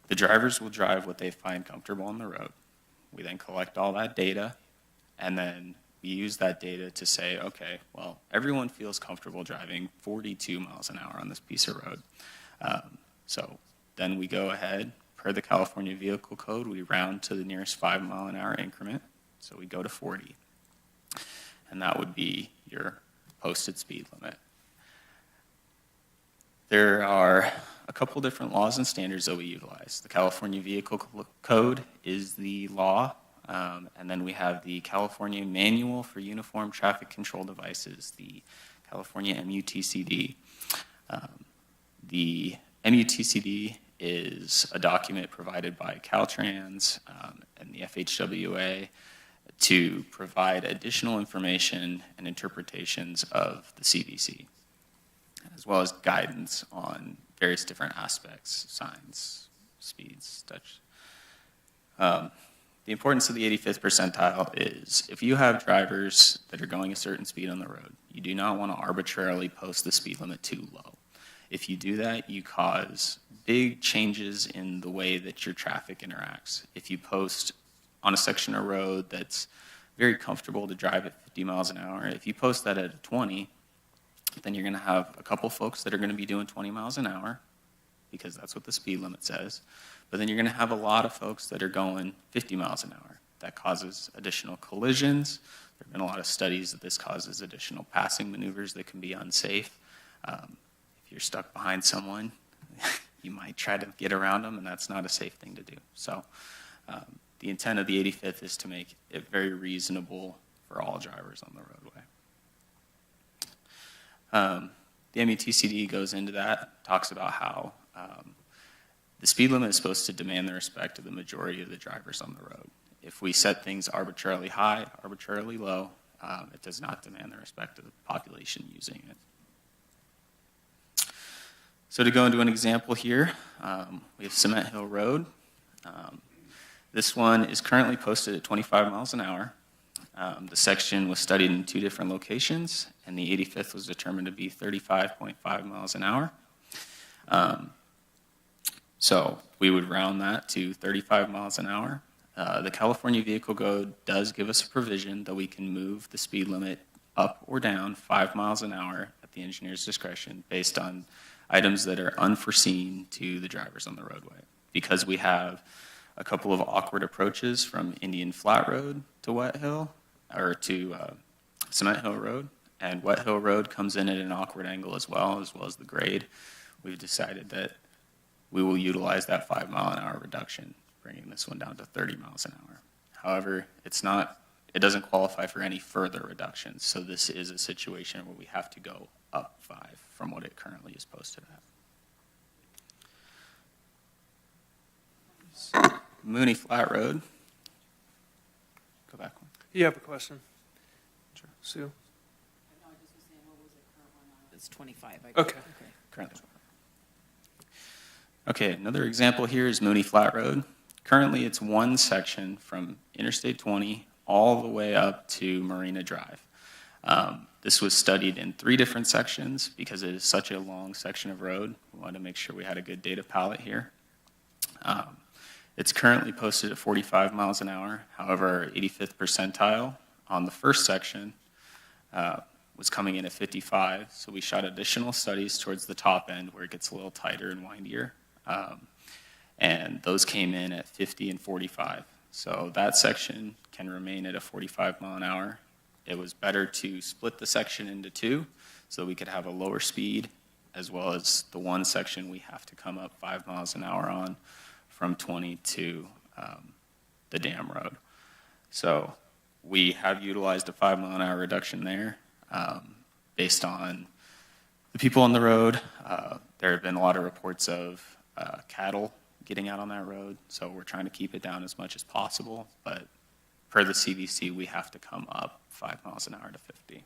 the drivers will drive what they find comfortable on the road. We then collect all that data, and then we use that data to say, okay, well, everyone feels comfortable driving 42 miles an hour on this piece of road. So then we go ahead, per the California Vehicle Code, we round to the nearest 5 mile an hour increment. So we go to 40. And that would be your posted speed limit. There are a couple different laws and standards that we utilize. The California Vehicle Code is the law. And then we have the California Manual for Uniform Traffic Control Devices, the California MUTCD. The MUTCD is a document provided by Caltrans and the FHWA, to provide additional information and interpretations of the CVC, as well as guidance on various different aspects, signs, speeds, such. The importance of the 85th percentile is if you have drivers that are going a certain speed on the road, you do not want to arbitrarily post the speed limit too low. If you do that, you cause big changes in the way that your traffic interacts. If you post on a section of road that's very comfortable to drive at 50 miles an hour, if you post that at a 20, then you're going to have a couple folks that are going to be doing 20 miles an hour because that's what the speed limit says. But then you're going to have a lot of folks that are going 50 miles an hour. That causes additional collisions. There have been a lot of studies that this causes additional passing maneuvers that can be unsafe. If you're stuck behind someone, you might try to get around them, and that's not a safe thing to do. So the intent of the 85th is to make it very reasonable for all drivers on the roadway. The MUTCD goes into that, talks about how the speed limit is supposed to demand the respect of the majority of the drivers on the road. If we set things arbitrarily high, arbitrarily low, it does not demand the respect of the population using it. So to go into an example here, we have Cement Hill Road. This one is currently posted at 25 miles an hour. The section was studied in 2 different locations, and the 85th was determined to be 35.5 miles an hour. So we would round that to 35 miles an hour. The California Vehicle Code does give us a provision that we can move the speed limit up or down 5 miles an hour at the engineer's discretion based on items that are unforeseen to the drivers on the roadway. Because we have a couple of awkward approaches from Indian Flat Road to Wet Hill, or to Cement Hill Road, and Wet Hill Road comes in at an awkward angle as well as the grade. We've decided that we will utilize that 5 mile an hour reduction, bringing this one down to 30 miles an hour. However, it doesn't qualify for any further reductions, so this is a situation where we have to go up 5 from what it currently is posted at. Mooney Flat Road. Go back one. You have a question? Sure. Sue? It's 25. Okay. Currently. Okay, another example here is Mooney Flat Road. Currently, it's one section from Interstate 20 all the way up to Marina Drive. This was studied in 3 different sections because it is such a long section of road. We wanted to make sure we had a good data palette here. It's currently posted at 45 miles an hour. However, our 85th percentile on the first section was coming in at 55, so we shot additional studies towards the top end where it gets a little tighter and windier. And those came in at 50 and 45. So that section can remain at a 45 mile an hour. It was better to split the section into 2 so we could have a lower speed, as well as the one section we have to come up 5 miles an hour on from 20 to the dam road. So we have utilized a 5 mile an hour reduction there based on the people on the road. There have been a lot of reports of cattle getting out on that road, so we're trying to keep it down as much as possible, but per the CVC, we have to come up 5 miles an hour to 50.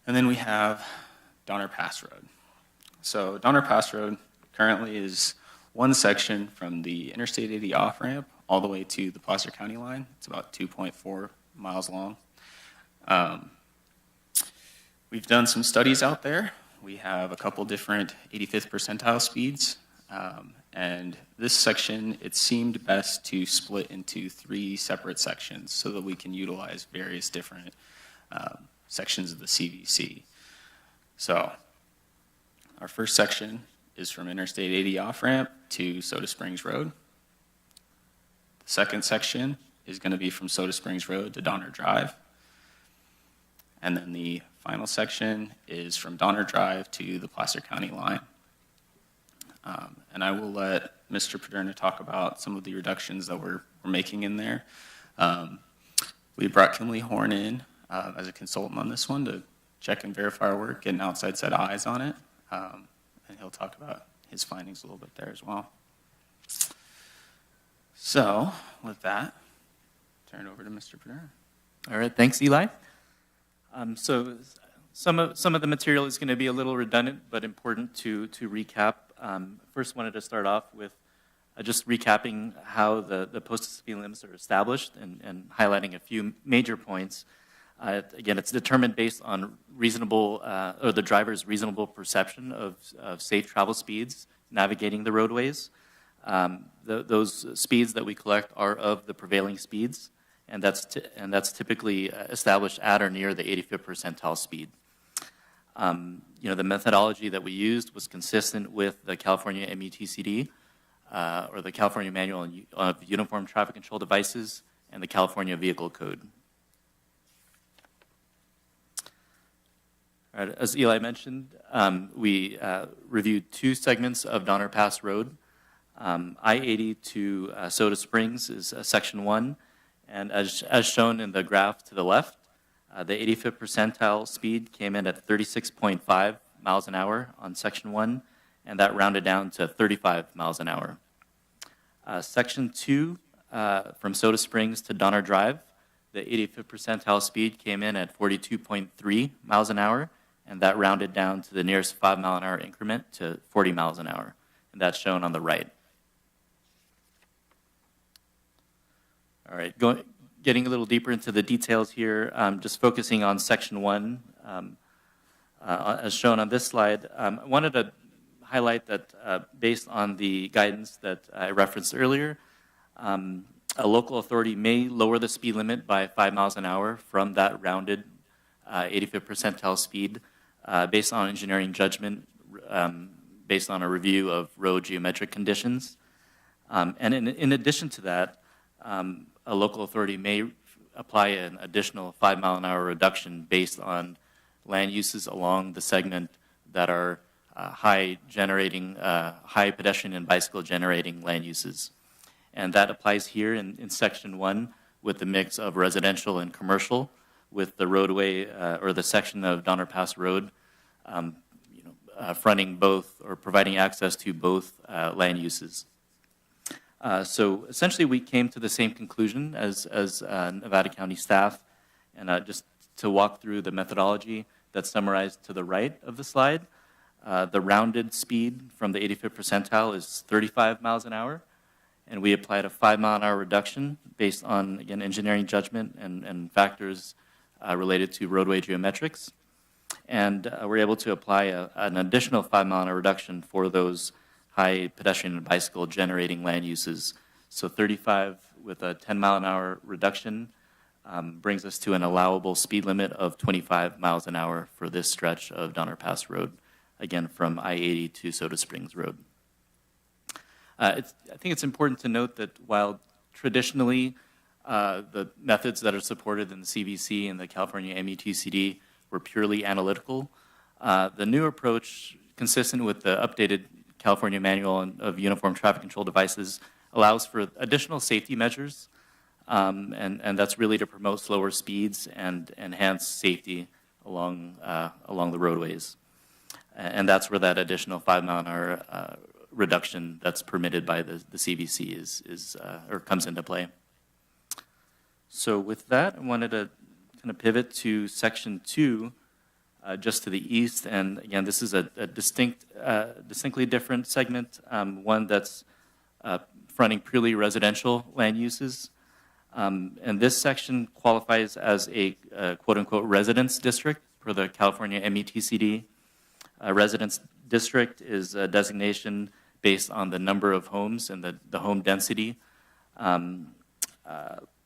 And then we have Donner Pass Road. So Donner Pass Road currently is one section from the Interstate 80 off-ramp all the way to the Placer County line. It's about 2.4 miles long. We've done some studies out there. We have a couple different 85th percentile speeds. And this section, it seemed best to split into 3 separate sections so that we can utilize various different sections of the CVC. So our first section is from Interstate 80 off-ramp to Soda Springs Road. The second section is going to be from Soda Springs Road to Donner Drive. And then the final section is from Donner Drive to the Placer County line. And I will let Mr. Paderna talk about some of the reductions that we're making in there. We brought Kimley Horn in as a consultant on this one to check and verify our work, get an outside set of eyes on it. And he'll talk about his findings a little bit there as well. So with that, turn it over to Mr. Panera. All right, thanks, Eli. So some of the material is going to be a little redundant, but important to recap. First, wanted to start off with just recapping how the posted speed limits are established and highlighting a few major points. Again, it's determined based on reasonable, or the driver's reasonable perception of safe travel speeds navigating the roadways. Those speeds that we collect are of the prevailing speeds, and that's typically established at or near the 85th percentile speed. The methodology that we used was consistent with the California MUTCD, or the California Manual of Uniform Traffic Control Devices, and the California Vehicle Code. All right, as Eli mentioned, we reviewed 2 segments of Donner Pass Road. I-80 to Soda Springs is Section 1, and as shown in the graph to the left, the 85th percentile speed came in at 36.5 miles an hour on Section 1, and that rounded down to 35 miles an hour. Section 2, from Soda Springs to Donner Drive, the 85th percentile speed came in at 42.3 miles an hour, and that rounded down to the nearest 5 mile an hour increment to 40 miles an hour, and that's shown on the right. All right, getting a little deeper into the details here, just focusing on Section 1, as shown on this slide. I wanted to highlight that based on the guidance that I referenced earlier, a local authority may lower the speed limit by 5 miles an hour from that rounded 85th percentile speed based on engineering judgment, based on a review of road geometric conditions. And in addition to that, a local authority may apply an additional 5 mile an hour reduction based on land uses along the segment that are high pedestrian and bicycle generating land uses. And that applies here in Section 1 with the mix of residential and commercial, with the roadway or the section of Donner Pass Road fronting both or providing access to both land uses. So essentially we came to the same conclusion as Nevada County staff, and just to walk through the methodology that's summarized to the right of the slide. The rounded speed from the 85th percentile is 35 miles an hour, and we applied a 5 mile an hour reduction based on, again, engineering judgment and factors related to roadway geometrics. And we're able to apply an additional 5 mile an hour reduction for those high pedestrian and bicycle generating land uses. So 35 with a 10 mile an hour reduction brings us to an allowable speed limit of 25 miles an hour for this stretch of Donner Pass Road, again from I-80 to Soda Springs Road. I think it's important to note that while traditionally the methods that are supported in the CVC and the California MUTCD were purely analytical, the new approach, consistent with the updated California Manual of Uniform Traffic Control Devices, allows for additional safety measures, and that's really to promote slower speeds and enhance safety along the roadways. And that's where that additional 5 mile an hour reduction that's permitted by the CVC or comes into play. So with that, I wanted to kind of pivot to Section 2, just to the east, and again, this is a distinctly different segment, one that's fronting purely residential land uses. And this section qualifies as a quote-unquote residence district per the California MUTCD. A residence district is a designation based on the number of homes and the home density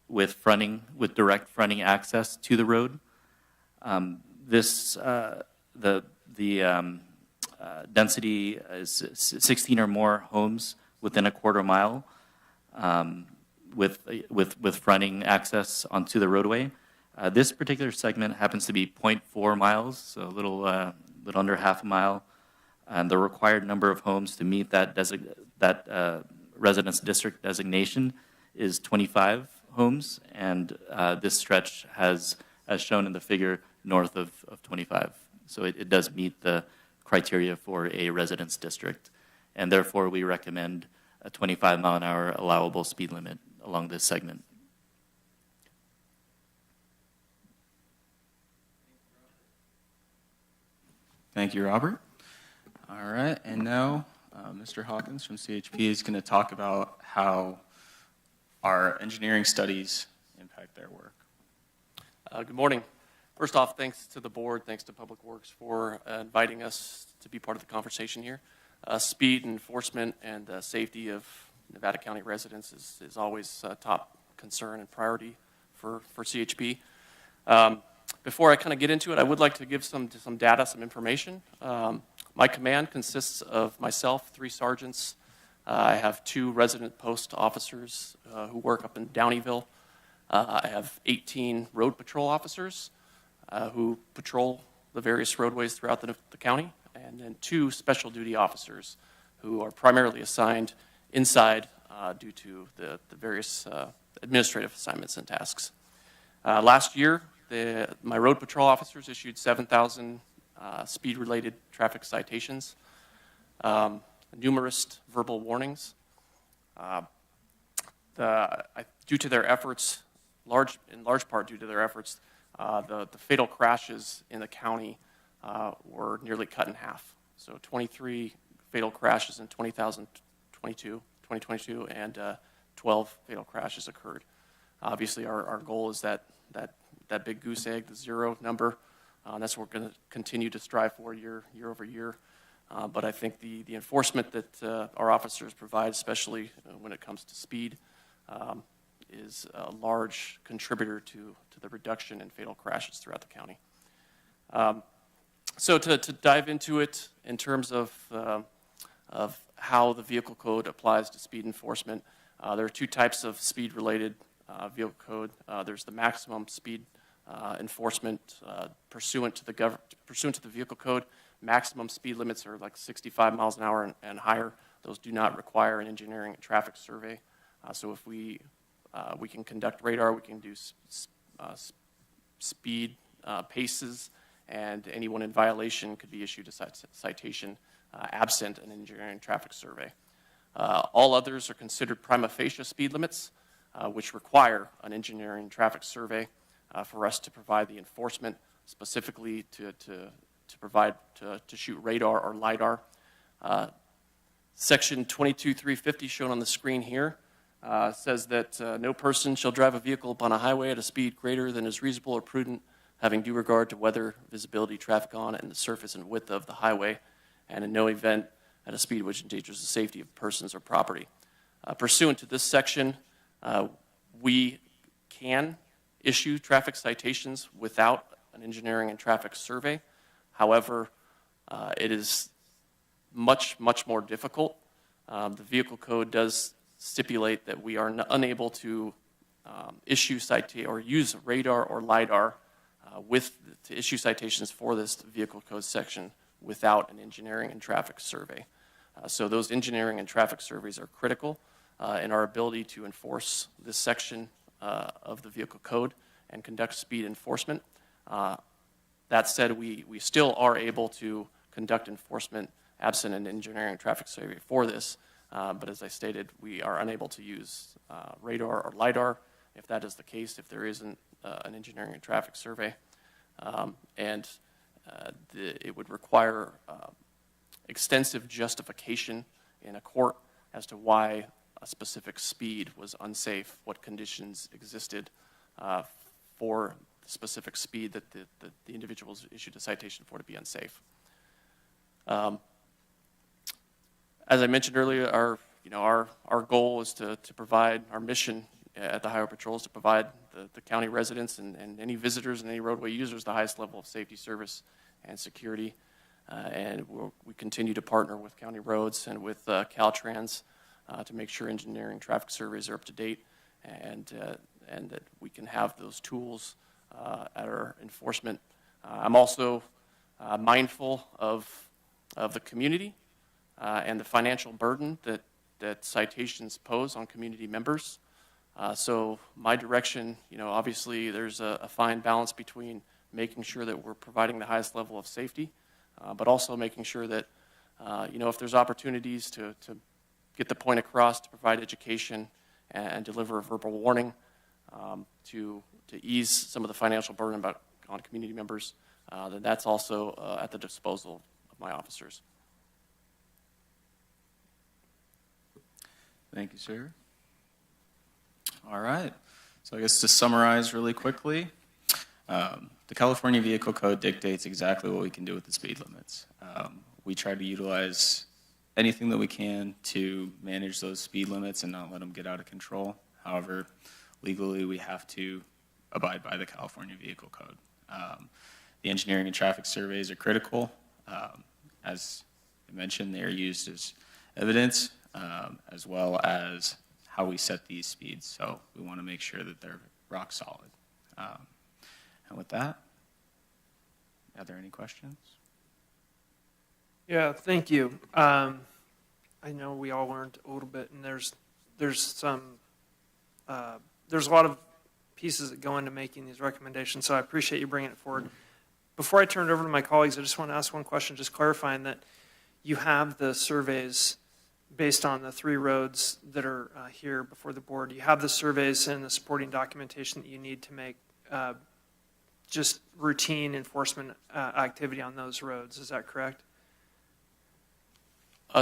with direct fronting access to the road. The density is 16 or more homes within a quarter mile with fronting access onto the roadway. This particular segment happens to be 0.4 miles, so a little under half a mile. And the required number of homes to meet that residence district designation is 25 homes, and this stretch has, as shown in the figure, north of 25. So it does meet the criteria for a residence district, and therefore we recommend a 25 mile an hour allowable speed limit along this segment. Thank you, Robert. All right, and now Mr. Hawkins from CHP is going to talk about how our engineering studies impact their work. Good morning. First off, thanks to the board, thanks to Public Works for inviting us to be part of the conversation here. Speed enforcement and safety of Nevada County residents is always a top concern and priority for CHP. Before I kind of get into it, I would like to give some data, some information. My command consists of myself, 3 sergeants. I have 2 resident post officers who work up in Downeyville. I have 18 road patrol officers who patrol the various roadways throughout the county, and then 2 special duty officers who are primarily assigned inside due to the various administrative assignments and tasks. Last year, my road patrol officers issued 7,000 speed-related traffic citations, numerous verbal warnings. Due to their efforts, in large part due to their efforts, the fatal crashes in the county were nearly cut in half. So 23 fatal crashes in 2022, and 12 fatal crashes occurred. Obviously, our goal is that big goose egg, the 0 number. That's what we're going to continue to strive for year over year. But I think the enforcement that our officers provide, especially when it comes to speed, is a large contributor to the reduction in fatal crashes throughout the county. So to dive into it in terms of how the vehicle code applies to speed enforcement, there are 2 types of speed-related vehicle code. There's the maximum speed enforcement pursuant to the vehicle code. Maximum speed limits are like 65 miles an hour and higher. Those do not require an engineering and traffic survey. So if we can conduct radar, we can do speed paces, and anyone in violation could be issued a citation absent an engineering and traffic survey. All others are considered prima facie speed limits, which require an engineering and traffic survey for us to provide the enforcement, specifically to shoot radar or LiDAR. Section 22.350 shown on the screen here says that no person shall drive a vehicle upon a highway at a speed greater than is reasonable or prudent, having due regard to weather, visibility, traffic on, and the surface and width of the highway, and in no event at a speed which endangers the safety of persons or property. Pursuant to this section, we can issue traffic citations without an engineering and traffic survey. However, it is much more difficult. The vehicle code does stipulate that we are unable to issue or use radar or LiDAR to issue citations for this vehicle code section without an engineering and traffic survey. So those engineering and traffic surveys are critical in our ability to enforce this section of the vehicle code and conduct speed enforcement. That said, we still are able to conduct enforcement absent an engineering and traffic survey for this, but as I stated, we are unable to use radar or LiDAR if that is the case, if there isn't an engineering and traffic survey. It would require extensive justification in a court as to why a specific speed was unsafe, what conditions existed for the specific speed that the individuals issued a citation for to be unsafe. As I mentioned earlier, our goal is to provide, our mission at the Highway Patrol is to provide the county residents and any visitors and any roadway users the highest level of safety, service, and security. And we continue to partner with county roads and with Caltrans to make sure engineering traffic surveys are up to date and that we can have those tools at our enforcement. I'm also mindful of the community and the financial burden that citations pose on community members. So my direction, obviously there's a fine balance between making sure that we're providing the highest level of safety, but also making sure that, if there's opportunities to get the point across, to provide education and deliver a verbal warning to ease some of the financial burden on community members, then that's also at the disposal of my officers. Thank you, sir. All right. So I guess to summarize really quickly, the California Vehicle Code dictates exactly what we can do with the speed limits. We try to utilize anything that we can to manage those speed limits and not let them get out of control. However, legally we have to abide by the California Vehicle Code. The engineering and traffic surveys are critical. As I mentioned, they are used as evidence, as well as how we set these speeds. So we want to make sure that they're rock solid. And with that, are there any questions? Yeah, thank you. I know we all learned a little bit, and there's a lot of pieces that go into making these recommendations, so I appreciate you bringing it forward. Before I turn it over to my colleagues, I just want to ask one question, just clarifying that you have the surveys based on the 3 roads that are here before the board. You have the surveys and the supporting documentation that you need to make just routine enforcement activity on those roads. Is that correct?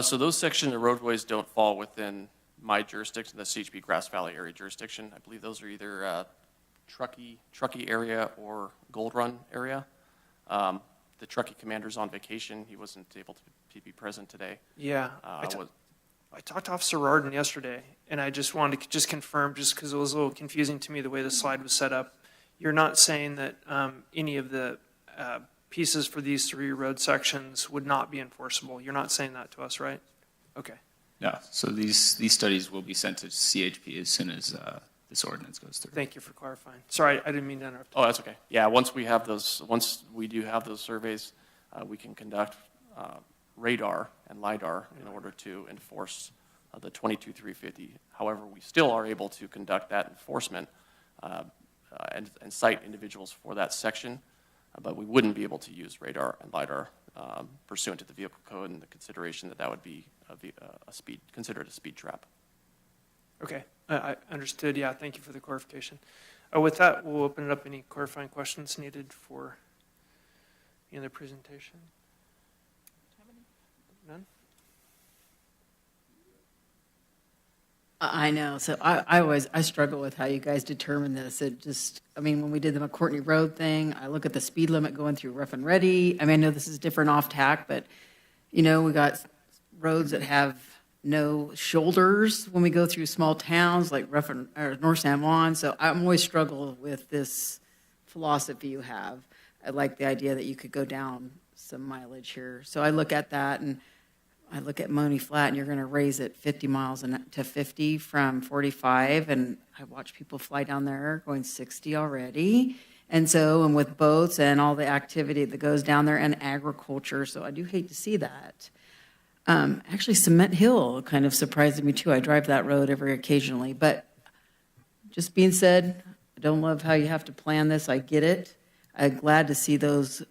So those sections of roadways don't fall within my jurisdiction, the CHP Grass Valley area jurisdiction. I believe those are either Truckee area or Gold Run area. The Truckee commander's on vacation. He wasn't able to be present today. Yeah. I talked to Officer Rardon yesterday, and I just wanted to just confirm, just because it was a little confusing to me the way the slide was set up. You're not saying that any of the pieces for these 3 road sections would not be enforceable. You're not saying that to us, right? Okay. No. So these studies will be sent to CHP as soon as this ordinance goes through. Thank you for clarifying. Sorry, I didn't mean to interrupt. Oh, that's okay. Yeah, once we do have those surveys, we can conduct radar and LiDAR in order to enforce the 22-350. However, we still are able to conduct that enforcement and cite individuals for that section, but we wouldn't be able to use radar and LiDAR pursuant to the vehicle code and the consideration that would be considered a speed trap. Okay, I understood. Yeah, thank you for the clarification. With that, we'll open it up. Any clarifying questions needed for any other presentation? None? I know. So I struggle with how you guys determine this. When we did the McCourtney Road thing, I look at the speed limit going through Rough and Ready. I know this is different off tack, but we got roads that have no shoulders when we go through small towns like North San Juan. So I'm always struggle with this philosophy you have. I like the idea that you could go down some mileage here. So I look at that, and I look at Money Flat, and you're going to raise it 50 miles to 50 from 45, and I watch people fly down there going 60 already. And with boats and all the activity that goes down there and agriculture, so I do hate to see that. Actually, Cement Hill kind of surprised me too. I drive that road every occasionally, but just being said, I don't love how you have to plan this. I get it. I'm glad to see those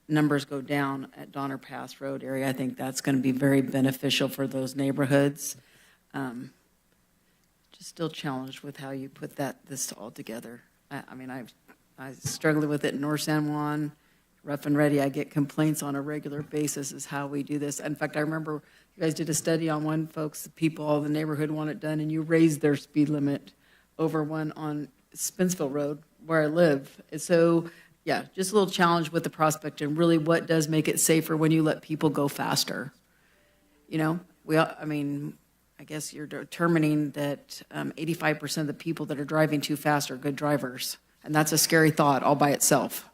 numbers go down at Donner Pass Road area. I think that's going to be very beneficial for those neighborhoods. Just still challenged with how you put this all together. I struggle with it in North San Juan, Rough and Ready. I get complaints on a regular basis is how we do this. In fact, I remember you guys did a study on one, folks, the people, all the neighborhood want it done, and you raised their speed limit over one on Spencerville Road where I live. So yeah, just a little challenge with the prospect and really what does make it safer when you let people go faster. I guess you're determining that 85% of the people that are driving too fast are good drivers. And that's a scary thought all by itself.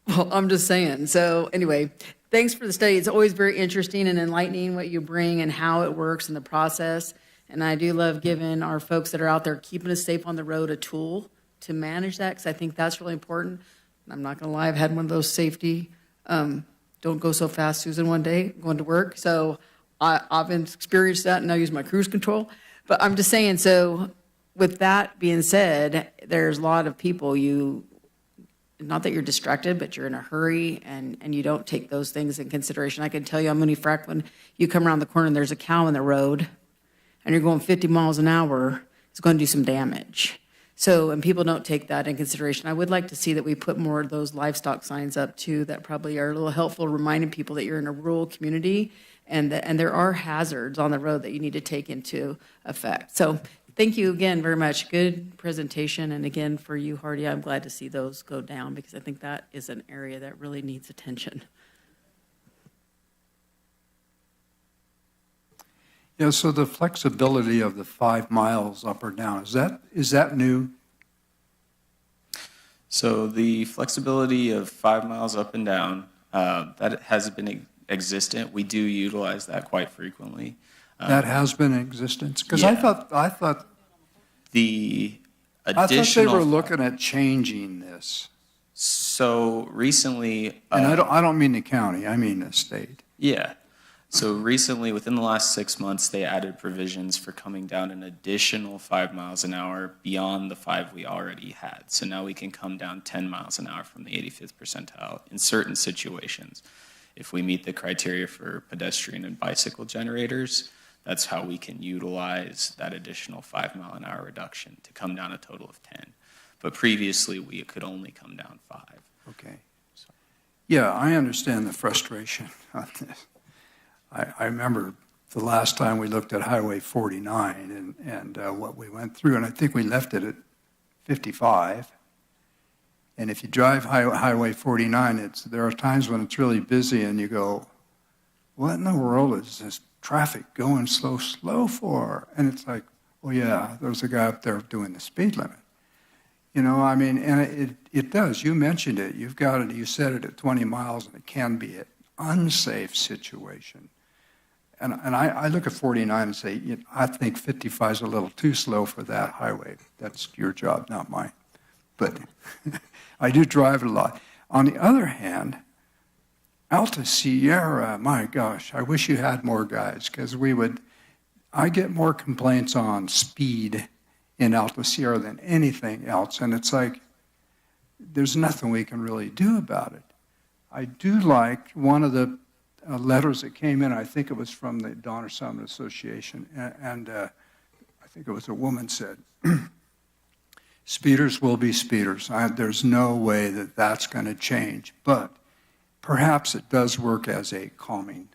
Well, I'm just saying. So anyway, thanks for the study. It's always very interesting and enlightening what you bring and how it works in the process. And I do love giving our folks that are out there keeping us safe on the road a tool to manage that, because I think that's really important. I'm not going to lie, I've had one of those safety, don't go so fast, Susan, one day going to work. So I've experienced that, and I use my cruise control. But I'm just saying, so with that being said, there's a lot of people not that you're distracted, but you're in a hurry and you don't take those things in consideration. I can tell you on Mooney Frack, when you come around the corner and there's a cow in the road and you're going 50 miles an hour, it's going to do some damage. So, and people don't take that in consideration. I would like to see that we put more of those livestock signs up too, that probably are a little helpful, reminding people that you're in a rural community and there are hazards on the road that you need to take into effect. So thank you again very much. Good presentation. And again, for you, Hardy, I'm glad to see those go down because I think that is an area that really needs attention. Yeah, so the flexibility of the 5 miles up or down, is that new? So the flexibility of 5 miles up and down, that has been existent. We do utilize that quite frequently. That has been in existence? Because yeah. I thought the they additional. were looking at changing this. So recently. And I don't mean the county, I mean the state. Yeah. So recently, within the last 6 months, they added provisions for coming down an additional 5 miles an hour beyond the 5 we already had. So now we can come down 10 miles an hour from the 85th percentile in certain situations. If we meet the criteria for pedestrian and bicycle generators, that's how we can utilize that additional 5 mile an hour reduction to come down a total of 10. But previously, we could only come down 5. Okay. Yeah, I understand the frustration on this. I remember the last time we looked at Highway 49 and what we went through, and I think we left it at 55. And if you drive Highway 49, there are times when it's really busy and you go, what in the world is this traffic going so slow for? And it's like, well, yeah, there's a guy up there doing the speed limit. You know, I mean, and it does. You mentioned it. You've got it. You said it at 20 miles, and it can be an unsafe situation. And I look at 49 and say, I think 55 is a little too slow for that highway. That's your job, not mine. But I do drive it a lot. On the other hand, Alta Sierra, my gosh, I wish you had more guys, because I get more complaints on speed in Alta Sierra than anything else. And it's like, there's nothing we can really do about it. I do like one of the letters that came in, I think it was from the Donner Summit Association, and I think it was a woman said, speeders will be speeders. There's no way that that's going to change, but perhaps it does work as a calming,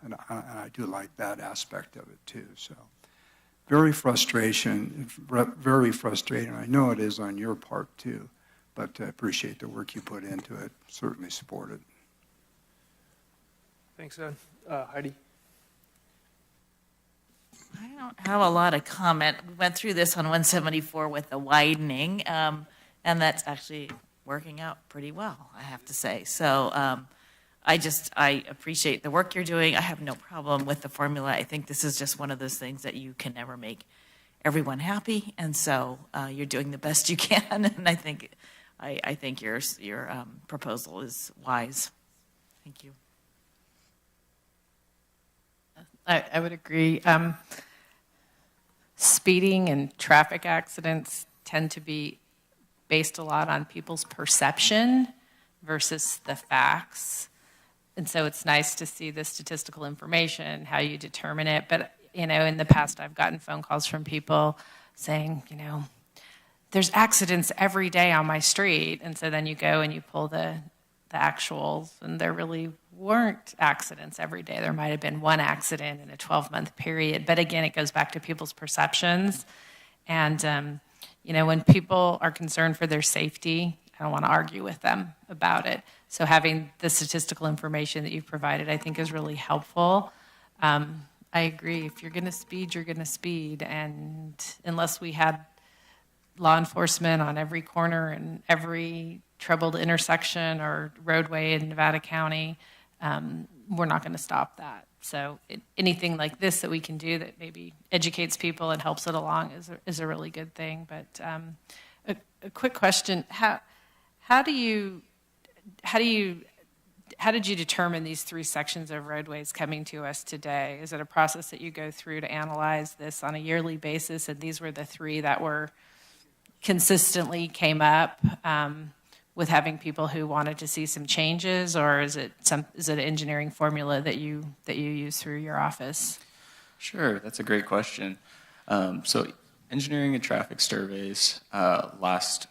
and I do like that aspect of it too. So very frustrating. I know it is on your part too, but I appreciate the work you put into it. Certainly support it. Thanks, Ed. Heidi? I don't have a lot of comment. We went through this on 174 with the widening, and that's actually working out pretty well, I have to say. So I appreciate the work you're doing. I have no problem with the formula. I think this is just one of those things that you can never make everyone happy, and so you're doing the best you can, and I think your proposal is wise. Thank you. I would agree. Speeding and traffic accidents tend to be based a lot on people's perception versus the facts. And so it's nice to see the statistical information, how you determine it. But, you know, in the past, I've gotten phone calls from people saying, you know, there's accidents every day on my street. And so then you go and you pull the actuals, and there really weren't accidents every day. There might have been one accident in a 12-month period. But again, it goes back to people's perceptions. And, you know, when people are concerned for their safety, I don't want to argue with them about it. So having the statistical information that you've provided, I think, is really helpful. I agree. If you're going to speed, you're going to speed. And unless we had law enforcement on every corner and every troubled intersection or roadway in Nevada County, we're not going to stop that. So anything like this that we can do that maybe educates people and helps it along is a really good thing. But a quick question: how did you determine these 3 sections of roadways coming to us today? Is it a process that you go through to analyze this on a yearly basis, and these were the 3 that were consistently came up with having people who wanted to see some changes, or is it an engineering formula that you use through your office? Sure, that's a great question. So engineering and traffic surveys last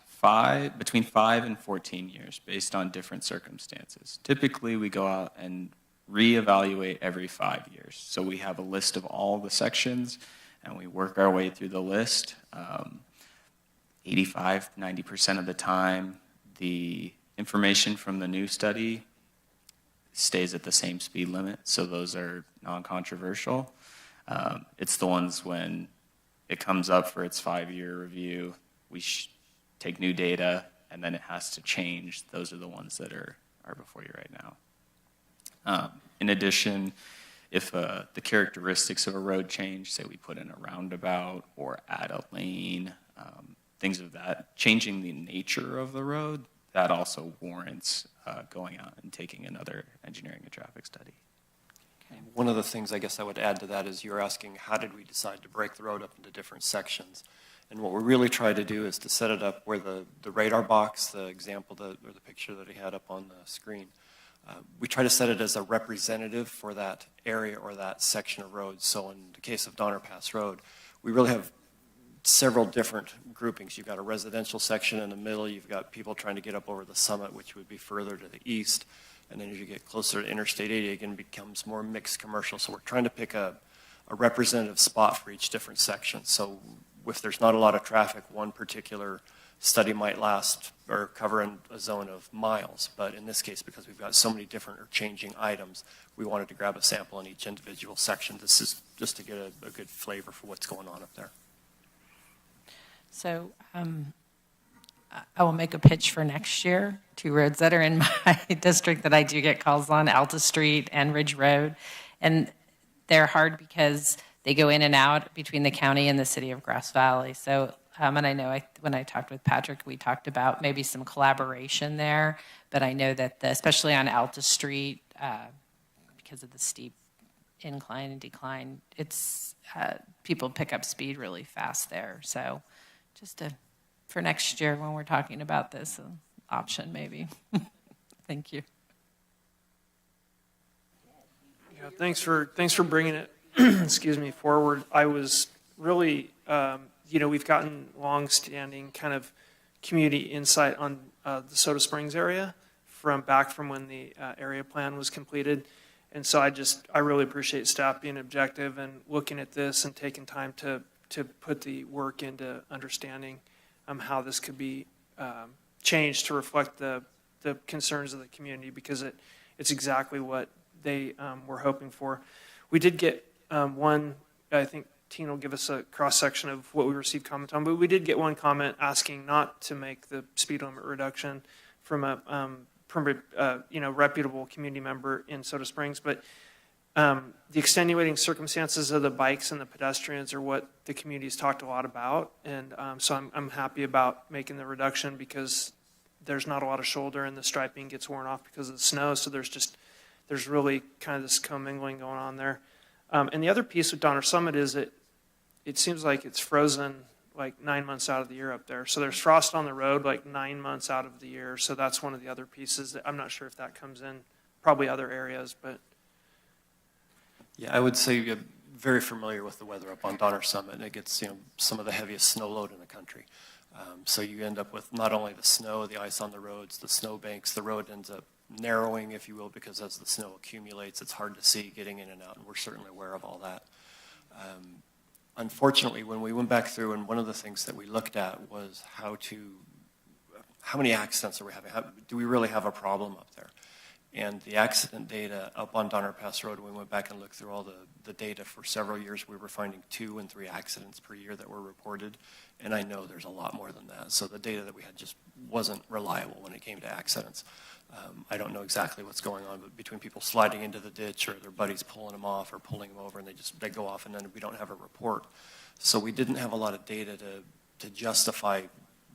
between 5 and 14 years based on different circumstances. Typically, we go out and reevaluate every 5 years. So we have a list of all the sections, and we work our way through the list. 85, 90% of the time, the information from the new study stays at the same speed limit, so those are non-controversial. It's the ones when it comes up for its 5-year review, we take new data, and then it has to change. Those are the ones that are before you right now. In addition, if the characteristics of a road change, say we put in a roundabout or add a lane, things of that, changing the nature of the road, that also warrants going out and taking another engineering and traffic study. One of the things I guess I would add to that is you're asking how did we decide to break the road up into different sections? And what we really try to do is to set it up where the radar box, the example or the picture that he had up on the screen, we try to set it as a representative for that area or that section of road. So in the case of Donner Pass Road, we really have several different groupings. You've got a residential section in the middle, you've got people trying to get up over the summit, which would be further to the east, and then as you get closer to Interstate 80, again, becomes more mixed commercial. So we're trying to pick a representative spot for each different section. So if there's not a lot of traffic, one particular study might last or cover in a zone of miles. But in this case, because we've got so many different or changing items, we wanted to grab a sample in each individual section. This is just to get a good flavor for what's going on up there. So I will make a pitch for next year. 2 roads that are in my district that I do get calls on, Alta Street and Ridge Road. And they're hard because they go in and out between the county and the city of Grass Valley. So, and I know when I talked with Patrick, we talked about maybe some collaboration there. But I know that especially on Alta Street, because of the steep incline and decline, it's people pick up speed really fast there. So just for next year when we're talking about this option maybe. Thank you. Yeah, thanks for bringing it excuse me, forward. I was really, we've gotten long-standing kind of community insight on the Soda Springs area back from when the area plan was completed. And so I really appreciate staff being objective and looking at this and taking time to put the work into understanding how this could be changed to reflect the concerns of the community, because it's exactly what they were hoping for. We did get one, I think Tina will give us a cross-section of what we received comment on, but we did get one comment asking not to make the speed limit reduction from a reputable community member in Soda Springs. But the extenuating circumstances of the bikes and the pedestrians are what the community's talked a lot about. And so I'm happy about making the reduction because there's not a lot of shoulder and the striping gets worn off because of the snow. So there's really kind of this commingling going on there. And the other piece with Donner Summit is it seems like it's frozen like 9 months out of the year up there. So there's frost on the road like 9 months out of the year. So that's one of the other pieces that I'm not sure if that comes in, probably other areas, but. Yeah, I would say you're very familiar with the weather up on Donner Summit, and it gets some of the heaviest snow load in the country. So you end up with not only the snow, the ice on the roads, the snow banks, the road ends up narrowing, if you will, because as the snow accumulates, it's hard to see getting in and out, and we're certainly aware of all that. Unfortunately, when we went back through, and one of the things that we looked at was how many accidents are we having? Do we really have a problem up there? And the accident data up on Donner Pass Road, we went back and looked through all the data for several years. We were finding 2 and 3 accidents per year that were reported, and I know there's a lot more than that. So the data that we had just wasn't reliable when it came to accidents. I don't know exactly what's going on, but between people sliding into the ditch or their buddies pulling them off or pulling them over, and they go off, and then we don't have a report. So we didn't have a lot of data to justify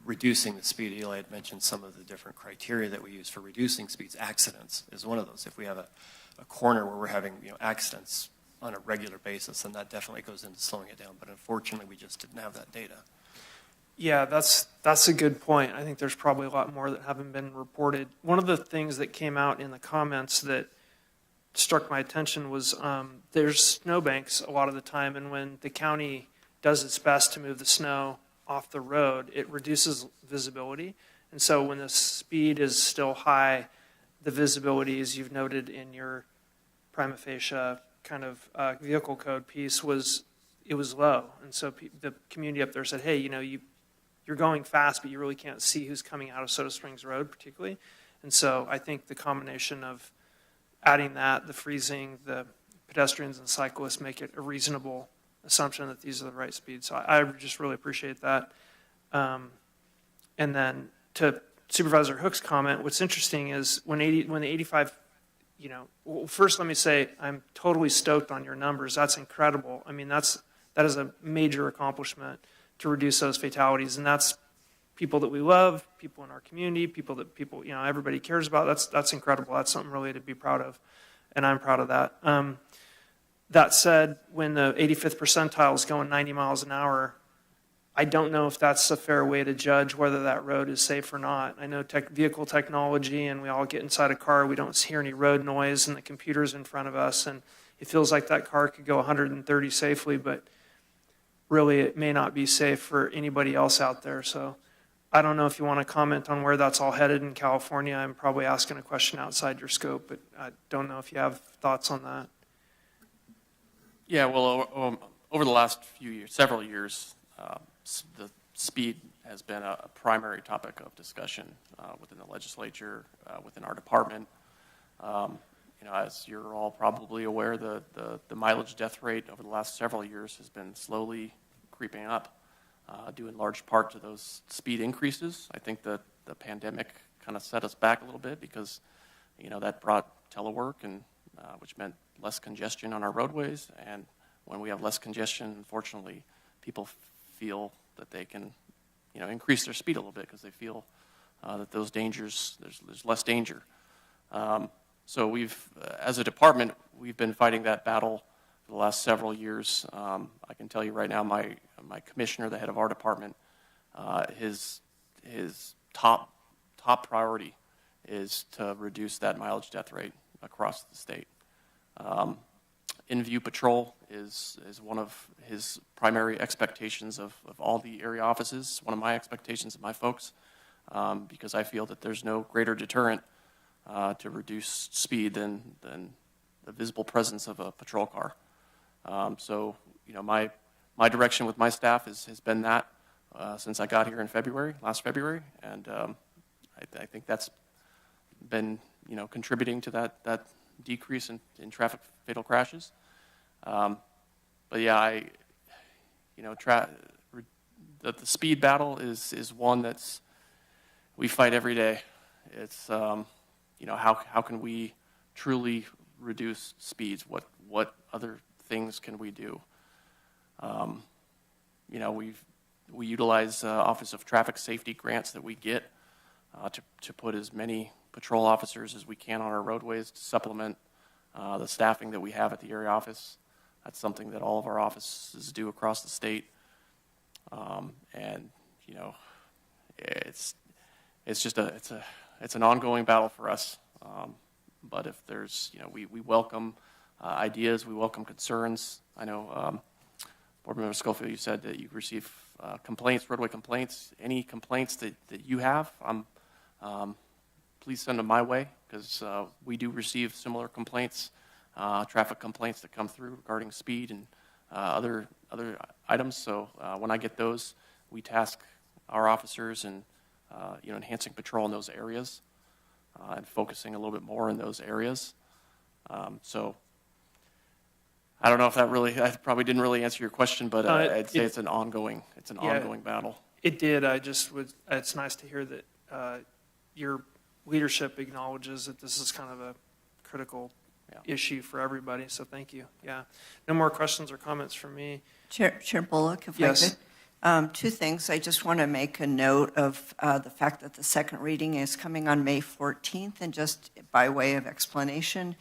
reducing the speed. Eli had mentioned some of the different criteria that we use for reducing speeds. Accidents is one of those. If we have a corner where we're having accidents on a regular basis, then that definitely goes into slowing it down. But unfortunately, we just didn't have that data. Yeah, that's a good point. I think there's probably a lot more that haven't been reported. One of the things that came out in the comments that struck my attention was there's snowbanks a lot of the time, and when the county does its best to move the snow off the road, it reduces visibility. And so when the speed is still high, the visibility, as you've noted in your prima facie kind of vehicle code piece, was low. And so the community up there said, hey, you're going fast, but you really can't see who's coming out of Soda Springs Road particularly. And so I think the combination of adding that, the freezing, the pedestrians and cyclists make it a reasonable assumption that these are the right speeds. So I just really appreciate that. And then to Supervisor Hook's comment, what's interesting is when the 85, well, first let me say I'm totally stoked on your numbers. That's incredible. I mean, that is a major accomplishment to reduce those fatalities, and that's people that we love, people in our community, people everybody cares about. That's incredible. That's something really to be proud of, and I'm proud of that. That said, when the 85th percentile is going 90 miles an hour, I don't know if that's a fair way to judge whether that road is safe or not. I know vehicle technology, and we all get inside a car, we don't hear any road noise, and the computer's in front of us, and it feels like that car could go 130 safely, but really it may not be safe for anybody else out there. So I don't know if you want to comment on where that's all headed in California. I'm probably asking a question outside your scope, but I don't know if you have thoughts on that. Yeah, well, over the last several years, the speed has been a primary topic of discussion within the legislature, within our department. As you're all probably aware, the mileage death rate over the last several years has been slowly creeping up, due in large part to those speed increases. I think that the pandemic kind of set us back a little bit because, that brought telework, and which meant less congestion on our roadways. And when we have less congestion, unfortunately, people feel that they can, increase their speed a little bit because they feel that those dangers, there's less danger. So we've, as a department, we've been fighting that battle for the last several years. I can tell you right now, my commissioner, the head of our department, his top priority is to reduce that mileage death rate across the state. In-view patrol is one of his primary expectations of all the area offices, one of my expectations of my folks, because I feel that there's no greater deterrent to reduce speed than the visible presence of a patrol car. So, my direction with my staff has been that since I got here in last February, and I think that's been, contributing to that decrease in traffic fatal crashes. But yeah, the speed battle is one that's we fight every day. It's how can we truly reduce speeds? What other things can we do? We utilize Office of Traffic Safety grants that we get to put as many patrol officers as we can on our roadways to supplement the staffing that we have at the area office. That's something that all of our offices do across the state. And it's just it's an ongoing battle for us. But if there's, we welcome ideas, we welcome concerns. I know, Board Member Schofield, you said that you receive complaints, roadway complaints. Any complaints that you have, please send them my way, because we do receive similar complaints, traffic complaints that come through regarding speed and other items. So when I get those, we task our officers in enhancing patrol in those areas and focusing a little bit more in those areas. So I don't know if I probably didn't really answer your question, but I'd say it's an ongoing battle. It did. It's nice to hear that your leadership acknowledges that this is kind of a critical issue for everybody. So thank you. Yeah. No more questions or comments from me. Chair Bullock, if I could. Two things. I just want to make a note of the fact that the second reading is coming on May 14th, and just by way of explanation,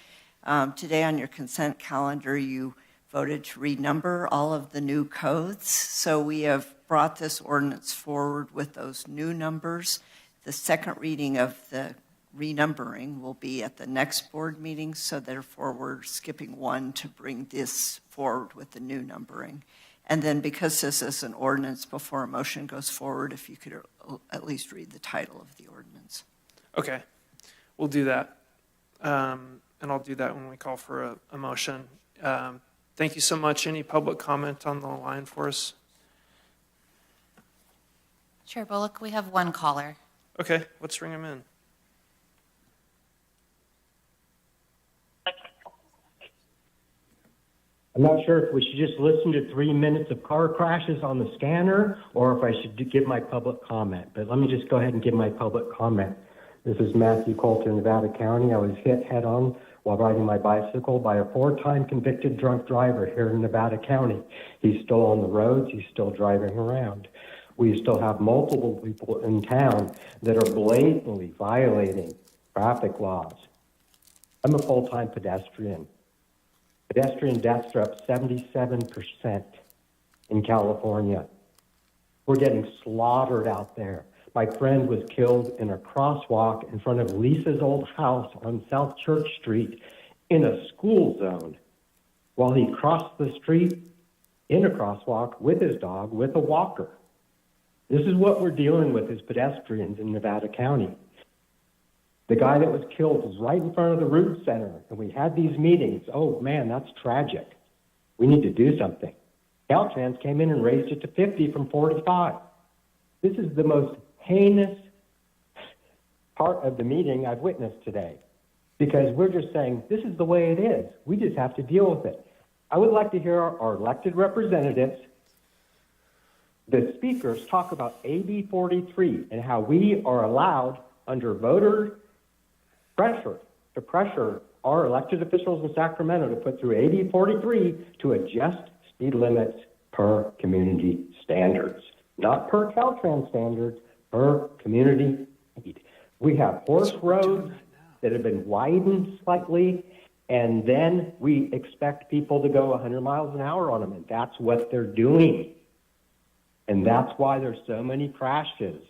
today on your consent calendar, you voted to renumber all of the new codes. So we have brought this ordinance forward with those new numbers. The second reading of the renumbering will be at the next board meeting, so therefore we're skipping one to bring this forward with the new numbering. And then because this is an ordinance before a motion goes forward, if you could at least read the title of the ordinance. Okay, we'll do that. And I'll do that when we call for a motion. Thank you so much. Any public comment on the line for us? Chair Bullock, we have one caller. Okay, let's bring him in. I'm not sure if we should just listen to 3 minutes of car crashes on the scanner or if I should give my public comment. But let me just go ahead and give my public comment. This is Matthew Coulter, Nevada County. I was hit head on while riding my bicycle by a 4-time convicted drunk driver here in Nevada County. He's still on the roads. He's still driving around. We still have multiple people in town that are blatantly violating traffic laws. I'm a full-time pedestrian. Pedestrian deaths are up 77% in California. We're getting slaughtered out there. My friend was killed in a crosswalk in front of Lisa's old house on South Church Street in a school zone while he crossed the street in a crosswalk with his dog with a walker. This is what we're dealing with as pedestrians in Nevada County. The guy that was killed was right in front of the Root Center, and we had these meetings. Oh, man, that's tragic. We need to do something. Caltrans came in and raised it to 50 from 45. This is the most heinous part of the meeting I've witnessed today, because we're just saying, this is the way it is. We just have to deal with it. I would like to hear our elected representatives, the speakers, talk about AB 43 and how we are allowed under voter pressure to pressure our elected officials in Sacramento to put through AB 43 to adjust speed limits per community standards, not per Caltrans standards, per community speed. We have horse roads that have been widened slightly, and then we expect people to go 100 miles an hour on them, and that's what they're doing. And that's why there's so many crashes.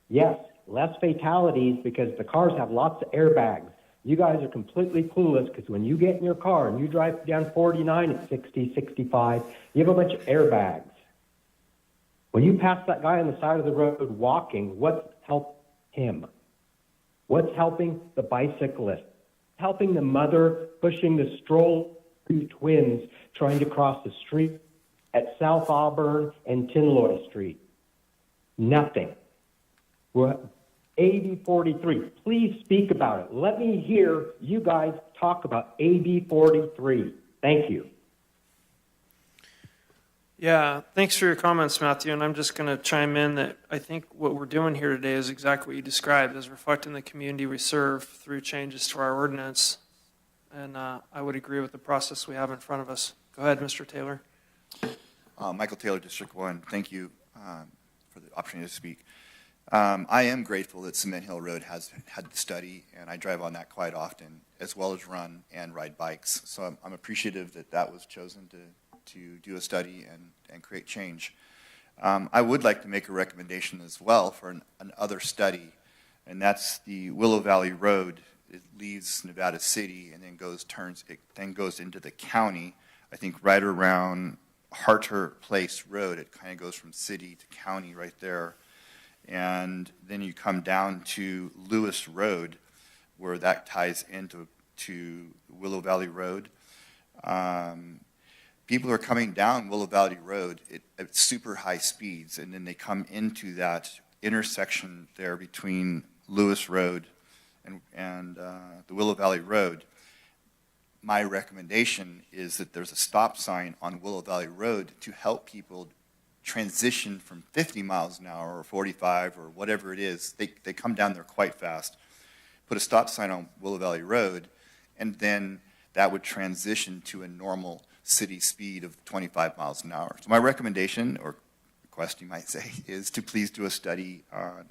Yes, less fatalities because the cars have lots of airbags. You guys are completely clueless because when you get in your car and you drive down 49 at 60, 65, you have a bunch of airbags. When you pass that guy on the side of the road walking, what's helping him? What's helping the bicyclist? Helping the mother pushing the stroller, two twins trying to cross the street at South Auburn and Tinloy Street? Nothing. We're AB 43. Please speak about it. Let me hear you guys talk about AB 43. Thank you. Yeah, thanks for your comments, Matthew. And I'm just going to chime in that I think what we're doing here today is exactly what you described, as reflecting the community we serve through changes to our ordinance. And I would agree with the process we have in front of us. Go ahead, Mr. Taylor. Michael Taylor, District 1. Thank you for the opportunity to speak. I am grateful that Cement Hill Road has had the study, and I drive on that quite often, as well as run and ride bikes. So I'm appreciative that that was chosen to do a study and create change. I would like to make a recommendation as well for another study, and that's the Willow Valley Road. It leaves Nevada City and then goes into the county. I think right around Harter Place Road, it kind of goes from city to county right there. And then you come down to Lewis Road, where that ties into Willow Valley Road. People are coming down Willow Valley Road at super high speeds, and then they come into that intersection there between Lewis Road and the Willow Valley Road. My recommendation is that there's a stop sign on Willow Valley Road to help people transition from 50 miles an hour or 45 or whatever it is. They come down there quite fast. Put a stop sign on Willow Valley Road, and then that would transition to a normal city speed of 25 miles an hour. So my recommendation, or request you might say, is to please do a study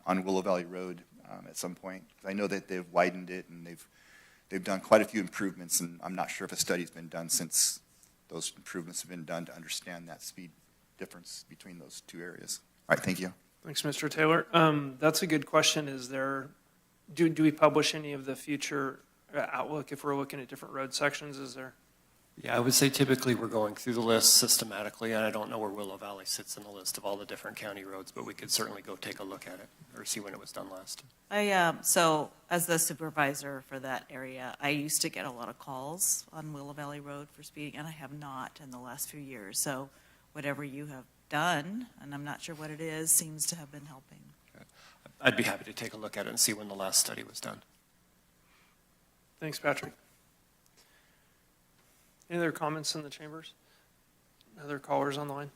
on Willow Valley Road at some point. I know that they've widened it and they've done quite a few improvements, and I'm not sure if a study's been done since those improvements have been done to understand that speed difference between those two areas. All right, thank you. Thanks, Mr. Taylor. That's a good question. Is there, do we publish any of the future outlook if we're looking at different road sections? Is there? Yeah, I would say typically we're going through the list systematically, and I don't know where Willow Valley sits in the list of all the different county roads, but we could certainly go take a look at it or see when it was done last. So as the supervisor for that area, I used to get a lot of calls on Willow Valley Road for speeding, and I have not in the last few years. So whatever you have done, and I'm not sure what it is, seems to have been helping. I'd be happy to take a look at it and see when the last study was done. Thanks, Patrick. Any other comments in the chambers? Other callers on the line?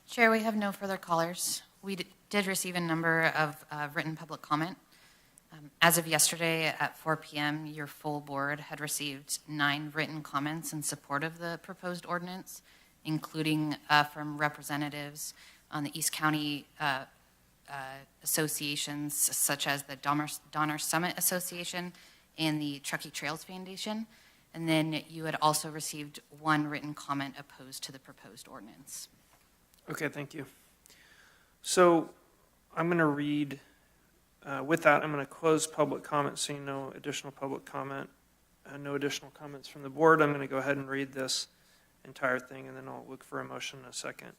Chair, we have no further callers. We did receive a number of written public comment. As of yesterday at 4 p.m., your full board had received 9 written comments in support of the proposed ordinance, including from representatives on the East County associations, such as the Donner Summit Association and the Truckee Trails Foundation. And then you had also received 1 written comment opposed to the proposed ordinance. Okay, thank you. So I'm going to read, with that, I'm going to close public comment, seeing no additional public comment, no additional comments from the board. I'm going to go ahead and read this entire thing, and then I'll look for a motion in a second.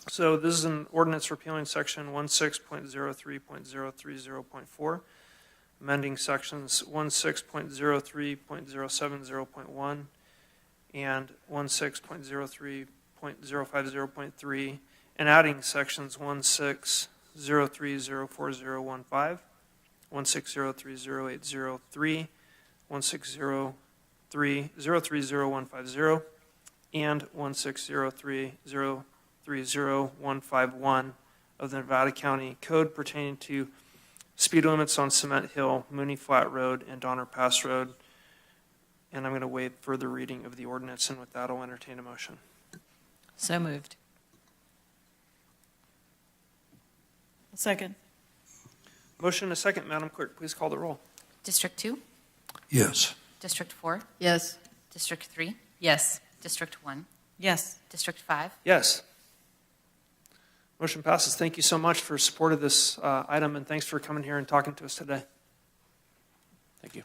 So this is an ordinance repealing section 16.03.030.4, amending sections 16.03.070.1 and 16.03.050.3, and adding sections 16.03.040.15, 16.03.080.3, 16.03.030.150, and 16.03.030.151 of the Nevada County Code pertaining to speed limits on Cement Hill, Mooney Flat Road, and Donner Pass Road. And I'm going to waive further reading of the ordinance, and with that, I'll entertain a motion. So moved. Second. Motion and a second. Madam Clerk, please call the roll. District 2? Yes. District 4? Yes. District 3? Yes. District 1? Yes. District 5? Yes. Motion passes. Thank you so much for support of this item, and thanks for coming here and talking to us today. Thank you.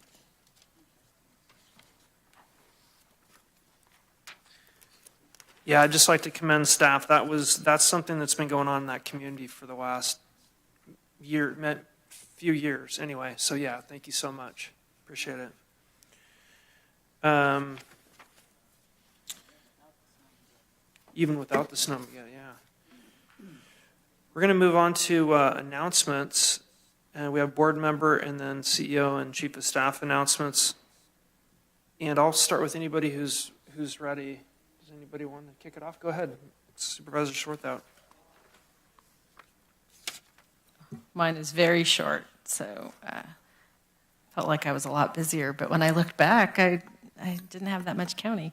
Yeah, I'd just like to commend staff. That's something that's been going on in that community for the last few years anyway. So yeah, thank you so much. Appreciate it. Even without the snow, yeah. We're going to move on to announcements. And we have board member and then CEO and chief of staff announcements. And I'll start with anybody who's ready. Does anybody want to kick it off? Go ahead, Supervisor Swarthout. Mine is very short, so felt like I was a lot busier. But when I looked back, I didn't have that much county.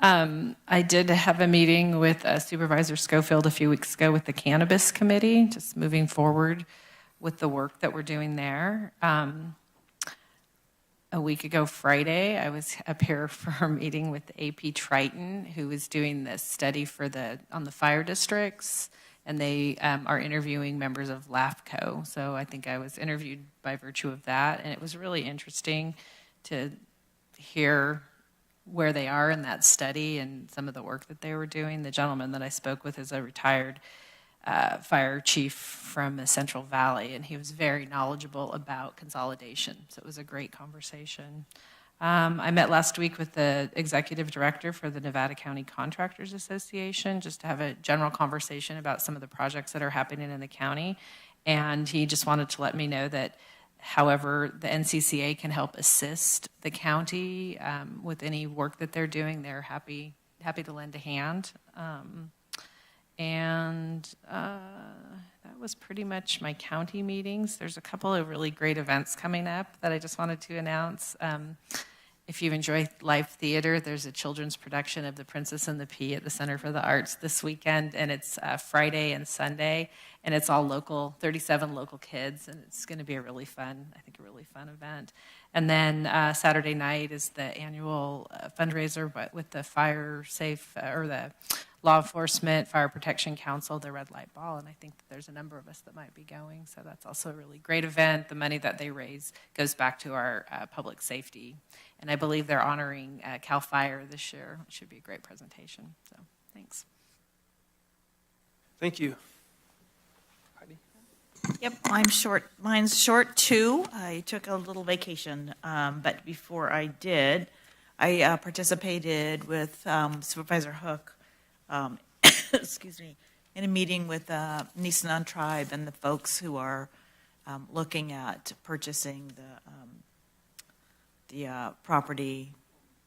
I did have a meeting with Supervisor Schofield a few weeks ago with the Cannabis Committee, just moving forward with the work that we're doing there. A week ago Friday, I was up here for a meeting with AP Triton, who is doing this study on the fire districts, and they are interviewing members of LAFCO. So I think I was interviewed by virtue of that, and it was really interesting to hear where they are in that study and some of the work that they were doing. The gentleman that I spoke with is a retired fire chief from the Central Valley, and he was very knowledgeable about consolidation. So it was a great conversation. I met last week with the executive director for the Nevada County Contractors Association, just to have a general conversation about some of the projects that are happening in the county. And he just wanted to let me know that however the NCCA can help assist the county with any work that they're doing, they're happy to lend a hand. That was pretty much my county meetings. There's a couple of really great events coming up that I just wanted to announce. If you enjoy live theater, there's a children's production of The Princess and the Pea at the Center for the Arts this weekend, and it's Friday and Sunday, and it's all local, 37 local kids, and it's going to be a really fun event. And then Saturday night is the annual fundraiser, but with the fire safe or the law enforcement, fire protection council, the red light ball, and I think that there's a number of us that might be going. So that's also a really great event. The money that they raise goes back to our public safety, and I believe they're honoring CAL FIRE this year. It should be a great presentation. So thanks. Thank you. Yep, mine's short too. I took a little vacation, but before I did, I participated with Supervisor Hook, excuse me, in a meeting with Nisenan Tribe and the folks who are looking at purchasing the property,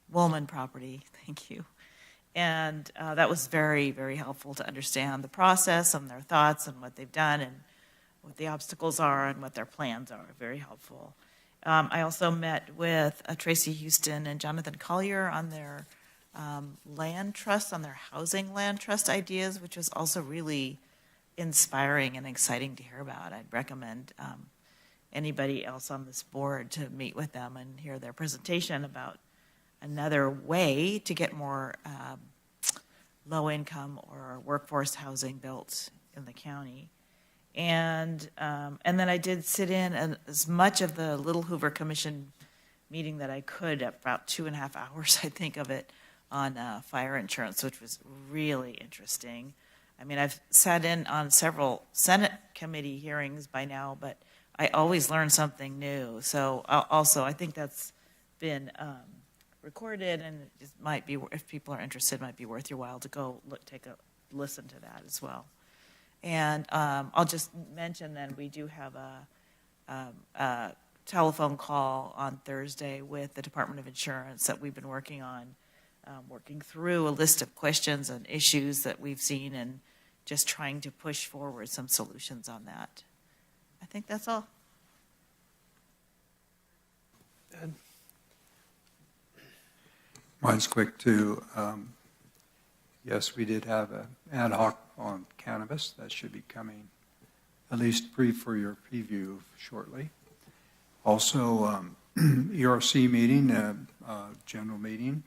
Woolman property. Thank you. And that was very, very helpful to understand the process and their thoughts and what they've done and what the obstacles are and what their plans are. Very helpful. I also met with Tracy Houston and Jonathan Collier on their land trust, on their housing land trust ideas, which was also really inspiring and exciting to hear about. I'd recommend anybody else on this board to meet with them and hear their presentation about another way to get more low-income or workforce housing built in the county. And then I did sit in as much of the Little Hoover Commission meeting that I could, about 2.5 hours, I think, of it on fire insurance, which was really interesting. I mean, I've sat in on several Senate committee hearings by now, but I always learn something new. So also, I think that's been recorded, and it might be, if people are interested, might be worth your while to go take a listen to that as well. And I'll just mention then we do have a telephone call on Thursday with the Department of Insurance that we've been working on, working through a list of questions and issues that we've seen and just trying to push forward some solutions on that. I think that's all. Ed? Mine's quick too. Yes, we did have an ad hoc on cannabis that should be coming, at least for your preview shortly. Also, ERC meeting, general meeting.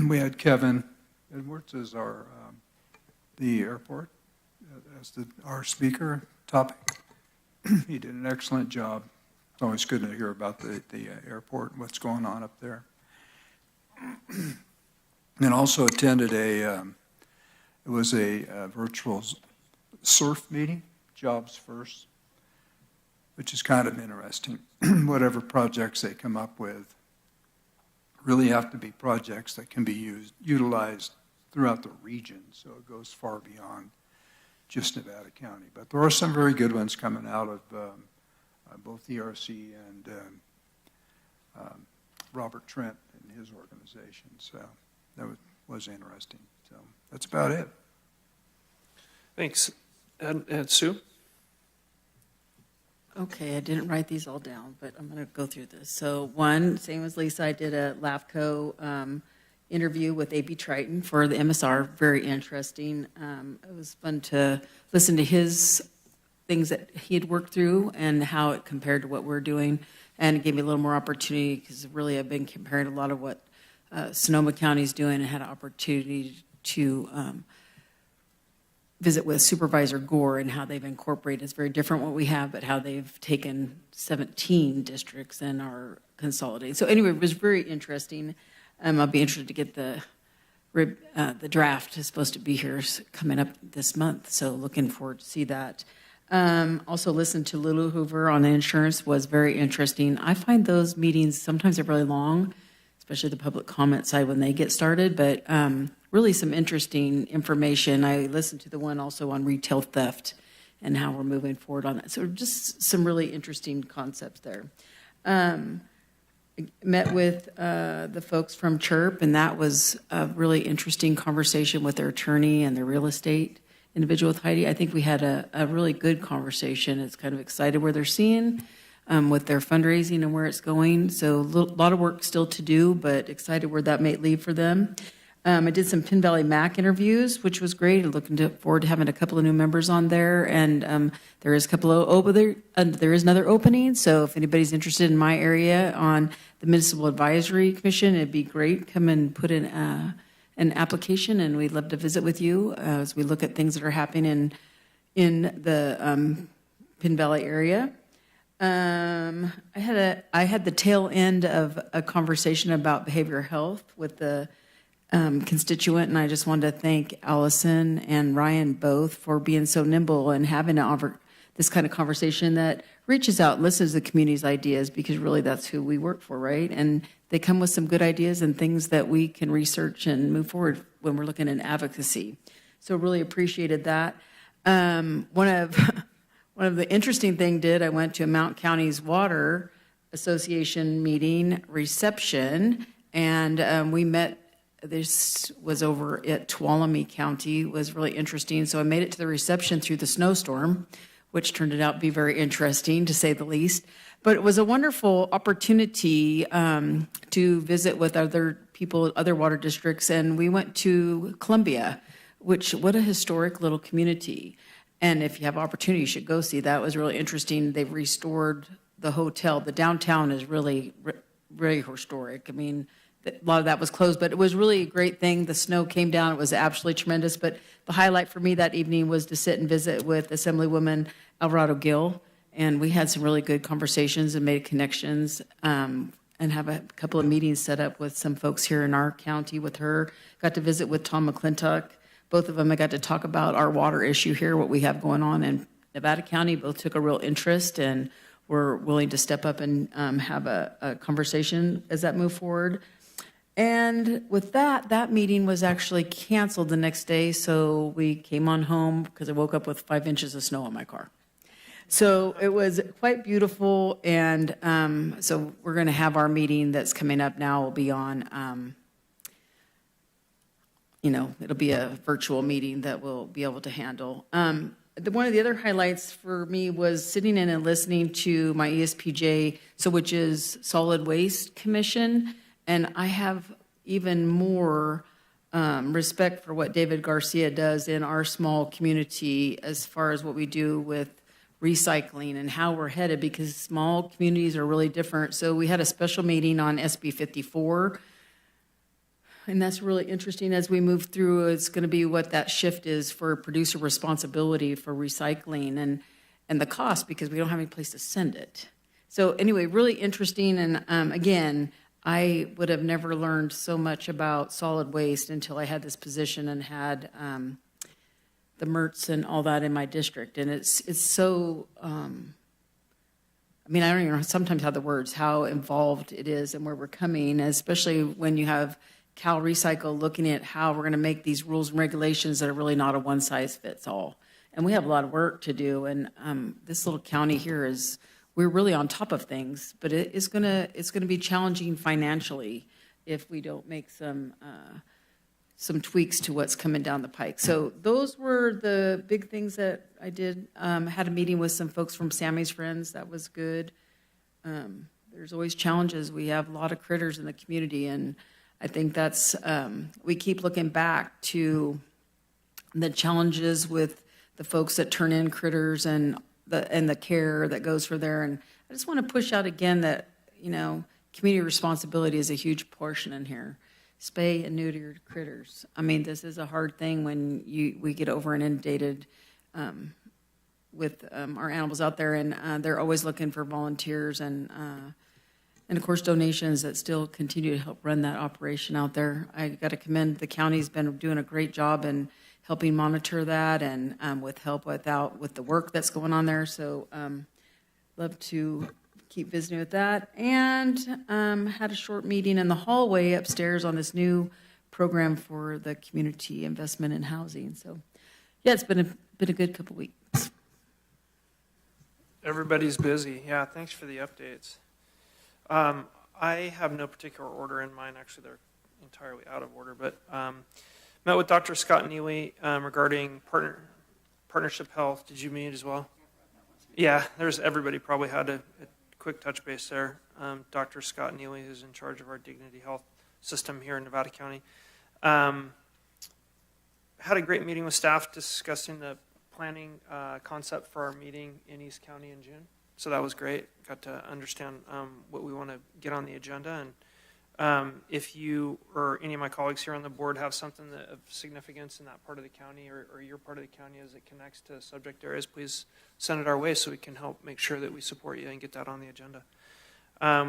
We had Kevin Edwards as the airport as our speaker topic. He did an excellent job. It's always good to hear about the airport and what's going on up there. And also attended it was a virtual surf meeting, Jobs First, which is kind of interesting. Whatever projects they come up with really have to be projects that can be utilized throughout the region, so it goes far beyond just Nevada County. But there are some very good ones coming out of both ERC and Robert Trent and his organization, so that was interesting. So that's about it. Thanks. And Sue? Okay, I didn't write these all down, but I'm going to go through this. So one, same as Lisa, I did a LAFCO interview with A.B. Triton for the MSR. Very interesting. It was fun to listen to his things that he had worked through and how it compared to what we're doing. And it gave me a little more opportunity because really I've been comparing a lot of what Sonoma County's doing and had an opportunity to visit with Supervisor Gore and how they've incorporated. It's very different what we have, but how they've taken 17 districts and are consolidated. So anyway, it was very interesting. I'll be interested to get the draft is supposed to be here coming up this month, so looking forward to see that. Also listened to Lulu Hoover on the insurance was very interesting. I find those meetings, sometimes they're really long, especially the public comment side when they get started, but really some interesting information. I listened to the one also on retail theft and how we're moving forward on that. So just some really interesting concepts there. Met with the folks from CHIRP, and that was a really interesting conversation with their attorney and their real estate individual with Heidi. I think we had a really good conversation. It's kind of excited where they're seeing with their fundraising and where it's going. So a lot of work still to do, but excited where that may lead for them. I did some Pin Valley MAC interviews, which was great. Looking forward to having a couple of new members on there, and there is a couple of there is another opening. So if anybody's interested in my area on the Municipal Advisory Commission, it'd be great. Come and put in an application, and we'd love to visit with you as we look at things that are happening in the Pin Valley area. I had the tail end of a conversation about behavioral health with the constituent, and I just wanted to thank Allison and Ryan both for being so nimble and having this kind of conversation that reaches out and listens to the community's ideas, because really that's who we work for, right? And they come with some good ideas and things that we can research and move forward when we're looking at advocacy. So really appreciated that. One of the interesting thing I went to a Mount County's Water Association meeting reception, and we met. This was over at Tuolumne County. It was really interesting. So I made it to the reception through the snowstorm, which turned out to be very interesting, to say the least. But it was a wonderful opportunity to visit with other people, other water districts, and we went to Columbia, what a historic little community. And if you have opportunity, you should go see that. It was really interesting. They've restored the hotel. The downtown is really, very historic. I mean, a lot of that was closed, but it was really a great thing. The snow came down. It was absolutely tremendous. But the highlight for me that evening was to sit and visit with Assemblywoman Alvarado Gill. And we had some really good conversations and made connections and have a couple of meetings set up with some folks here in our county with her. Got to visit with Tom McClintock. Both of them, I got to talk about our water issue here, what we have going on in Nevada County. Both took a real interest and were willing to step up and have a conversation as that moved forward. And with that meeting was actually canceled the next day, so we came on home because I woke up with 5 inches of snow in my car. So it was quite beautiful, and so we're going to have our meeting that's coming up now. Will be on, it'll be a virtual meeting that we'll be able to handle. One of the other highlights for me was sitting in and listening to my ESPJ, which is Solid Waste Commission. And I have even more respect for what David Garcia does in our small community as far as what we do with recycling and how we're headed, because small communities are really different. So we had a special meeting on SB 54, and that's really interesting as we move through. It's going to be what that shift is for producer responsibility for recycling and the cost, because we don't have any place to send it. So anyway, really interesting. And again, I would have never learned so much about solid waste until I had this position and had the MRTs and all that in my district. And it's so, I don't even know sometimes have the words, how involved it is and where we're coming, especially when you have Cal Recycle looking at how we're going to make these rules and regulations that are really not a one-size-fits-all. And we have a lot of work to do. And this little county here we're really on top of things, but it's gonna be challenging financially if we don't make some tweaks to what's coming down the pike. So those were the big things that I did. Had a meeting with some folks from Sammy's Friends. That was good. There's always challenges. We have a lot of critters in the community, and I think that's we keep looking back to the challenges with the folks that turn in critters and the care that goes for there. And I just want to push out again that, community responsibility is a huge portion in here. Spay and neuter critters. I mean, this is a hard thing when we get over and inundated with our animals out there, and they're always looking for volunteers and of course donations that still continue to help run that operation out there. I got to commend the county's been doing a great job in helping monitor that and with help with the work that's going on there. So love to keep visiting with that. And had a short meeting in the hallway upstairs on this new program for the community investment in housing. So yeah, it's been a good couple weeks. Everybody's busy. Yeah, thanks for the updates. I have no particular order in mind. Actually, they're entirely out of order, but met with Dr. Scott Neely regarding partnership health. Did you meet as well? Yeah, everybody probably had a quick touch base there. Dr. Scott Neely is in charge of our Dignity Health system here in Nevada County. Had a great meeting with staff discussing the planning concept for our meeting in East County in June. So that was great. Got to understand what we want to get on the agenda, If you or any of my colleagues here on the board have something of significance in that part of the county or your part of the county as it connects to subject areas, please send it our way so we can help make sure that we support you and get that on the agenda.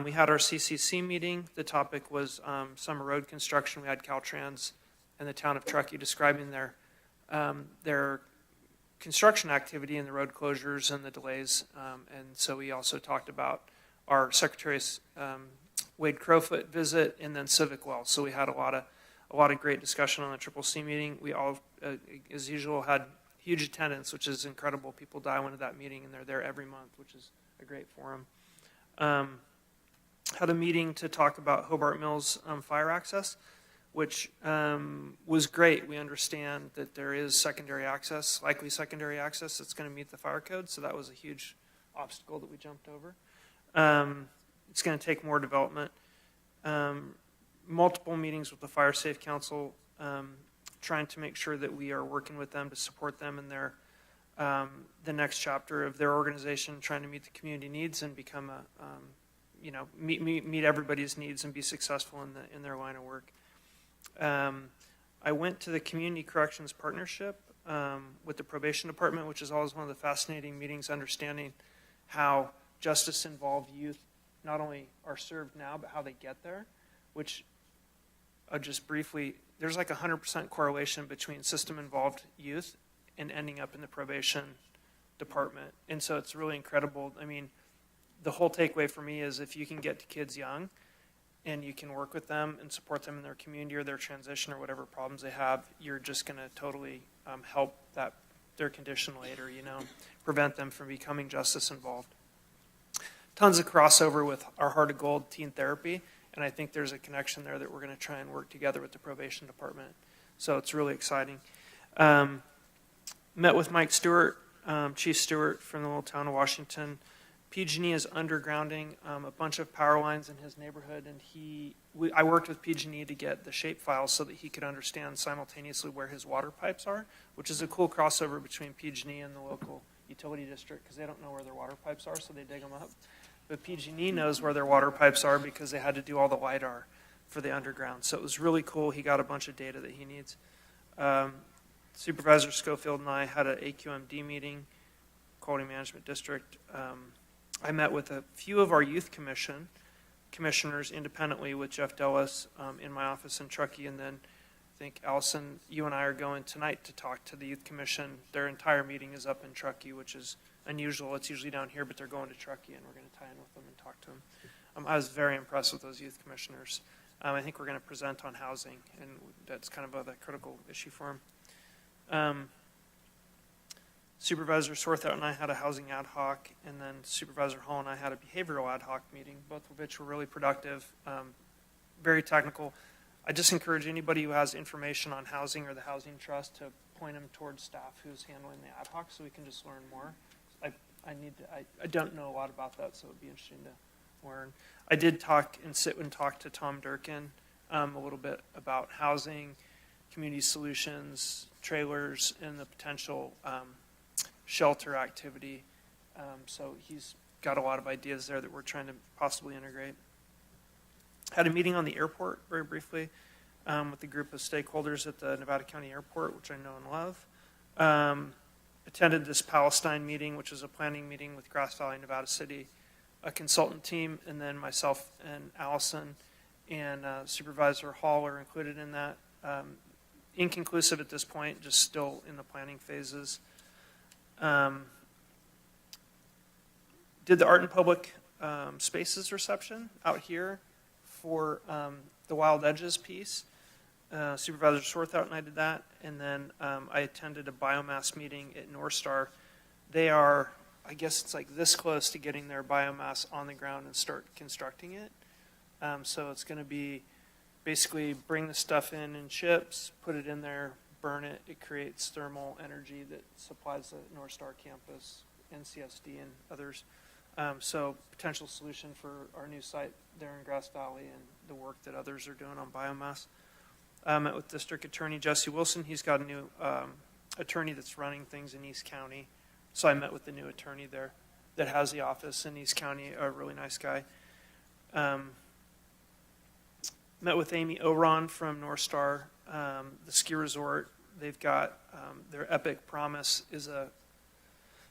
We had our CCC meeting. The topic was summer road construction. We had Caltrans and the town of Truckee describing their construction activity and the road closures and the delays. And so we also talked about our Secretary's Wade Crowfoot visit and then Civic Well. So we had a lot of great discussion on the CCC meeting. We all, as usual, had huge attendance, which is incredible. People dial into that meeting and they're there every month, which is a great forum. Had a meeting to talk about Hobart Mills fire access, which was great. We understand that there is secondary access, likely secondary access that's going to meet the fire code, so that was a huge obstacle that we jumped over. It's going to take more development. Multiple meetings with the Fire Safe Council, trying to make sure that we are working with them to support them in their the next chapter of their organization, trying to meet the community needs and become meet everybody's needs and be successful in their line of work. I went to the Community Corrections Partnership with the Probation Department, which is always one of the fascinating meetings, understanding how justice-involved youth not only are served now, but how they get there, which just briefly, there's like 100% correlation between system-involved youth and ending up in the probation department. And so it's really incredible. I mean, the whole takeaway for me is if you can get to kids young and you can work with them and support them in their community or their transition or whatever problems they have, you're just going to totally help their condition later, prevent them from becoming justice involved. Tons of crossover with our Heart of Gold teen therapy, and I think there's a connection there that we're going to try and work together with the probation department. So it's really exciting. Met with Mike Stewart, Chief Stewart from the little town of Washington. PG&E is undergrounding a bunch of power lines in his neighborhood, and I worked with PG&E to get the shape files so that he could understand simultaneously where his water pipes are, which is a cool crossover between PG&E and the local utility district because they don't know where their water pipes are, so they dig them up. But PG&E knows where their water pipes are because they had to do all the LIDAR for the underground. So it was really cool. He got a bunch of data that he needs. Supervisor Schofield and I had an AQMD meeting, Quality Management District. I met with a few of our youth commissioners independently with Jeff Dellis in my office in Truckee, and then I think, Allison, you and I are going tonight to talk to the Youth Commission. Their entire meeting is up in Truckee, which is unusual. It's usually down here, but they're going to Truckee, and we're going to tie in with them and talk to them. I was very impressed with those youth commissioners. I think we're going to present on housing, and that's kind of a critical issue for them. Supervisor Sorthout and I had a housing ad hoc, and then Supervisor Hall and I had a behavioral ad hoc meeting, both of which were really productive, very technical. I just encourage anybody who has information on housing or the Housing Trust to point them towards staff who's handling the ad hoc so we can just learn more. I don't know a lot about that, so it would be interesting to learn. I did sit and talk to Tom Durkin a little bit about housing, community solutions, trailers, and the potential shelter activity. So he's got a lot of ideas there that we're trying to possibly integrate. Had a meeting on the airport very briefly with a group of stakeholders at the Nevada County Airport, which I know and love. Attended this Palestine meeting, which was a planning meeting with Grass Valley, Nevada City, a consultant team, and then myself and Allison and Supervisor Hall are included in that. Inconclusive at this point, just still in the planning phases. Did the Art in Public Spaces reception out here for the Wild Edges piece. Supervisor Sorthout and I did that, and then I attended a biomass meeting at North Star. They are, I guess it's like this close to getting their biomass on the ground and start constructing it. So it's going to be basically bring the stuff in chips, put it in there, burn it. It creates thermal energy that supplies the North Star campus, NCSD, and others. So potential solution for our new site there in Grass Valley and the work that others are doing on biomass. Met with District Attorney Jesse Wilson. He's got a new attorney that's running things in East County. So I met with the new attorney there that has the office in East County, a really nice guy. met with Amy Oron from North Star, the ski resort. They've got their Epic Promise is a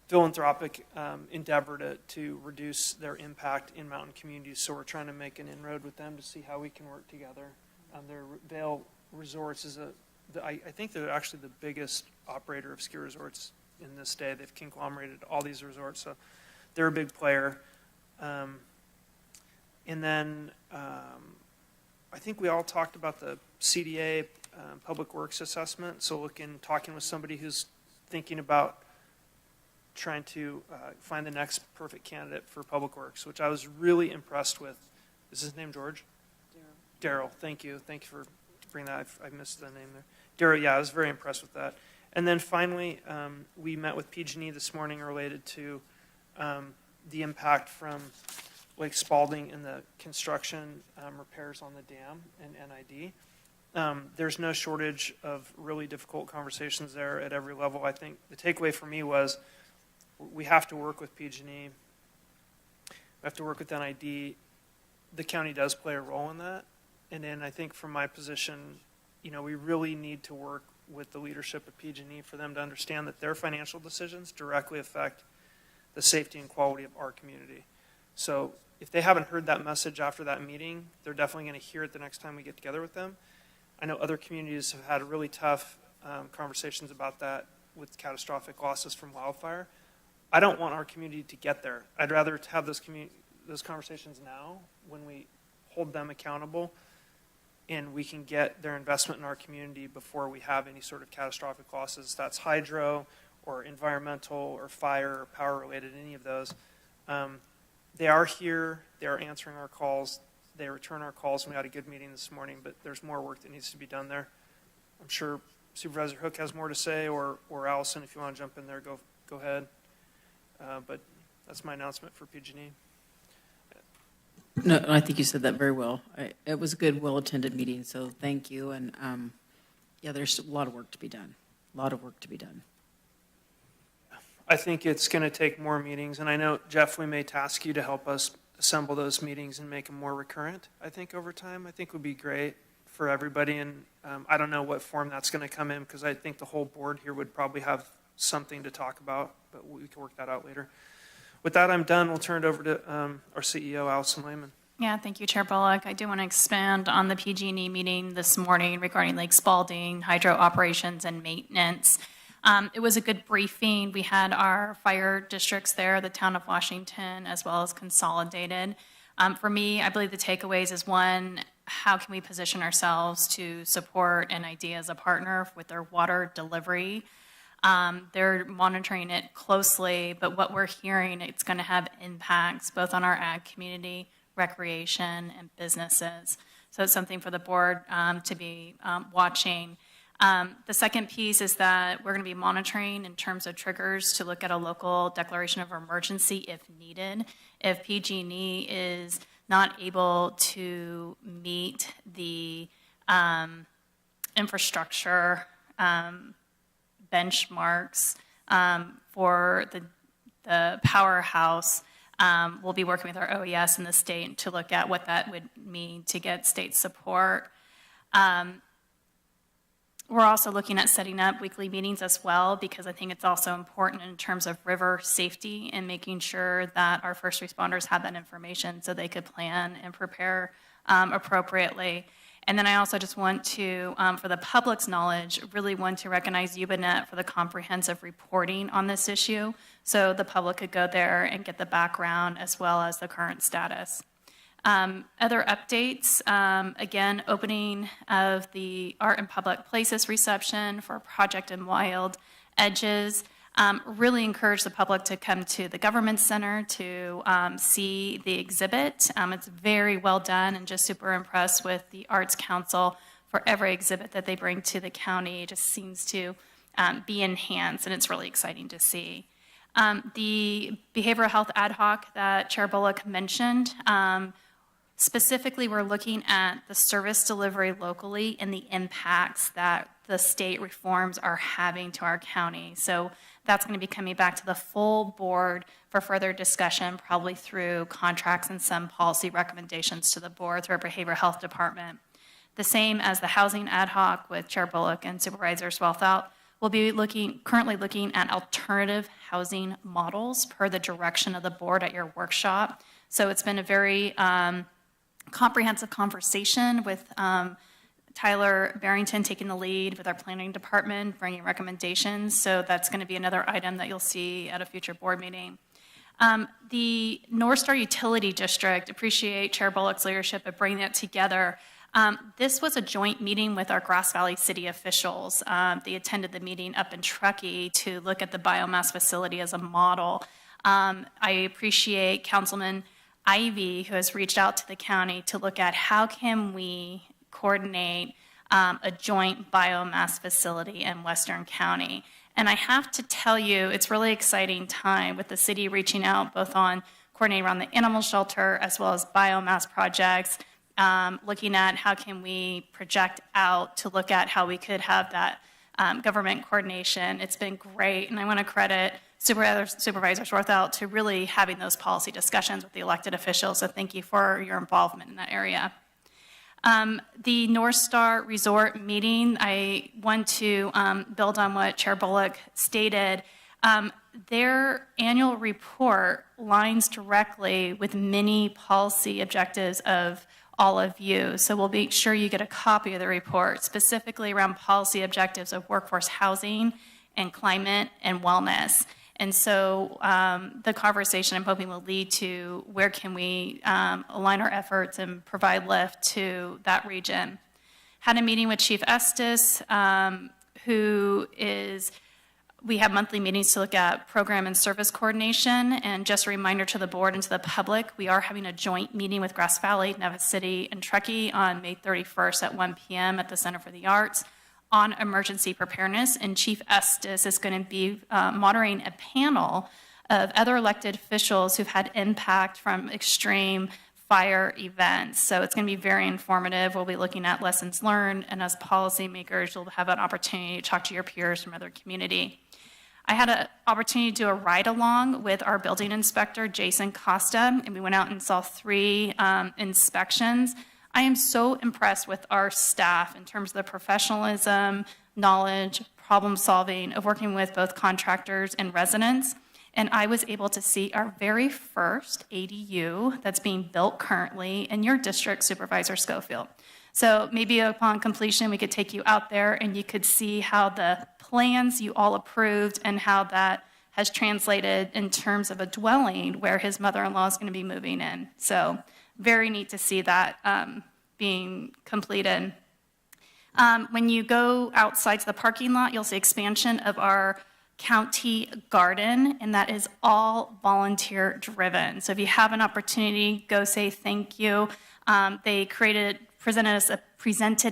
philanthropic endeavor to reduce their impact in mountain communities. So we're trying to make an inroad with them to see how we can work together. Their Vail Resorts is I think they're actually the biggest operator of ski resorts in this day. They've conglomerated all these resorts, so they're a big player. And then I think we all talked about the CDA Public Works Assessment. So talking with somebody who's thinking about trying to find the next perfect candidate for Public Works, which I was really impressed with. Is his name George? Daryl. Thank you. Thank you for bringing that. I missed the name there. Daryl, yeah, I was very impressed with that. And then finally, we met with PG&E this morning related to the impact from Lake Spalding and the construction repairs on the dam and NID. There's no shortage of really difficult conversations there at every level. I think the takeaway for me was we have to work with PG&E. We have to work with NID. The county does play a role in that. And then I think from my position, we really need to work with the leadership of PG&E for them to understand that their financial decisions directly affect the safety and quality of our community. So if they haven't heard that message after that meeting, they're definitely going to hear it the next time we get together with them. I know other communities have had really tough conversations about that with catastrophic losses from wildfire. I don't want our community to get there. I'd rather have those conversations now when we hold them accountable and we can get their investment in our community before we have any sort of catastrophic losses. That's hydro or environmental or fire or power related, any of those. They are here. They are answering our calls. They return our calls. We had a good meeting this morning, but there's more work that needs to be done there. I'm sure Supervisor Hook has more to say, or Allison, if you want to jump in there, go ahead. But that's my announcement for PG&E. No, I think you said that very well. It was a good, well-attended meeting, so thank you. And yeah, there's a lot of work to be done. A lot of work to be done. I think it's going to take more meetings, and I know, Jeff, we may task you to help us assemble those meetings and make them more recurrent, I think, over time. I think would be great for everybody, and I don't know what form that's going to come in, because I think the whole board here would probably have something to talk about, but we can work that out later. With that, I'm done. We'll turn it over to our CEO, Allison Lehman. Yeah, thank you, Chair Bullock. I do want to expand on the PG&E meeting this morning regarding Lake Spalding, hydro operations and maintenance. It was a good briefing. We had our fire districts there, the town of Washington, as well as Consolidated. For me, I believe the takeaways is one, how can we position ourselves to support NID as a partner with their water delivery? They're monitoring it closely, but what we're hearing, it's going to have impacts both on our ag community, recreation, and businesses. So it's something for the board to be watching. The second piece is that we're going to be monitoring in terms of triggers to look at a local declaration of emergency if needed. If PG&E is not able to meet the infrastructure benchmarks for the powerhouse, we'll be working with our OES in the state to look at what that would mean to get state support. We're also looking at setting up weekly meetings as well, because I think it's also important in terms of river safety and making sure that our first responders have that information so they could plan and prepare appropriately. And then I also just want to, for the public's knowledge, really want to recognize UBNet for the comprehensive reporting on this issue, so the public could go there and get the background as well as the current status. Other updates, again, opening of the Art in Public Places reception for Project in Wild Edges. Really encourage the public to come to the Government Center to see the exhibit. It's very well done, and just super impressed with the Arts Council for every exhibit that they bring to the county. It just seems to be enhanced, and it's really exciting to see. The behavioral health ad hoc that Chair Bullock mentioned, specifically, we're looking at the service delivery locally and the impacts that the state reforms are having to our county. So that's going to be coming back to the full board for further discussion, probably through contracts and some policy recommendations to the board through our behavioral health department. the same as the housing ad hoc with Chair Bullock and Supervisor Swalthout. We'll be currently looking at alternative housing models per the direction of the board at your workshop. So it's been a very comprehensive conversation with Tyler Barrington taking the lead with our planning department, bringing recommendations. So that's going to be another item that you'll see at a future board meeting. The North Star Utility District, appreciate Chair Bullock's leadership of bringing that together. This was a joint meeting with our Grass Valley city officials. They attended the meeting up in Truckee to look at the biomass facility as a model. I appreciate Councilman Ivy, who has reached out to the county to look at how can we coordinate a joint biomass facility in Western County. And I have to tell you, it's really exciting time with the city reaching out both on coordinating around the animal shelter as well as biomass projects, looking at how can we project out to look at how we could have that government coordination. It's been great, and I want to credit Supervisor Schwarthout to really having those policy discussions with the elected officials, so thank you for your involvement in that area. The North Star Resort meeting, I want to build on what Chair Bullock stated. Their annual report lines directly with many policy objectives of all of you. So we'll make sure you get a copy of the report, specifically around policy objectives of workforce housing and climate and wellness. And so the conversation I'm hoping will lead to where can we align our efforts and provide lift to that region. Had a meeting with Chief Estes, we have monthly meetings to look at program and service coordination. And just a reminder to the board and to the public, we are having a joint meeting with Grass Valley, Nevada City, and Truckee on May 31st at 1 p.m. at the Center for the Arts on emergency preparedness. And Chief Estes is going to be moderating a panel of other elected officials who've had impact from extreme fire events. So it's going to be very informative. We'll be looking at lessons learned, and as policymakers, you'll have an opportunity to talk to your peers from other community. I had an opportunity to do a ride-along with our building inspector, Jason Costa, and we went out and saw 3 inspections. I am so impressed with our staff in terms of the professionalism, knowledge, problem solving of working with both contractors and residents. And I was able to see our very first ADU that's being built currently in your district, Supervisor Schofield. So maybe upon completion, we could take you out there and you could see how the plans you all approved and how that has translated in terms of a dwelling where his mother-in-law is going to be moving in. So very neat to see that being completed. When you go outside to the parking lot, you'll see expansion of our county garden, and that is all volunteer driven. So if you have an opportunity, go say thank you. They presented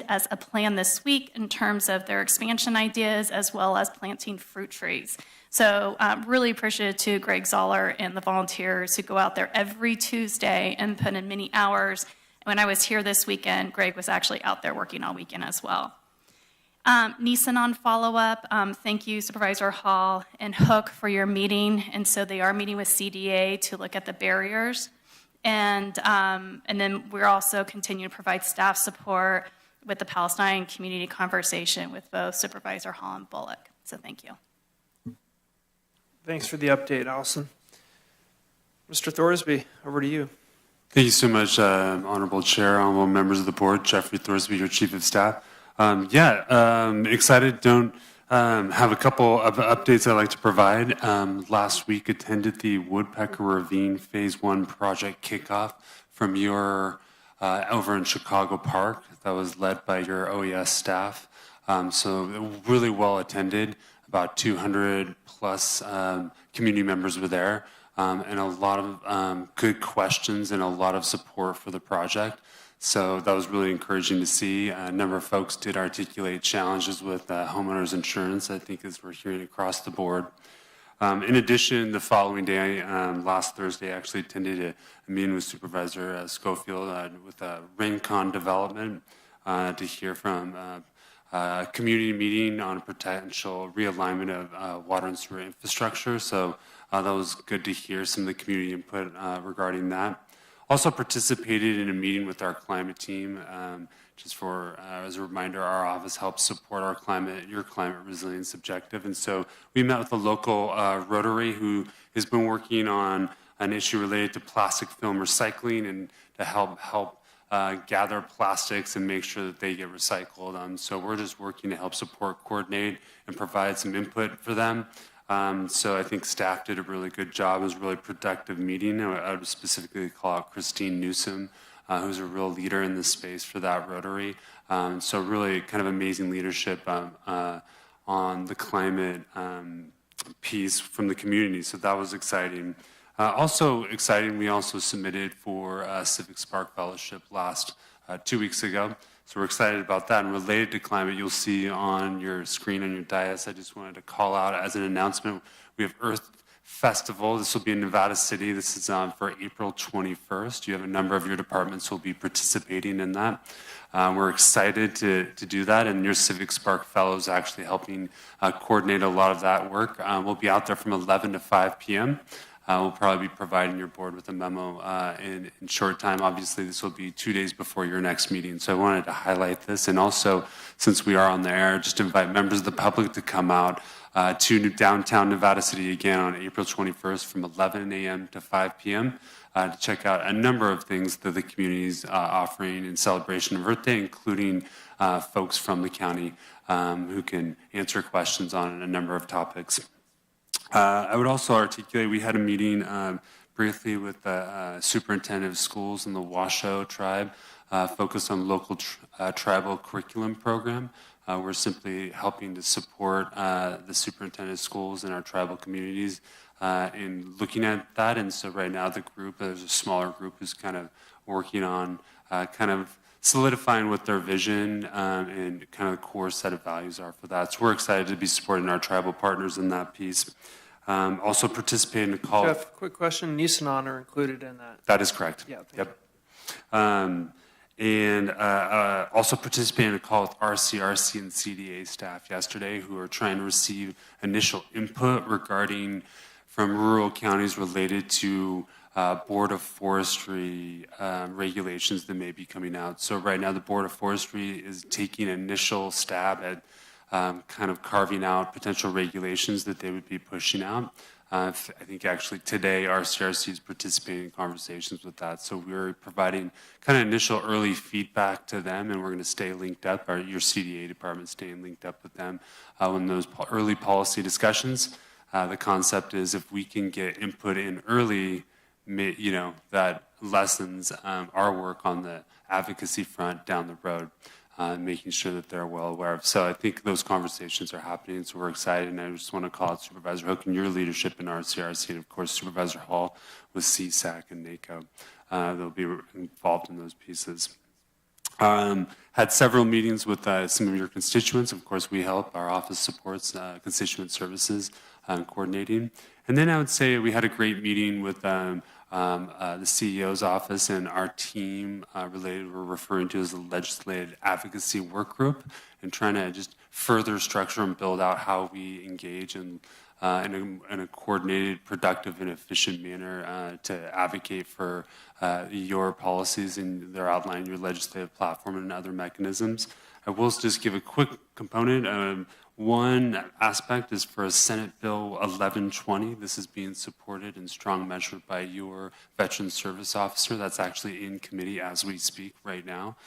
as a plan this week in terms of their expansion ideas as well as planting fruit trees. So really appreciative to Greg Zoller and the volunteers who go out there every Tuesday and put in many hours. When I was here this weekend, Greg was actually out there working all weekend as well. Neeson on follow-up, thank you Supervisor Hall and Hook for your meeting. And so they are meeting with CDA to look at the barriers. And then we're also continuing to provide staff support with the Palestine community conversation with both Supervisor Hall and Bullock. So thank you. Thanks for the update, Allison. Mr. Thorsby, over to you. Thank you so much, Honorable Chair, honorable members of the board. Jeffrey Thorsby, your Chief of Staff. Excited. Don't have a couple of updates I'd like to provide. Last week attended the Woodpecker Ravine Phase 1 project kickoff from your over in Chicago Park. That was led by your OES staff. So really well attended. About 200 plus community members were there, and a lot of good questions and a lot of support for the project. So that was really encouraging to see. A number of folks did articulate challenges with homeowners insurance, I think, as we're hearing across the board. In addition, the following day, last Thursday, I actually attended a meeting with Supervisor Schofield with Rincon Development to hear from a community meeting on a potential realignment of water and sewer infrastructure. So that was good to hear some of the community input regarding that. Also participated in a meeting with our climate team just for, as a reminder, our office helps support your climate resilience objective. And so we met with a local Rotary who has been working on an issue related to plastic film recycling and to help gather plastics and make sure that they get recycled. So we're just working to help support, coordinate, and provide some input for them. So I think staff did a really good job. It was a really productive meeting. I would specifically call out Christine Newsom, who's a real leader in this space for that Rotary. So really kind of amazing leadership on the climate piece from the community. So that was exciting. Also exciting, we also submitted for Civic Spark Fellowship 2 weeks ago. So we're excited about that. And related to climate, you'll see on your screen on your dais, I just wanted to call out as an announcement, we have Earth Festival. This will be in Nevada City. This is for April 21st. You have a number of your departments who will be participating in that. We're excited to do that, and your Civic Spark Fellows actually helping coordinate a lot of that work. We'll be out there from 11 to 5 p.m. We'll probably be providing your board with a memo in short time. Obviously, this will be 2 days before your next meeting, so I wanted to highlight this. And also, since we are on the air, just invite members of the public to come out to downtown Nevada City again on April 21st from 11 a.m. to 5 p.m. To check out a number of things that the community is offering in celebration of Earth Day, including folks from the county who can answer questions on a number of topics. I would also articulate, we had a meeting briefly with the superintendent of schools in the Washoe tribe, focused on local tribal curriculum program. We're simply helping to support the superintendent of schools in our tribal communities in looking at that. And so right now the group, there's a smaller group who's kind of working on kind of solidifying what their vision and kind of the core set of values are for that. So we're excited to be supporting our tribal partners in that piece. Also participate in a call. Jeff, quick question. Nisanon are included in that. That is correct. Yeah. Yep. And also participate in a call with RCRC and CDA staff yesterday who are trying to receive initial input regarding from rural counties related to Board of Forestry regulations that may be coming out. So right now the Board of Forestry is taking initial stab at kind of carving out potential regulations that they would be pushing out. I think actually today RCRC is participating in conversations with that. So we're providing kind of initial early feedback to them, and we're going to stay linked up, or your CDA department staying linked up with them in those early policy discussions. The concept is if we can get input in early, that lessens our work on the advocacy front down the road. Making sure that they're well aware of. So I think those conversations are happening, so we're excited, and I just want to call out Supervisor Hook and your leadership in RCRC, and of course Supervisor Hall with CSAC and NACO. They'll be involved in those pieces. Had several meetings with some of your constituents. Of course, we help. Our office supports constituent services coordinating. And then I would say we had a great meeting with the CEO's office and our team related, we're referring to as the Legislative Advocacy Work Group, and trying to just further structure and build out how we engage in a coordinated, productive, and efficient manner to advocate for your policies, and they're outlining your legislative platform and other mechanisms. I will just give a quick component. One aspect is for Senate Bill 1120. This is being supported in strong measure by your Veterans Service Officer. That's actually in committee as we speak right now.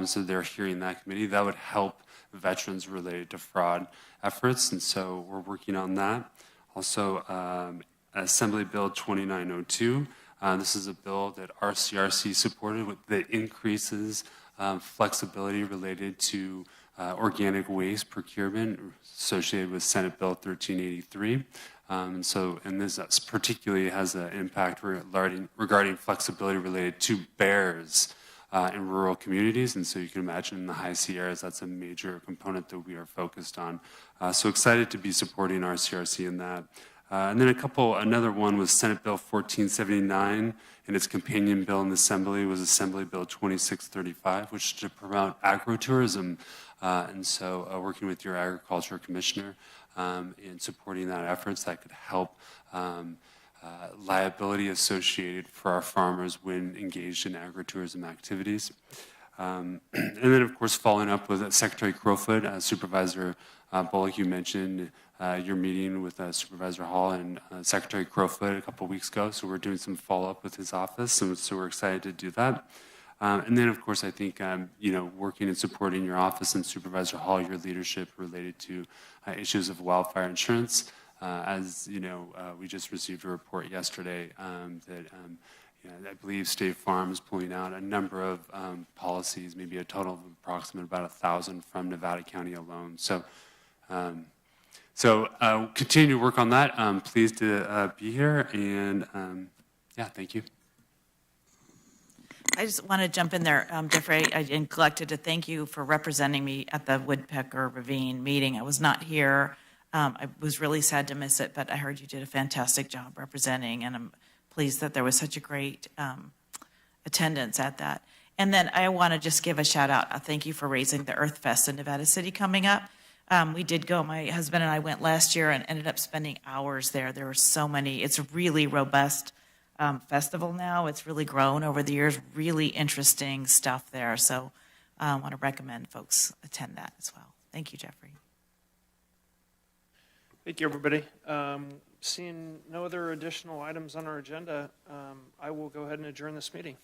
So they're hearing that committee. That would help veterans related to fraud efforts, and so we're working on that. Also, Assembly Bill 2902. This is a bill that RCRC supported that increases flexibility related to organic waste procurement associated with Senate Bill 1383. And this particularly has an impact regarding flexibility related to bears in rural communities. And so you can imagine in the high Sierras, that's a major component that we are focused on. So excited to be supporting RCRC in that. And then another one was Senate Bill 1479, and its companion bill in the Assembly was Assembly Bill 2635, which is to promote agrotourism. And so working with your Agriculture Commissioner in supporting that efforts that could help liability associated for our farmers when engaged in agritourism activities. And then, of course, following up with Secretary Crowfoot, Supervisor Bullock, you mentioned your meeting with Supervisor Hall and Secretary Crowfoot a couple weeks ago, so we're doing some follow-up with his office, so we're excited to do that. And then, of course, I think, working and supporting your office and Supervisor Hall, your leadership related to issues of wildfire insurance. As you know, we just received a report yesterday that I believe State Farm is pulling out a number of policies, maybe a total of approximately about 1,000 from Nevada County alone. So, continue to work on that. Pleased to be here, and thank you. I just want to jump in there, Jeffrey. I neglected to thank you for representing me at the Woodpecker Ravine meeting. I was not here. I was really sad to miss it, but I heard you did a fantastic job representing, and I'm pleased that there was such a great attendance at that. And then I want to just give a shout out. Thank you for raising the Earth Fest in Nevada City coming up. We did go, my husband and I went last year and ended up spending hours there. There were so many, it's a really robust festival now. It's really grown over the years, really interesting stuff there. So I want to recommend folks attend that as well. Thank you, Jeffrey. Thank you, everybody. Seeing no other additional items on our agenda, I will go ahead and adjourn this meeting.